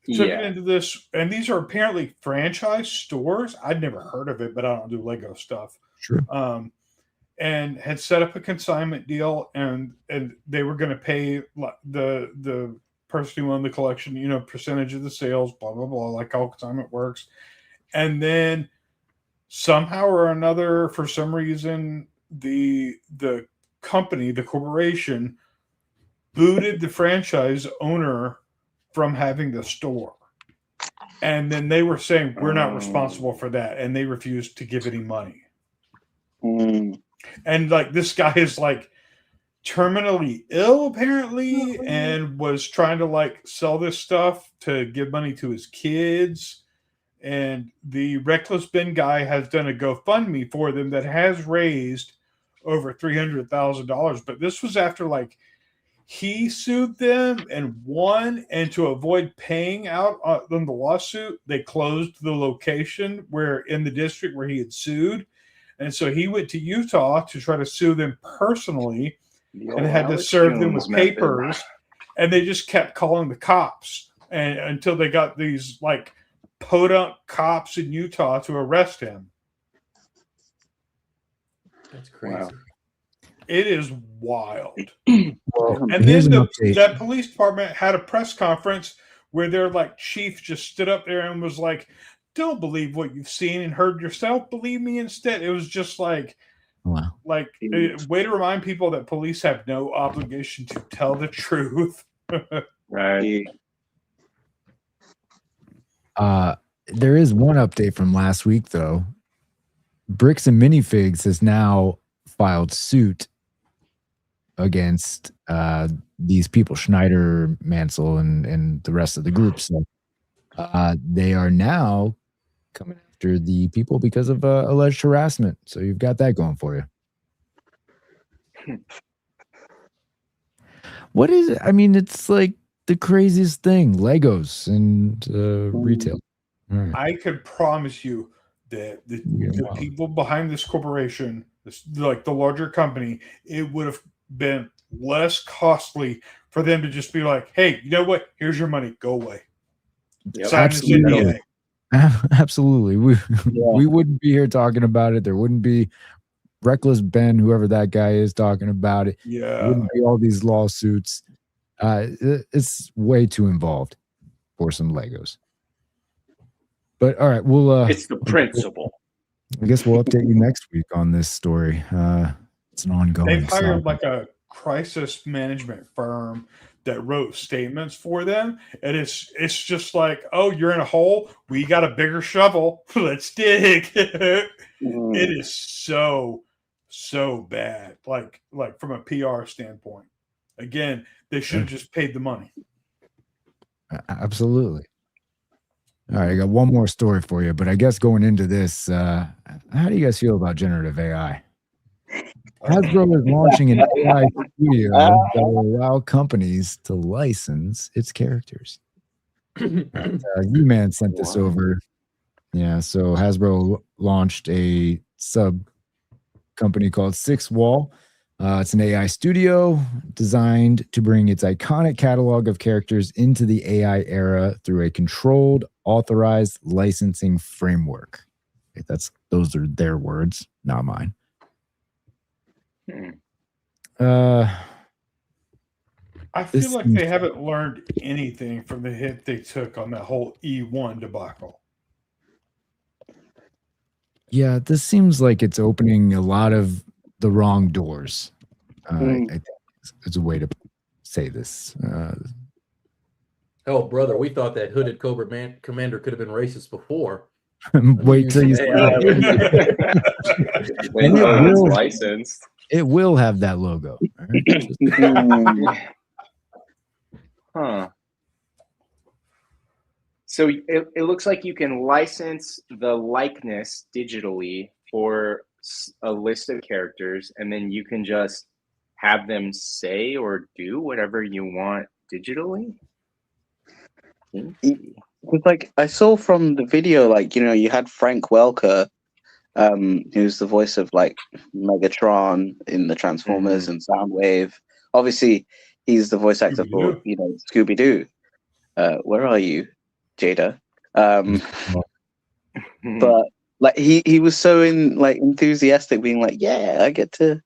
Took it into this, and these are apparently franchise stores. I'd never heard of it, but I don't do Lego stuff. Sure. And had set up a consignment deal, and they were going to pay the person who owned the collection, percentage of the sales, blah blah blah, like how consignment works. And then somehow or another, for some reason, the company, the corporation, booted the franchise owner from having the store. And then they were saying, we're not responsible for that. And they refused to give any money. And like this guy is like terminally ill apparently, and was trying to like sell this stuff to give money to his kids. And the Reckless Ben guy has done a GoFundMe for them that has raised over $300,000. But this was after like he sued them and won, and to avoid paying out on the lawsuit, they closed the location where in the district where he had sued. And so he went to Utah to try to sue them personally, and had to serve them with papers. And they just kept calling the cops, and until they got these like podunk cops in Utah to arrest him. That's crazy. Wow. It is wild. Well, And here's then an update. that police department had a press conference where their like chief just stood up there and was like, "Don't believe what you've seen and heard yourself. Believe me instead." It was just like, Wow. like a way to remind people that police have no obligation to tell the truth. Right. There is one update from last week, though. Bricks and Minifigs has now filed suit against these people, Schneider, Mansell, and the rest of the group. So they are now coming after the people because of alleged harassment. So you've got that going for you. What is it? I mean, it's like the craziest thing. Legos and retail. All right. I could promise you that the people behind this corporation, like the larger company, it would have been less costly for them to just be like, "Hey, you know what? Here's your money. Go away." Yep. Sign this NDA. Absolutely. We wouldn't be here talking about it. There wouldn't be Reckless Ben, whoever that guy is, talking about it. There Yeah. wouldn't be all these lawsuits. It's way too involved for some Legos. But all right, we'll It's the principle. I guess we'll update you next week on this story. It's an ongoing They've hired saga. like a crisis management firm that wrote statements for them, and it's just like, "Oh, you're in a hole. We got a bigger shovel. Let's dig." It is so so bad. Like from a PR standpoint. Again, they should have just paid the money. Absolutely. All right, I got one more story for you, but I guess going into this, how do you guys feel about generative AI? Hasbro is launching an AI studio that will allow companies to license its characters. U-Man sent this over. Yeah, so Hasbro launched a sub company called Six Wall. It's an AI studio designed to bring its iconic catalog of characters into the AI era through a controlled, authorized licensing framework. Okay, those are their words, not mine. I feel like they haven't learned anything from the hit they took on that whole E1 debacle. Yeah, this seems like it's opening a lot of the wrong doors. I think it's a way to say this. Oh, brother, we thought that hooded Cobra commander could have been racist before. Wait till you see it. Licensed. It will have that logo. All right? Huh. So it looks like you can license the likeness digitally for a list of characters, and then you can just have them say or do whatever you want digitally. It's like I saw from the video, like, you know, you had Frank Welker, who's the voice of like Megatron in the Transformers and Soundwave. Obviously, he's the voice actor for, you know, Scooby-Doo. Where are you, Jada? But like he was so enthusiastic, being like, yeah, I get to.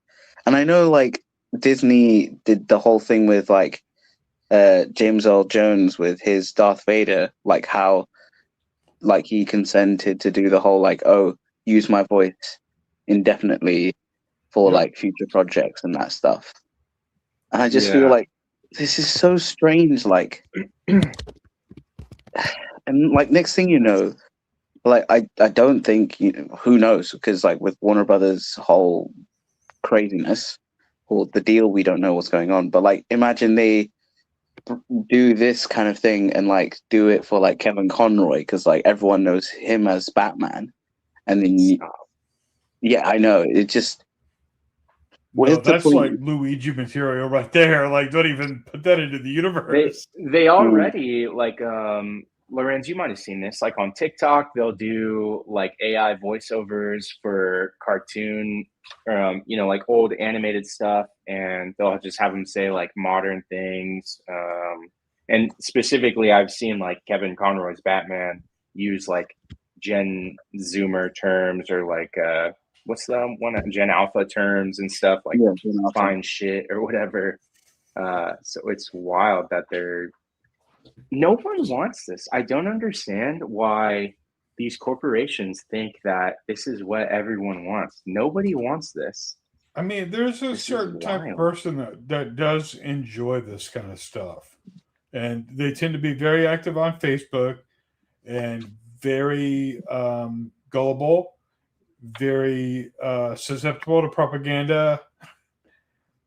And I know like Disney did the whole thing with like James Earl Jones with his Darth Vader, like how like he consented to do the whole like, oh, use my voice indefinitely for like future projects and that stuff. And I just feel like this is so strange, like and like next thing you know, like I don't think, you know, who knows, because like with Warner Brothers whole craziness or the deal, we don't know what's going on, but like imagine they do this kind of thing and like do it for like Kevin Conroy, because like everyone knows him as Batman, and then I know it just that's like Luigi material right there. Like, don't even put that into the universe. They already like Lorenz, you might have seen this. Like on TikTok, they'll do like AI voiceovers for cartoon, you know, like old animated stuff, and they'll just have them say like modern things. And specifically, I've seen like Kevin Conroy's Batman use like Gen Zoomer terms, or like what's the one, Gen Alpha terms and stuff, like fine shit or whatever. So it's wild that no one wants this. I don't understand why these corporations think that this is what everyone wants. Nobody wants this. I mean, there's a certain type of person that does enjoy this kind of stuff. And they tend to be very active on Facebook and very gullible, very susceptible to propaganda.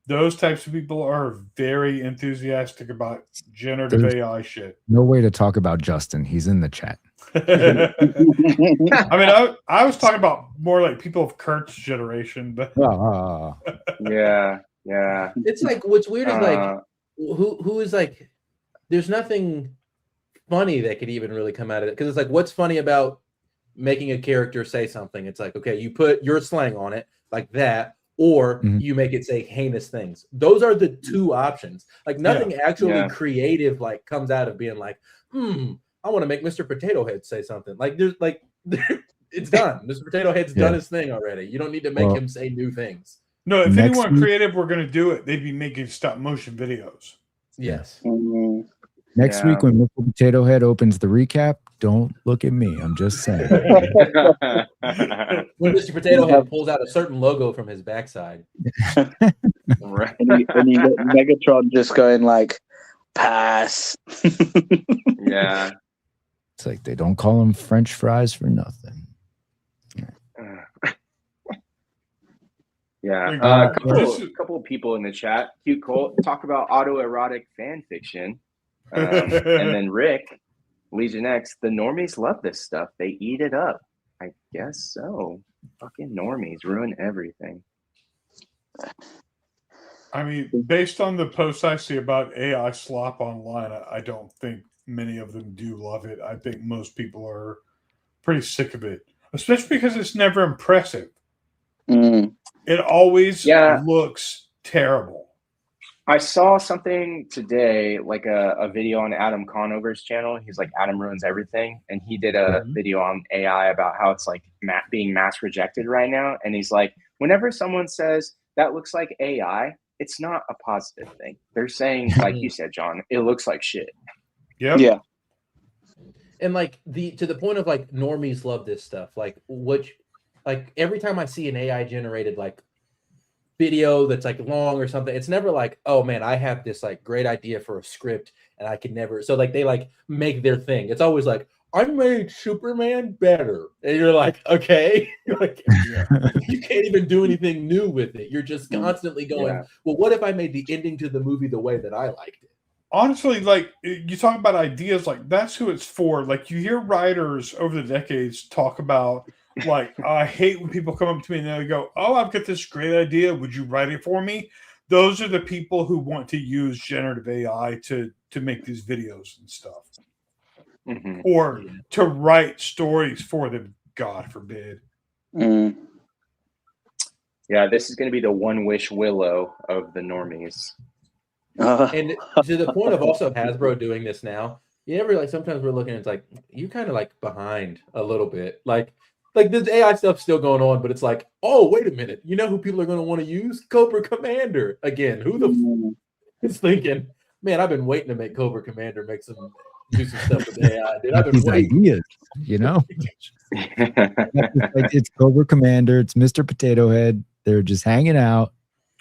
Those types of people are very enthusiastic about generative AI shit. No way to talk about Justin. He's in the chat. I mean, I was talking about more like people of Kurt's generation, but yeah. It's like what's weird is like who is like, there's nothing funny that could even really come out of it, because it's like, what's funny about making a character say something? It's like, okay, you put your slang on it like that, or you make it say heinous things. Those are the two options. Like nothing actually creative like comes out of being like, I want to make Mr. Potato Head say something. Like there's like it's done. Mr. Potato Head's done his thing already. You don't need to make him say new things. No, if anyone creative were going to do it, they'd be making stop motion videos. Yes. Next week when Mr. Potato Head opens the recap, don't look at me. I'm just saying. When Mr. Potato Head pulls out a certain logo from his backside. Right. and you get Megatron just going like, pass. Yeah. It's like they don't call them French fries for nothing. Yeah, Like, couple of people in the chat. Cute Colt talk about autoerotic fan fiction, and then Rick, Legion X. The normies love this stuff. They eat it up. I guess so. Fucking normies ruin everything. I mean, based on the posts I see about AI slop online, I don't think many of them do love it. I think most people are pretty sick of it, especially because it's never impressive. It always looks terrible. I saw something today, like a video on Adam Conover's channel. He's like Adam Ruins Everything, and he did a video on AI about how it's like being mass rejected right now. And he's like, whenever someone says that looks like AI, it's not a positive thing. They're saying, like you said, John, it looks like shit. Yep. Yeah. And like to the point of like normies love this stuff. Like every time I see an AI generated like video that's like long or something, it's never like, oh man, I have this like great idea for a script and I can never. So like they like make their thing. It's always like, I made Superman better, and you're like, okay, like, you can't even do anything new with it. You're just constantly going, well, what if I made the ending to the movie the way that I liked it? Honestly, like you talk about ideas, like that's who it's for. Like you hear writers over the decades talk about, like, I hate when people come up to me and they go, "Oh, I've got this great idea. Would you write it for me?" Those are the people who want to use generative AI to make these videos and stuff, or to write stories for them. God forbid. Yeah, this is going to be the one wish Willow of the normies. And to the point of also Hasbro doing this now, you ever like sometimes we're looking, it's like you kind of like behind a little bit, like this AI stuff's still going on, but it's like, oh wait a minute, you know who people are going to want to use? Cobra Commander again. Who the is thinking, man, I've been waiting to make Cobra Commander do some stuff with AI, dude. I've been These waiting. ideas, you know. It's Cobra Commander, it's Mr. Potato Head. They're just hanging out.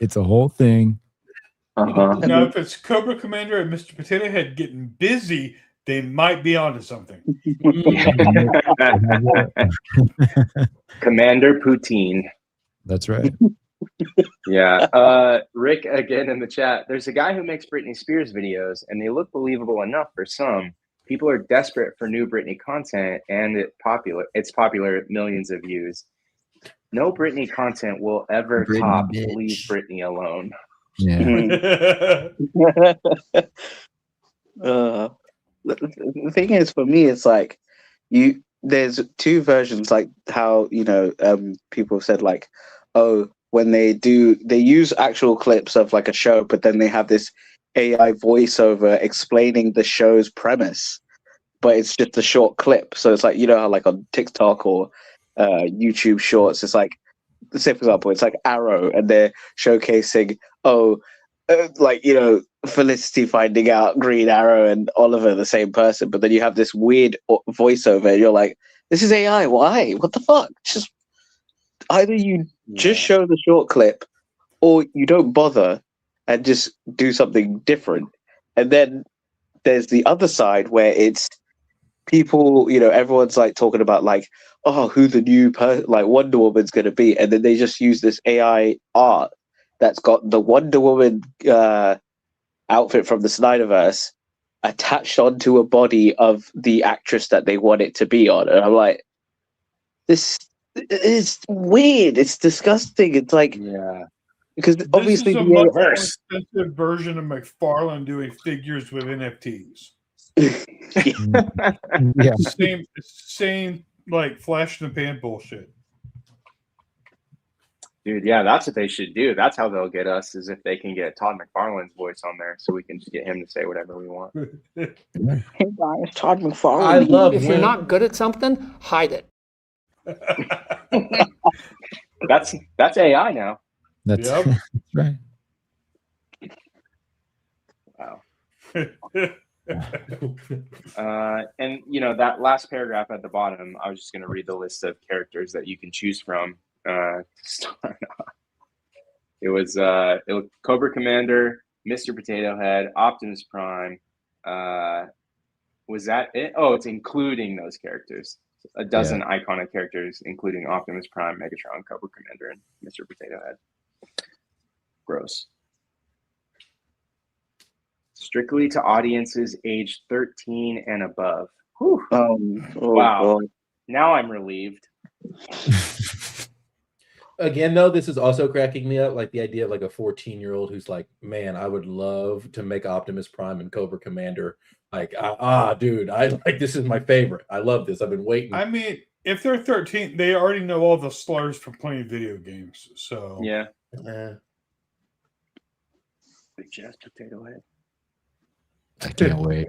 It's a whole thing. Now, if it's Cobra Commander and Mr. Potato Head getting busy, they might be onto something. Commander Poutine. That's right. Yeah. Rick, again in the chat, there's a guy who makes Britney Spears videos, and they look believable enough for some. People are desperate for new Britney content, and it's popular, millions of views. No Britney content will ever top Leave Britney Alone. Yeah. The thing is, for me, it's like there's two versions, like how people said, like, oh, when they use actual clips of like a show, but then they have this AI voiceover explaining the show's premise, but it's just a short clip. So it's like, you know how like on TikTok or YouTube Shorts, it's like, say for example, it's like Arrow, and they're showcasing, Felicity finding out Green Arrow and Oliver the same person, but then you have this weird voiceover, and you're like, this is AI. Why? What the fuck? Just either you just show the short clip, or you don't bother and just do something different. And then there's the other side where it's people, everyone's like talking about like, oh, who the new like Wonder Woman's going to be, and then they just use this AI art that's got the Wonder Woman outfit from the Snyderverse attached onto a body of the actress that they want it to be on, and I'm like, this is weird. It's disgusting. It's like, because obviously this is a much more expensive version of Mcfarlane doing figures with NFTs. Same like flash in the pan bullshit. Dude, yeah, that's what they should do. That's how they'll get us, is if they can get Todd McFarlane's voice on there, so we can just get him to say whatever we want. Hey guys, Todd McFarlane. I love if you're not good at something, hide it. That's AI now. That's right. Wow. And that last paragraph at the bottom, I was just going to read the list of characters that you can choose from to start off. It was Cobra Commander, Mr. Potato Head, Optimus Prime. Was that it? Oh, it's including those characters. A dozen iconic characters, including Optimus Prime, Megatron, Cobra Commander, and Mr. Potato Head. Gross. Strictly to audiences aged 13 and above. Whew. Wow. Boy. Now I'm relieved. Again, though, this is also cracking me up, like the idea of like a 14-year-old who's like, man, I would love to make Optimus Prime and Cobra Commander. Like, dude, I like this is my favorite. I love this. I've been waiting. I mean, if they're 13, they already know all the slurs from playing video games. So yeah. Big jazz potato head. I can't wait.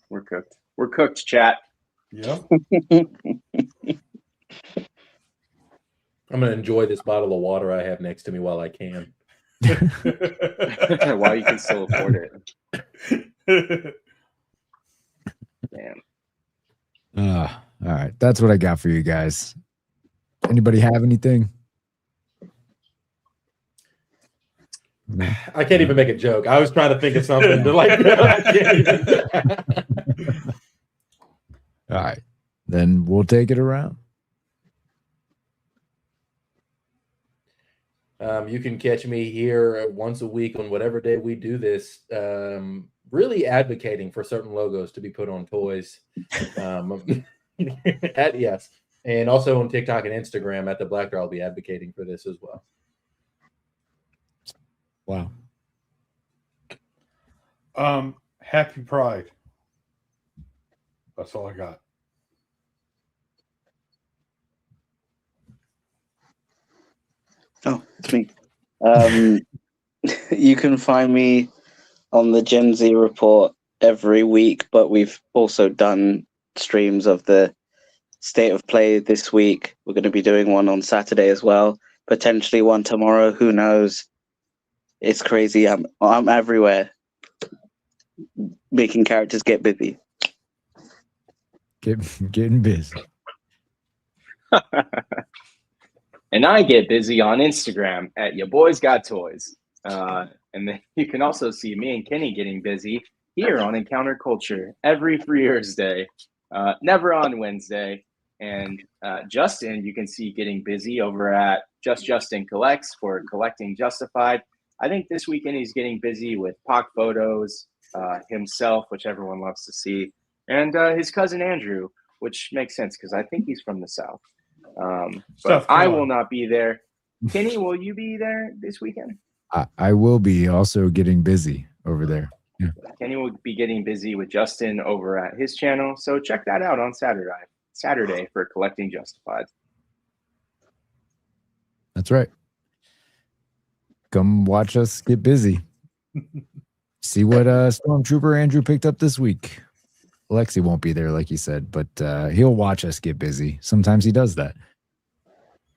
We're cooked. We're cooked, chat. Yeah. I'm gonna enjoy this bottle of water I have next to me while I can. While you can still afford it. Damn. All right. That's what I got for you guys. Anybody have anything? I can't even make a joke. I was trying to think of something to like. I can't even. All right. Then we'll take it around. You can catch me here once a week on whatever day we do this. Really advocating for certain logos to be put on toys. Yes. And also on TikTok and Instagram at the Blactor, I'll be advocating for this as well. Wow. Happy Pride. That's all I got. Oh, it's me. You can find me on the Gen Z report every week, but we've also done streams of the State of Play this week. We're going to be doing one on Saturday as well, potentially one tomorrow. Who knows? It's crazy. I'm everywhere, making characters get busy. Getting busy. And I get busy on Instagram at Yaboysgottoys. And then you can also see me and Kenny getting busy here on Encounter Culture every Thursday, never on Wednesday. And Justin, you can see getting busy over at Just Justin Collects for collecting Justified. I think this weekend he's getting busy with POC photos, himself, which everyone loves to see, and his cousin Andrew, which makes sense because I think he's from the South. But I will not be there. Kenny, will you be there this weekend? I will be also getting busy over there. Yeah. Kenny will be getting busy with Justin over at his channel. So check that out on Saturday for collecting Justified. That's right. Come watch us get busy. See what Stormtrooper Andrew picked up this week. Alexi won't be there, like you said, but he'll watch us get busy. Sometimes he does that.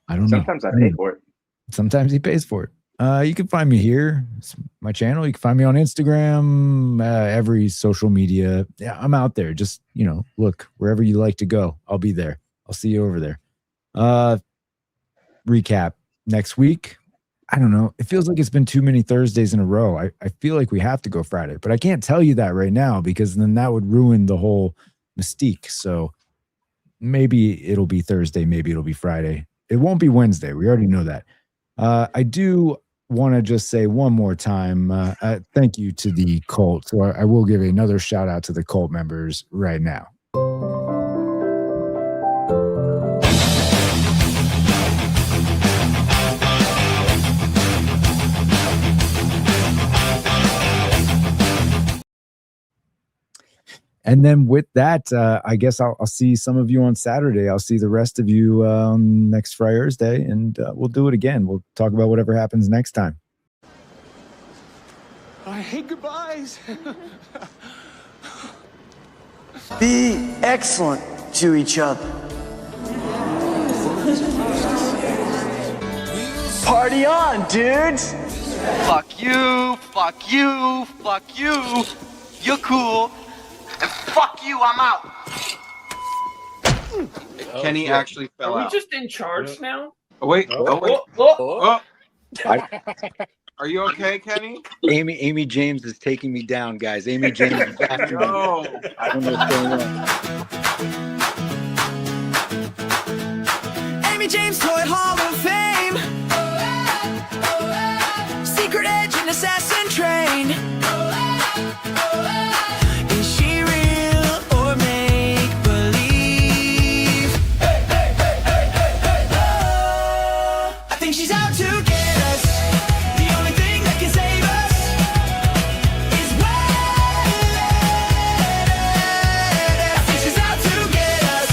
I don't know. Sometimes I pay for it. Sometimes he pays for it. You can find me here. It's my channel. You can find me on Instagram, every social media. Yeah, I'm out there. Just, look, wherever you like to go, I'll be there. I'll see you over there. Recap next week. I don't know. It feels like it's been too many Thursdays in a row. I feel like we have to go Friday, but I can't tell you that right now because then that would ruin the whole mystique. So maybe it'll be Thursday. Maybe it'll be Friday. It won't be Wednesday. We already know that. I do want to just say one more time, thank you to the cult. So I will give another shout out to the cult members right now. And then with that, I guess I'll see some of you on Saturday. I'll see the rest of you next Thursday, and we'll do it again. We'll talk about whatever happens next time. I hate goodbyes. Be excellent to each other. Party on, dudes! Fuck you, fuck you, fuck you. You're cool. And fuck you, I'm out. Kenny actually fell out. Are we just in charge now? Oh, wait. Are you okay, Kenny? Amy James is taking me down, guys. Amy James is after me. I don't know what's going on. Amy James Toy Hall of Fame. think she's out to get us. The only thing that can save us is waiting. I think she's out to get us.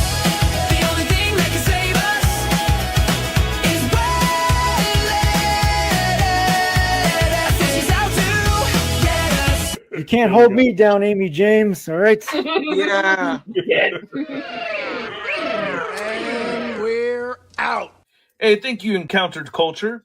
The only thing that can save us is waiting. I think she's out to get us. You can't hold me down, Amy James. All right. Yeah. And we're out. Hey, think you encountered culture?